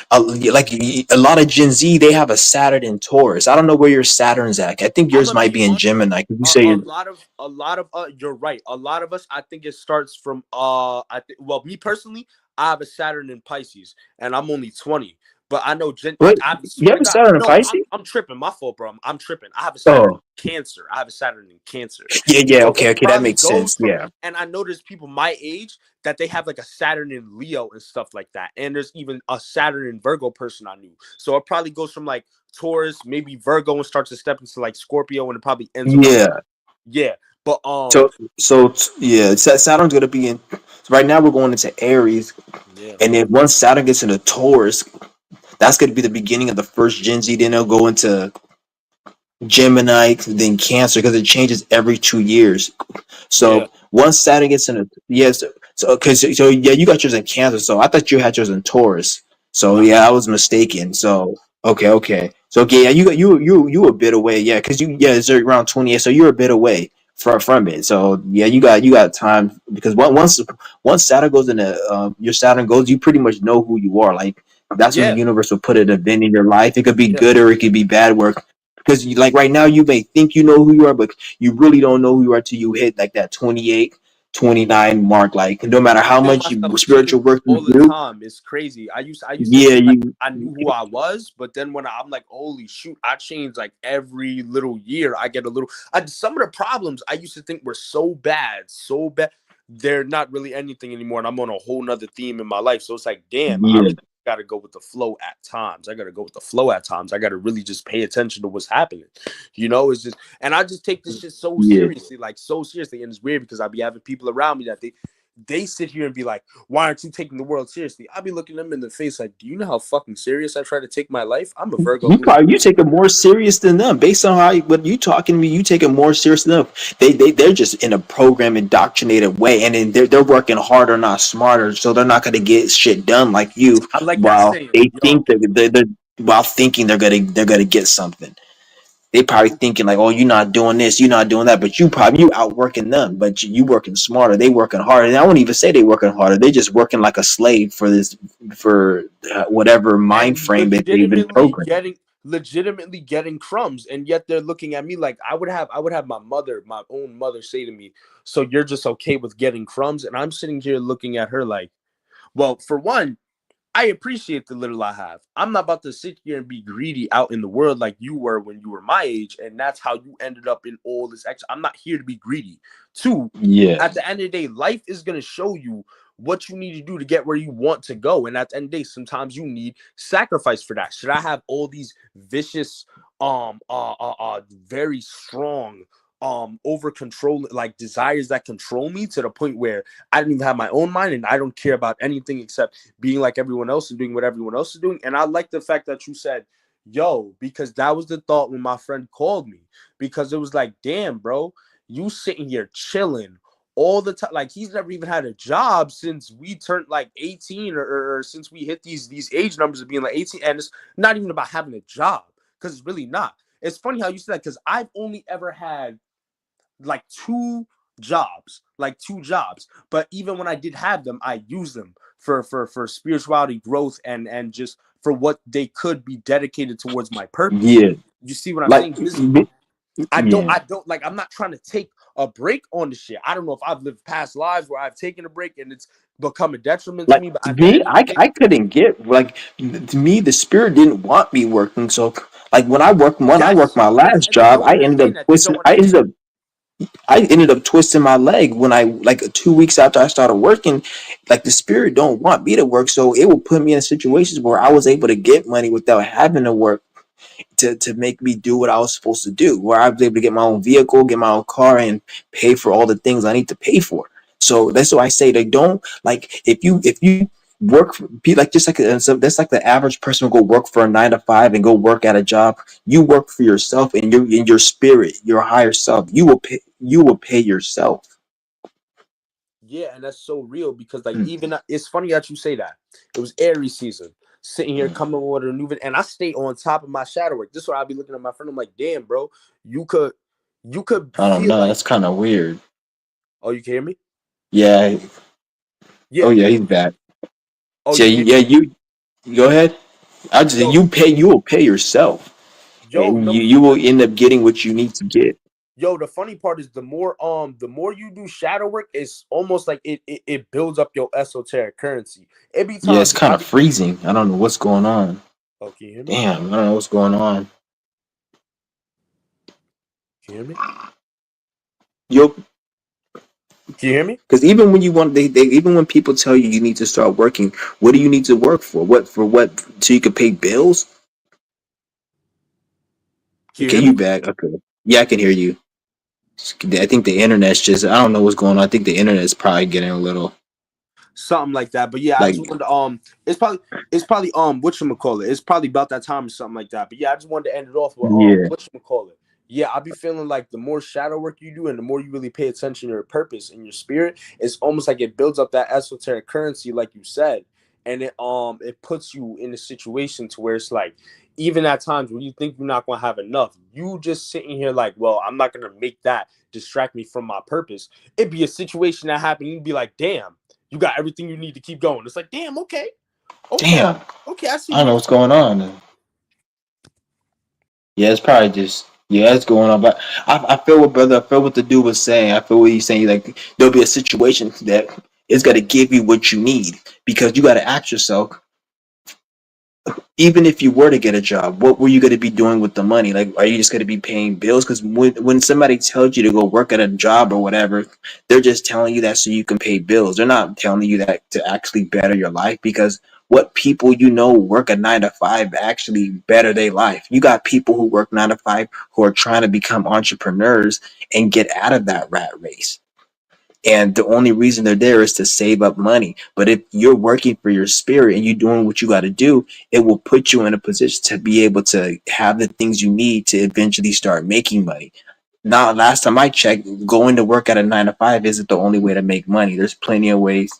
like a lot of Gen Z, they have a Saturn in Taurus. I don't know where your Saturn's at. I think I'm yours gonna might be be in honest. Gemini. You say you're A lot of you're right. A lot of us, I think it starts from I think, well, me personally, I have a Saturn in Pisces, and I'm only 20. But I know, what? like, I You swear have to a God, Saturn in no, Pisces? I'm tripping. My fault, bro. I'm tripping. I have a Saturn Oh, in Cancer. I have a Saturn in Cancer. yeah, yeah. So Okay, it okay, that probably makes goes sense. from, Yeah, and I know there's people my age that they have like a Saturn in Leo and stuff like that. And there's even a Saturn in Virgo person I knew. So it probably goes from like Taurus, maybe Virgo, and starts to step into like Scorpio, and it probably ends around. yeah. Yeah, but So, yeah, Saturn's gonna be in. Right now, we're going into Aries, yeah, and then once Saturn gets into Taurus, that's gonna be the beginning of the first Gen Z. Then they'll go into Gemini, then Cancer, because it changes every 2 years. yeah, So once Saturn gets in a yes, so because so yeah, you got yours in Cancer. So I thought you had yours in Taurus. So nah, yeah, I was mistaken. So okay. So okay, yeah, you a bit away. Yeah, because it's around 28. So you're a bit away from it. So yeah, you got time because once Saturn goes into your Saturn goes, you pretty much know who you are. Like that's when the yeah, universe will put an event in your life. It could be yeah. good or it could be bad work. Because like right now you may think you know who you are, but you really don't know who you are till you hit like that 28, 29 mark. Like no matter I how feel much myself change spiritual work you all the do, time. It's crazy. I used to yeah, think like you I knew who I was, but then when I'm like, holy shoot, I change like every little year. I get a little. Some of the problems I used to think were so bad. They're not really anything anymore, and I'm on a whole nother theme in my life. So it's like, damn, I yeah, really got to go with the flow at times. I got to go with the flow at times. I got to really just pay attention to what's happening. It's just, and I just take this shit so yeah. seriously, like so seriously, and it's weird because I be having people around me that they sit here and be like, why aren't you taking the world seriously? I'll be looking them in the face like, do you know how fucking serious I try to take my life? I'm a Virgo moon. You take it more serious than them based on what you talking to me. You take it more serious than them. They're just in a program indoctrinated way, and then they're working harder, not smarter. So they're not going to get shit done like you, I like that while saying. they Yo, think they're while thinking they're gonna get something. They probably thinking like, oh, you're not doing this, you're not doing that, but you outworking them, but you working smarter, they working harder. And I won't even say they working harder, they just working like a slave for whatever mind and frame they've been programmed. legitimately getting crumbs, and yet they're looking at me like I would have my own mother say to me, so you're just okay with getting crumbs? And I'm sitting here looking at her like, well, for one, I appreciate the little I have. I'm not about to sit here and be greedy out in the world like you were when you were my age, and that's how you ended up in all this extra. I'm not here to be greedy. Two, Yeah, at the end of the day, life is gonna show you what you need to do to get where you want to go. And at the end of the day, sometimes you need sacrifice for that. Should I have all these vicious, very strong, over control, like desires that control me to the point where I don't even have my own mind and I don't care about anything except being like everyone else and doing what everyone else is doing? And I like the fact that you said, yo, because that was the thought when my friend called me, because it was like, damn, bro, you sitting here chilling all the time. Like, he's never even had a job since we turned like 18, or since we hit these age numbers of being like 18. And it's not even about having a job, because it's really not. It's funny how you said that, because I've only ever had like two jobs, but even when I did have them, I used them for spirituality growth, and just for what they could be dedicated towards my purpose. yeah, You see what I'm like saying? This I don't yeah. I don't like I'm not trying to take a break on the shit. I don't know if I've lived past lives where I've taken a break and it's become a detriment to Like me, but to at the me, end of the day, I couldn't get like to me the spirit didn't want me working. So like when I worked yes, my yes, last and they job, don't understand that. They don't understand. I ended up twisting my leg when I like 2 weeks after I started working. Like the spirit don't want me to work, so it would put me in situations where I was able to get money without having to work to make me do what I was supposed to do. Where I was able to get my own vehicle, get my own car, and pay for all the things I need to pay for. So that's why I say they don't like if you Be like just like so that's like the average person will go work for a 9 to 5 and go work at a job. You work for yourself and you're in your spirit, your higher self. You will pay yourself. Yeah, and that's so real because like even it's funny that you say that. It was Aries season. Sitting here coming with a new and I stay on top of my shadow work. This is why I'll be looking at my friend. I'm like, damn, bro, you could you could I don't feel know. like, That's kind of weird. oh, you can hear me? Yeah. Oh Yeah. yeah, he's back. Oh, So you can yeah, you go ahead. I just yo, you will pay yourself, yo, and no, you will end up getting what you need to get. yo, the funny part is the more you do shadow work, it's almost like it builds up your esoteric currency. It be Yeah, it's times kind I of be, freezing. I don't know what's going on. oh, can you hear me? Damn, I don't know what's going on. Can you hear me? Yo, Can you hear me? because even when you want, they even when people tell you you need to start working, what do you need to work for? What for? What so you can pay bills? Can you Okay, hear you me? back? Okay, yeah, I can hear you. I think the internet's just. I don't know what's going on. I think the internet's probably getting a little Something like that. But yeah, I just like wanted to it's probably whatchamacallit. It's probably about that time or something like that. But yeah, I just wanted to end it off with yeah. whatchamacallit. Yeah, I be feeling like the more shadow work you do and the more you really pay attention to your purpose and your spirit, it's almost like it builds up that esoteric currency, like you said. And it puts you in a situation to where it's like even at times when you think you're not gonna have enough, you just sitting here like, well, I'm not gonna make that distract me from my purpose. It'd be a situation that happened, you'd be like, damn, you got everything you need to keep going. It's like, damn, okay, okay, Damn, okay. I see I don't where know you're what's going on. Yeah, it's probably just yeah, it's going on. But I feel what brother, I feel what the dude was saying. I feel what he's saying. Like there'll be a situation that it's got to give you what you need because you got to ask yourself, even if you were to get a job, what were you going to be doing with the money? Like, are you just going to be paying bills? Because when somebody tells you to go work at a job or whatever, they're just telling you that so you can pay bills. They're not telling you that to actually better your life because what people you know work a 9 to 5 actually better their life. You got people who work 9 to 5 who are trying to become entrepreneurs and get out of that rat race. And the only reason they're there is to save up money. But if you're working for your spirit and you're doing what you got to do, it will put you in a position to be able to have the things you need to eventually start making money. Now, last time I checked, going to work at a 9 to 5 isn't the only way to make money. There's plenty of ways.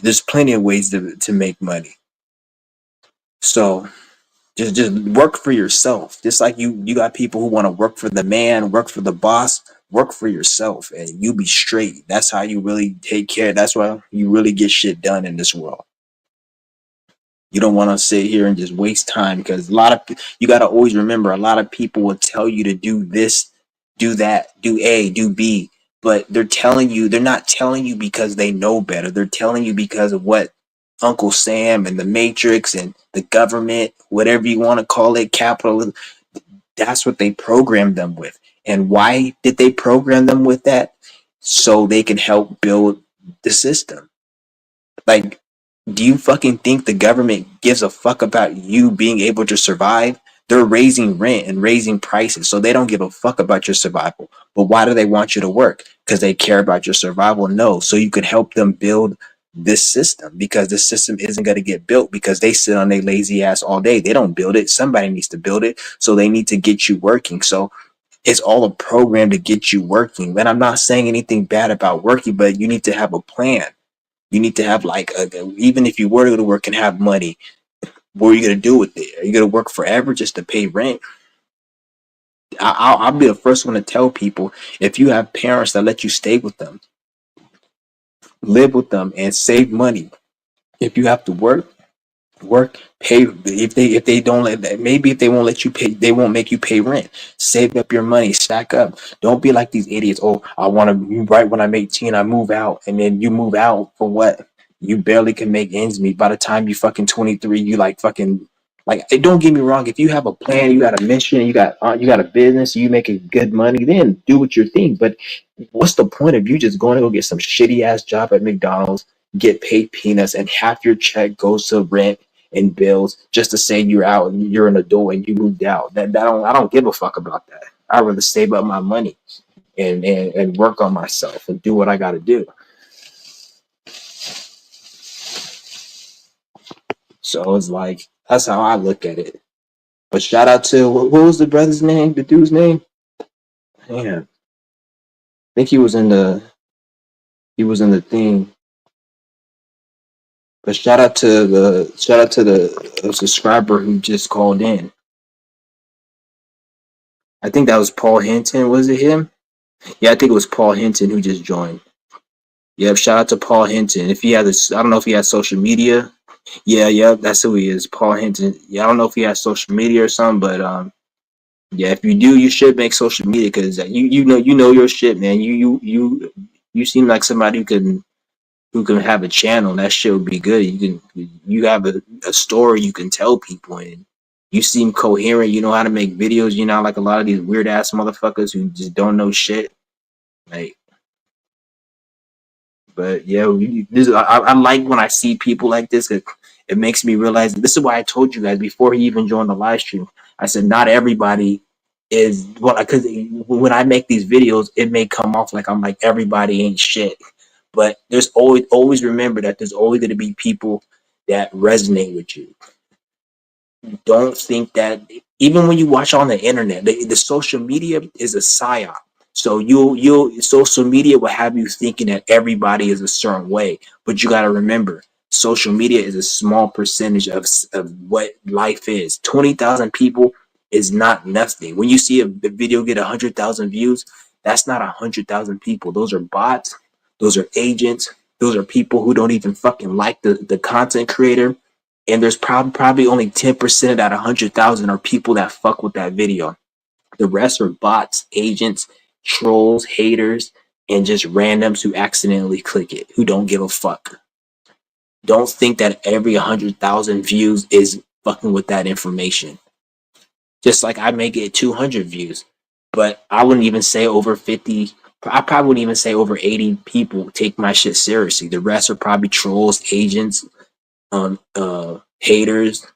There's plenty of ways to make money. So just work for yourself. Just like you got people who want to work for the man, work for the boss, work for yourself and you be straight. That's how you really take care. That's why you really get shit done in this world. You don't want to sit here and just waste time because a lot of you got to always remember a lot of people will tell you to do this, do that, do A, do B, but they're not telling you because they know better. They're telling you because of what Uncle Sam and the Matrix and the government, whatever you want to call it, capitalism, that's what they programmed them with. And why did they program them with that? So they can help build the system. Like, do you fucking think the government gives a fuck about you being able to survive? They're raising rent and raising prices, so they don't give a fuck about your survival. But why do they want you to work? Because they care about your survival? No, so you could help them build this system because the system isn't going to get built because they sit on their lazy ass all day. They don't build it. Somebody needs to build it. So they need to get you working. So it's all a program to get you working. And I'm not saying anything bad about working, but you need to have a plan. You need to have like even if you were to go to work and have money, what are you gonna do with it? Are you gonna work forever just to pay rent? I'll be the first one to tell people if you have parents that let you stay with them, live with them, and save money. If you have to work, pay if they don't let maybe if they won't let you pay, they won't make you pay rent. Save up your money, stack up. Don't be like these idiots. Oh, I want to right when I'm 18 I move out, and then you move out for what? You barely can make ends meet. By the time you fucking 23, you like fucking like don't get me wrong, if you have a plan, you got a mission, you got a business, you making good money, then do what your thing. But what's the point of you just going to go get some shitty ass job at McDonald's, get paid peanuts, and half your check goes to rent and bills just to say you're out and you're an adult and you moved out. I don't give a fuck about that. I'd rather save up my money and work on myself and do what I gotta do. So it's like that's how I look at it. But shout out to what was the brother's name? The dude's name? Damn, I think he was in the thing. But shout out to the subscriber who just called in. I think that was Paul Hinton. Was it him? Yeah, I think it was Paul Hinton who just joined. Yep, shout out to Paul Hinton. If he had this, I don't know if he has social media. Yeah, yep, that's who he is, Paul Hinton. Yeah, I don't know if he has social media or something, but yeah, if you do, you should make social media because you know your shit, man. You seem like somebody who can have a channel. And that shit would be good. You have a story you can tell people, and you seem coherent. You know how to make videos. You know, like a lot of these weird ass motherfuckers who just don't know shit. Like, but yeah, I like when I see people like this. It makes me realize this is why I told you guys before he even joined the live stream. I said not everybody is well because when I make these videos, it may come off like I'm like everybody ain't shit. But there's always remember that there's always going to be people that resonate with you. Don't think that even when you watch on the internet, the social media is a psyop. So you'll social media will have you thinking that everybody is a certain way, but you got to remember, social media is a small percentage of what life is. 20,000 people is not nothing. When you see a video get 100,000 views, that's not 100,000 people. Those are bots. Those are agents. Those are people who don't even fucking like the content creator, and there's probably only 10% of that 100,000 are people that fuck with that video. The rest are bots, agents, trolls, haters, and just randoms who accidentally click it, who don't give a fuck. Don't think that every 100,000 views is fucking with that information. Just like I may get 200 views, but I wouldn't even say over 50. I probably wouldn't even say over 80 people take my shit seriously. The rest are probably trolls, agents, haters,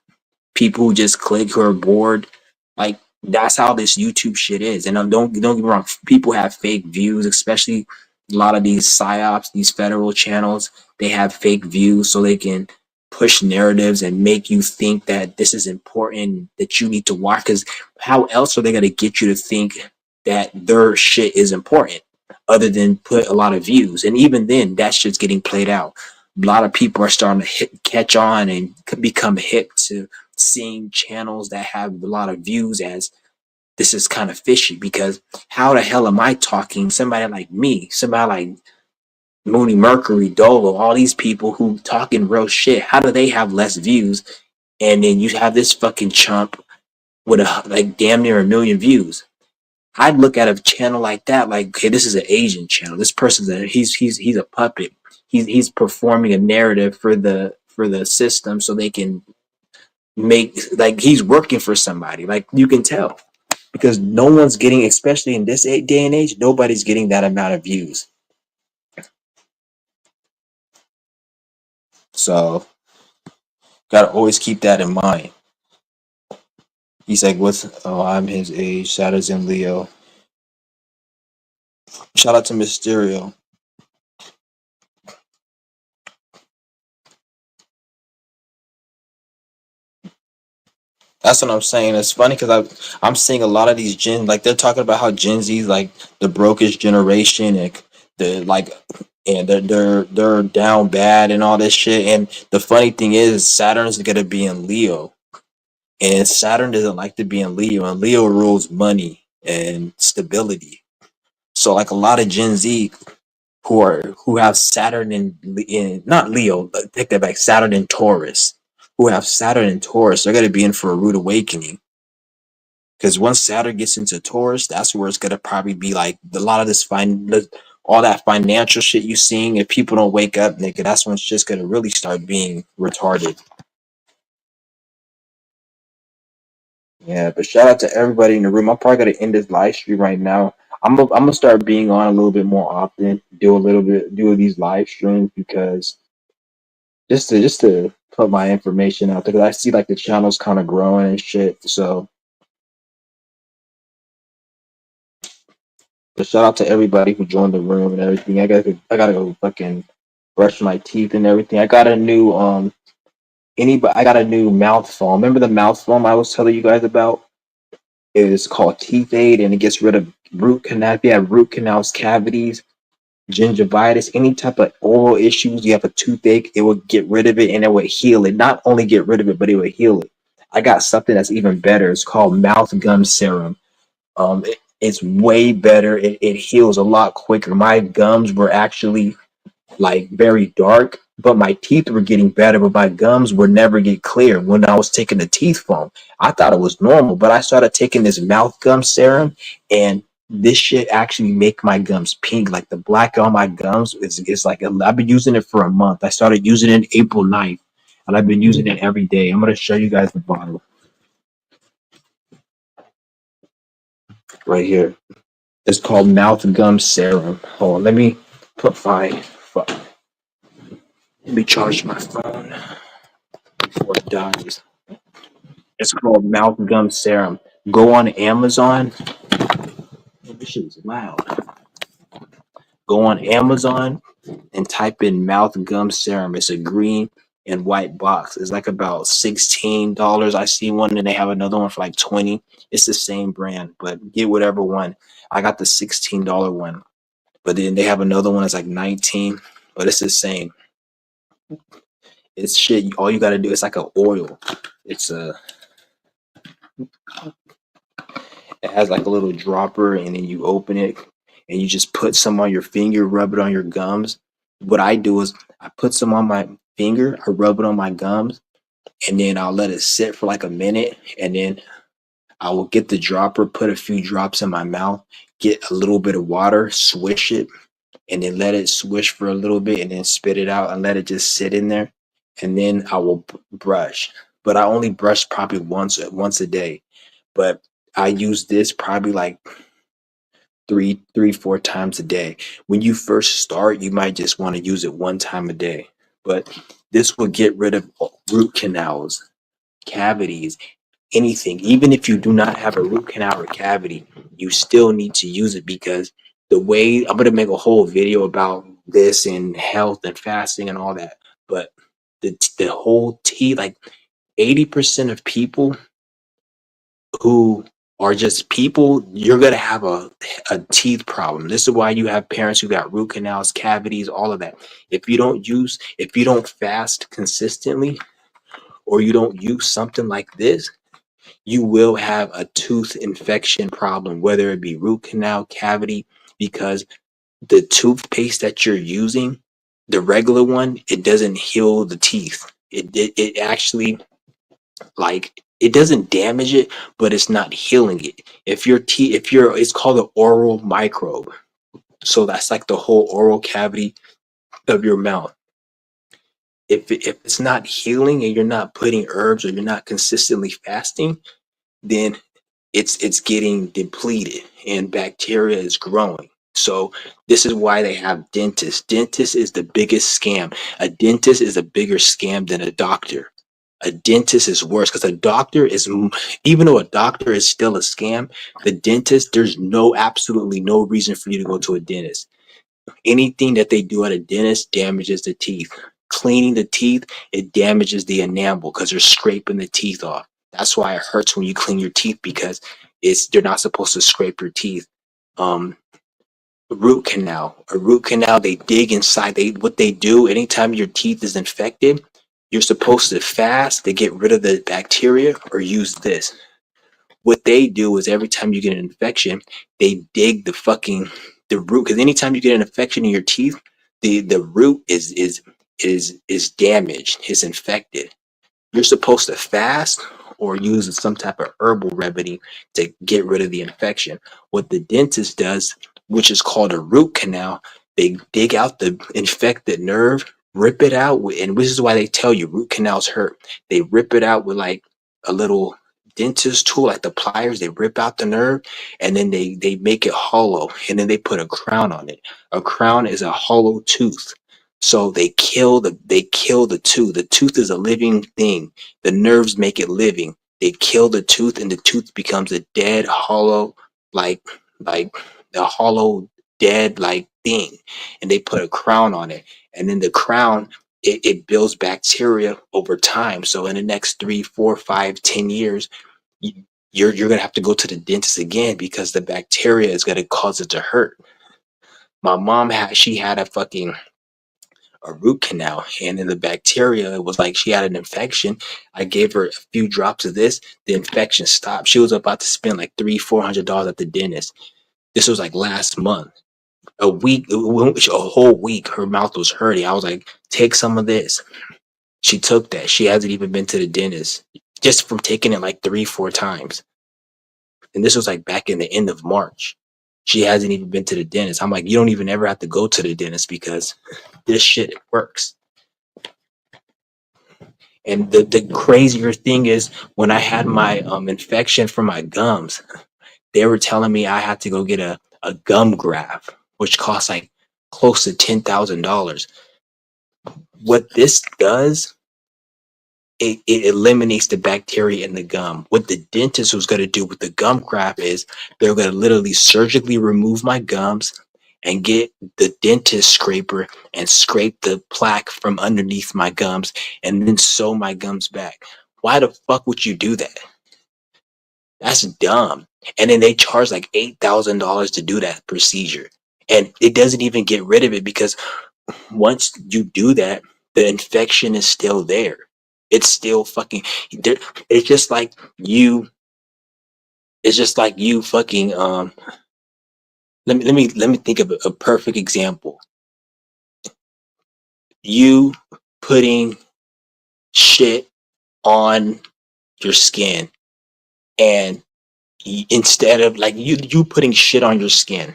people who just click who are bored. Like that's how this YouTube shit is. And don't get me wrong, people have fake views, especially a lot of these psyops, these federal channels. They have fake views so they can push narratives and make you think that this is important that you need to watch. Because how else are they gonna get you to think that their shit is important other than put a lot of views? And even then, that shit's getting played out. A lot of people are starting to catch on and become hip to seeing channels that have a lot of views as this is kind of fishy because how the hell am I talking somebody like me, somebody like Mooney Mercury, Dolo, all these people who talking real shit, how do they have less views? And then you have this fucking chump with like damn near a million views. I'd look at a channel like that, like, okay, this is an Asian channel. This person's he's a puppet. He's performing a narrative for the system so they can make like he's working for somebody. Like you can tell because no one's getting, especially in this day and age, nobody's getting that amount of views. So gotta always keep that in mind. He's like, "What's? Oh, I'm his age. Saturn's in Leo." Shout out to Mysterio. That's what I'm saying. It's funny because I'm seeing a lot of these like they're talking about how Gen Z's like the brokest generation and the like and they're down bad and all this shit. And the funny thing is Saturn's gonna be in Leo. And Saturn doesn't like to be in Leo, and Leo rules money and stability. So like a lot of Gen Z who have Saturn in not Leo, but take that back, Saturn in Taurus, who have Saturn in Taurus, they're gonna be in for a rude awakening. Because once Saturn gets into Taurus, that's where it's gonna probably be like a lot of this all that financial shit you seeing. If people don't wake up, nigga, that's when it's just gonna really start being retarded. Yeah, but shout out to everybody in the room. I'm probably gonna end this live stream right now. I'm gonna start being on a little bit more often, do these live streams because just to put my information out there. 'Cause I see like the channel's kind of growing and shit. So, but shout out to everybody who joined the room and everything. I gotta go fucking brush my teeth and everything. I got a new Anybody, I got a new mouth foam. Remember the mouth foam I was telling you guys about? It's called Teeth Aid, and it gets rid of root canal. If you have root canals, cavities, gingivitis, any type of oral issues, you have a toothache, it will get rid of it and it will heal it. Not only get rid of it, but it will heal it. I got something that's even better. It's called mouth gum serum. It's way better. It heals a lot quicker. My gums were actually like very dark, but my teeth were getting better, but my gums would never get clear when I was taking the teeth foam. I thought it was normal, but I started taking this mouth gum serum, and this shit actually make my gums pink. Like the black on my gums is like I've been using it for a month. I started using it April 9th, and I've been using it every day. I'm gonna show you guys the bottle right here. It's called mouth gum serum. Hold on, let me put my let me charge my phone before it dies. It's called mouth gum serum. Go on Amazon. Oh, this shit is loud. Go on Amazon and type in mouth gum serum. It's a green and white box. It's like about $16. I see one and they have another one for like 20. It's the same brand, but get whatever one. I got the $16 one. But then they have another one that's like 19, but it's the same. It's shit. All you gotta do is like a oil. It's a It has like a little dropper, and then you open it and you just put some on your finger, rub it on your gums. What I do is I put some on my finger, I rub it on my gums, and then I'll let it sit for like a minute, and then I will get the dropper, put a few drops in my mouth, get a little bit of water, swish it, and then let it swish for a little bit, and then spit it out and let it just sit in there. And then I will brush. But I only brush probably once a day. But I use this probably like three, 4 times a day. When you first start, you might just want to use it 1 time a day. But this will get rid of root canals, cavities, anything. Even if you do not have a root canal or cavity, you still need to use it because the way I'm gonna make a whole video about this and health and fasting and all that. But the whole teeth, like 80% of people who are just people, you're gonna have a teeth problem. This is why you have parents who got root canals, cavities, all of that. If you don't fast consistently, or you don't use something like this, you will have a tooth infection problem, whether it be root canal, cavity, because the toothpaste that you're using, the regular one, it doesn't heal the teeth. It actually, like, it doesn't damage it, but it's not healing it. If your teeth, if you're, it's called an oral microbe. So that's like the whole oral cavity of your mouth. If it's not healing and you're not putting herbs or you're not consistently fasting, then it's getting depleted and bacteria is growing. So this is why they have dentists. Dentist is the biggest scam. A dentist is a bigger scam than a doctor. A dentist is worse because a doctor is, even though a doctor is still a scam, the dentist, there's no, absolutely no reason for you to go to a dentist. Anything that they do at a dentist damages the teeth. Cleaning the teeth, it damages the enamel because they're scraping the teeth off. That's why it hurts when you clean your teeth because it's they're not supposed to scrape your teeth. Um, Root canal, a root canal, they dig inside. They what they do anytime your teeth is infected, you're supposed to fast to get rid of the bacteria or use this. What they do is every time you get an infection, they dig the root, because anytime you get an infection in your teeth, the root is damaged, is infected. You're supposed to fast or use some type of herbal remedy to get rid of the infection. What the dentist does, which is called a root canal, they dig out the infected nerve, rip it out, and this is why they tell you root canals hurt. They rip it out with like a little dentist tool, like the pliers. They rip out the nerve, and then they make it hollow, and then they put a crown on it. A crown is a hollow tooth. So they kill the tooth. The tooth is a living thing. The nerves make it living. They kill the tooth, and the tooth becomes a dead, hollow, like like a hollow, dead like thing. And they put a crown on it. And then the crown, it builds bacteria over time. So in the next 3, 4, 5, 10 years, you're gonna have to go to the dentist again because the bacteria is gonna cause it to hurt. My mom had a fucking a root canal, and in the bacteria, it was like she had an infection. I gave her a few drops of this, the infection stopped. She was about to spend like $300-400 at the dentist. This was like last month. A whole week, her mouth was hurting. I was like, take some of this. She took that. She hasn't even been to the dentist just from taking it like 3, 4 times. And this was like back in the end of March. She hasn't even been to the dentist. I'm like, you don't even ever have to go to the dentist because this shit works. And the crazier thing is when I had my infection from my gums, they were telling me I had to go get a gum graft, which costs like close to $10,000. What this does, it eliminates the bacteria in the gum. What the dentist was going to do with the gum graft is they're going to literally surgically remove my gums and get the dentist scraper and scrape the plaque from underneath my gums and then sew my gums back. Why the fuck would you do that? That's dumb. And then they charge like $8,000 to do that procedure. And it doesn't even get rid of it because once you do that, the infection is still there. It's still fucking there. It's just like you. It's just like you fucking. Let me think of a perfect example. You putting shit on your skin, and instead of like you putting shit on your skin,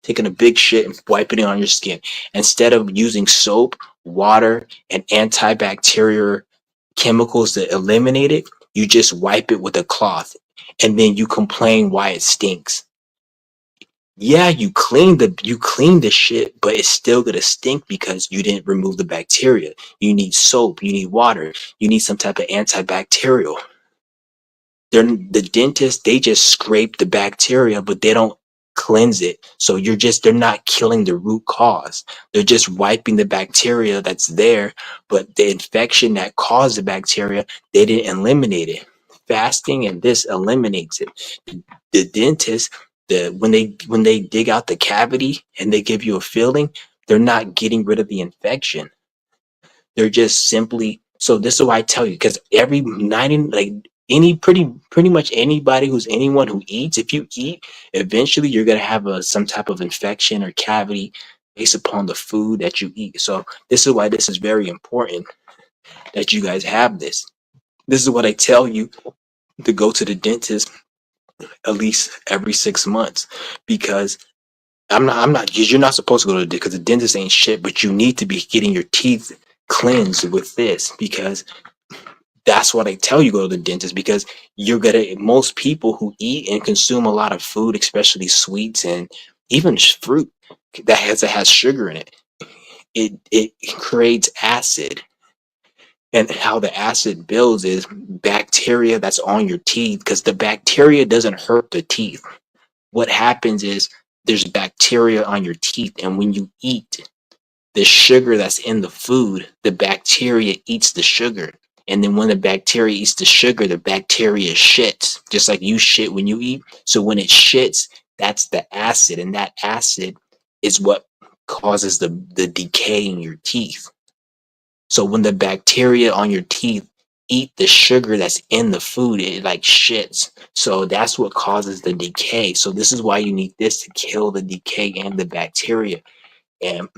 taking a big shit and wiping it on your skin, instead of using soap, water, and antibacterial chemicals to eliminate it, you just wipe it with a cloth, and then you complain why it stinks. Yeah, you clean the shit, but it's still gonna stink because you didn't remove the bacteria. You need soap, you need water, you need some type of antibacterial. The dentist, they just scrape the bacteria, but they don't cleanse it. So they're not killing the root cause. They're just wiping the bacteria that's there, but the infection that caused the bacteria, they didn't eliminate it. Fasting and this eliminates it. The dentist, when they dig out the cavity and they give you a filling, they're not getting rid of the infection. They're just simply, so this is why I tell you, because every 90, like any pretty much anybody who's anyone who eats, if you eat, eventually you're gonna have some type of infection or cavity based upon the food that you eat. So this is why this is very important that you guys have this. This is what I tell you, to go to the dentist at least every 6 months, because you're not supposed to go to the dentist because the dentist ain't shit, but you need to be getting your teeth cleansed with this, because that's what I tell you, go to the dentist, because most people who eat and consume a lot of food, especially sweets and even fruit that has sugar in it, it creates acid. And how the acid builds is bacteria that's on your teeth, because the bacteria doesn't hurt the teeth. What happens is there's bacteria on your teeth, and when you eat the sugar that's in the food, the bacteria eats the sugar. And then when the bacteria eats the sugar, the bacteria shits, just like you shit when you eat. So when it shits, that's the acid, and that acid is what causes the decay in your teeth. So when the bacteria on your teeth eat the sugar that's in the food, it like shits. So that's what causes the decay. So this is why you need this to kill the decay and the bacteria. And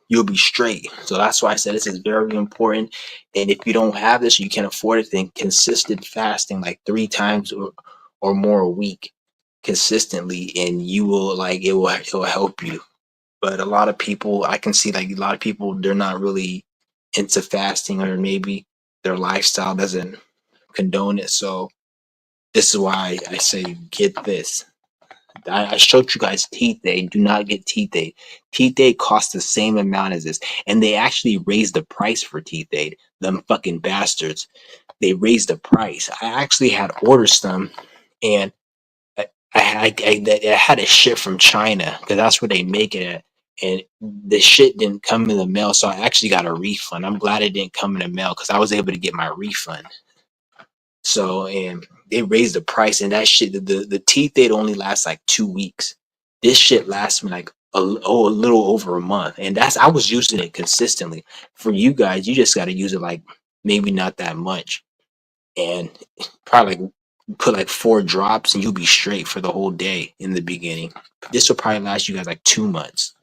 you'll be straight. So that's why I said this is very important. And if you don't have this, you can't afford it, then consistent fasting like 3 times or more a week consistently, and you will like it will help you. But a lot of people, I can see like a lot of people, they're not really into fasting, or maybe their lifestyle doesn't condone it. So this is why I say get this. I showed you guys Teeth Aid. Do not get Teeth Aid. Teeth Aid costs the same amount as this, and they actually raised the price for Teeth Aid. Them fucking bastards. They raised the price. I actually had ordered some, and I had it shipped from China because that's where they make it at, and the shit didn't come in the mail, so I actually got a refund. I'm glad it didn't come in the mail because I was able to get my refund. So, and they raised the price, and that shit, the teeth they'd only last like 2 weeks. This shit lasts me like a little over a month, and that's I was using it consistently. For you guys, you just got to use it like maybe not that much, and probably like put like 4 drops, and you'll be straight for the whole day in the beginning. This will probably last you guys like 2 months.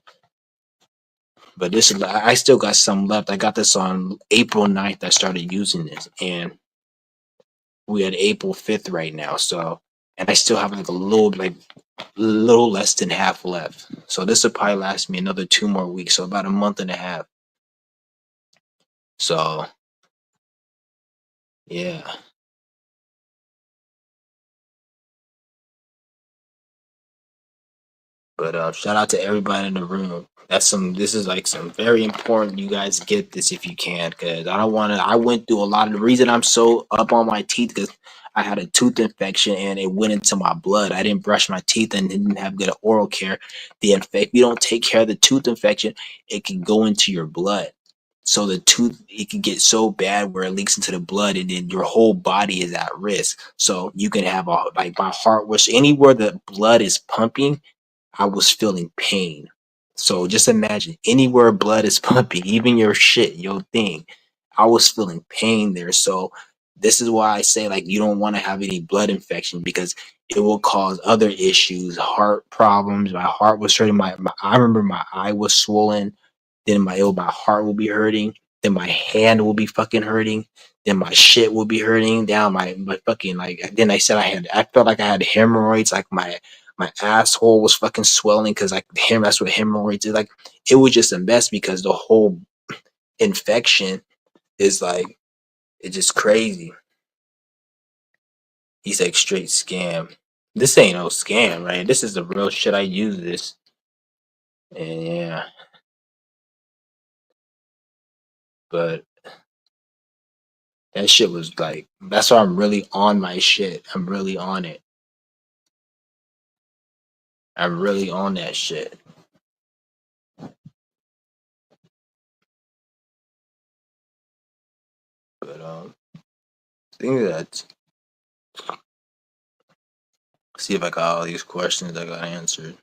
But this is I still got some left. I got this on April 9th. I started using this, and we had April 5th right now. So, and I still have like little less than half left. So this will probably last me another 2 more weeks. So about a month and a half. So yeah. But shout out to everybody in the room. That's some. This is like some very important. You guys get this if you can, because I don't want to. I went through a lot of the reason I'm so up on my teeth because I had a tooth infection and it went into my blood. I didn't brush my teeth and didn't have good oral care. If you don't take care of the tooth infection, it can go into your blood. So the tooth it can get so bad where it leaks into the blood and then your whole body is at risk. So you can have a like my heart was anywhere the blood is pumping I was feeling pain. So just imagine anywhere blood is pumping, even your shit, your thing, I was feeling pain there. So this is why I say like you don't want to have any blood infection because it will cause other issues, heart problems. My heart was hurting. I remember my eye was swollen. Then my heart will be hurting. Then my hand will be fucking hurting. Then my shit will be hurting down my fucking like. Then I felt like I had hemorrhoids. Like my asshole was fucking swelling because like him that's what hemorrhoids is like. It was just a mess because the whole infection is like it's just crazy. He's like straight scam. This ain't no scam, right? This is the real shit. I use this, and yeah, but that shit was like that's why I'm really on my shit. I'm really on it. I'm really on that shit. But I think that see if I got all these questions I got answered.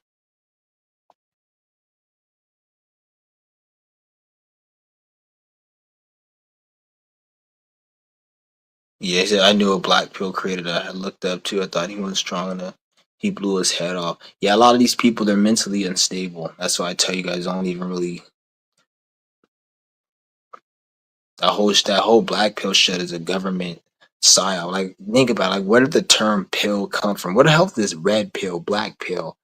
Yeah, he said I knew a black pill creator that I had looked up to. I thought he was strong enough. He blew his head off. Yeah, a lot of these people they're mentally unstable. That's why I tell you guys don't even really that whole black pill shit is a government psyop. Like think about it, like where did the term pill come from? Where the hell did this red pill, black pill?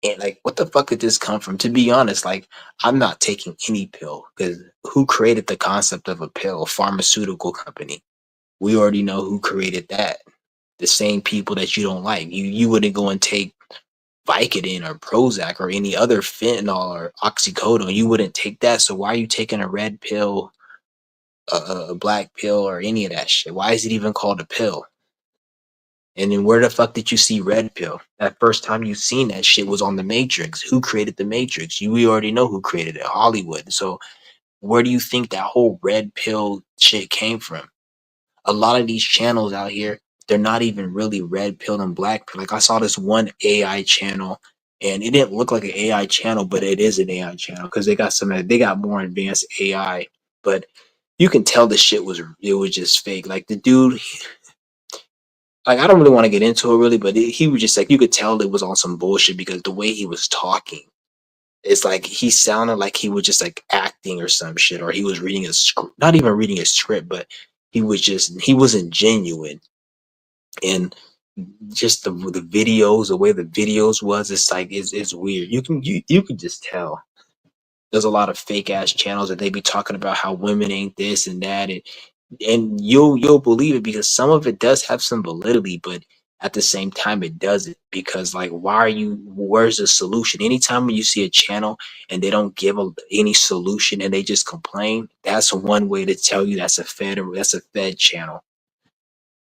And like what the fuck did this come from? To be honest, like I'm not taking any pill because who created the concept of a pill? A pharmaceutical company. We already know who created that. The same people that you don't like. You wouldn't go and take Vicodin or Prozac or any other fentanyl or oxycodone. You wouldn't take that. So why are you taking a red pill, a black pill, or any of that shit? Why is it even called a pill? And then where the fuck did you see red pill? That first time you seen that shit was on the Matrix. Who created the Matrix? We already know who created it, Hollywood. So where do you think that whole red pill shit came from? A lot of these channels out here, they're not even really red pill and black pill. Like I saw this one AI channel, and it didn't look like an AI channel, but it is an AI channel because they got more advanced AI. But you can tell the shit was it was just fake. Like the dude, like I don't really want to get into it really, but he was just like you could tell it was on some bullshit because the way he was talking. It's like he sounded like he was just like acting or some shit, or he was reading a script, not even reading a script, but he wasn't genuine. And just the videos, the way the videos was, it's like it's weird. You can just tell. There's a lot of fake ass channels that they be talking about how women ain't this and that, and you'll believe it because some of it does have some validity, but at the same time it doesn't because like where's the solution? Anytime you see a channel and they don't give any solution and they just complain, that's one way to tell you that's a fed channel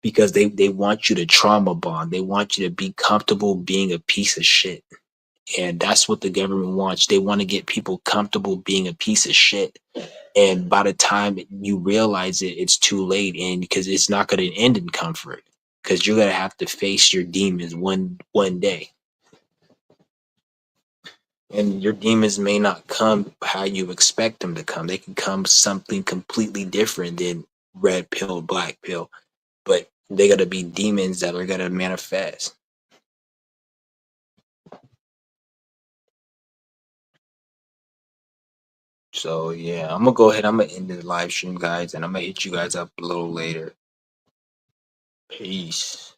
because they want you to trauma bond. They want you to be comfortable being a piece of shit. And that's what the government wants. They want to get people comfortable being a piece of shit. And by the time you realize it, it's too late. And because it's not going to end in comfort, because you're going to have to face your demons one day. And your demons may not come how you expect them to come. They can come something completely different than red pill, black pill. But they got to be demons that are going to manifest. So yeah, I'm gonna go ahead. I'm gonna end the live stream, guys, and I'm gonna hit you guys up a little later. Peace.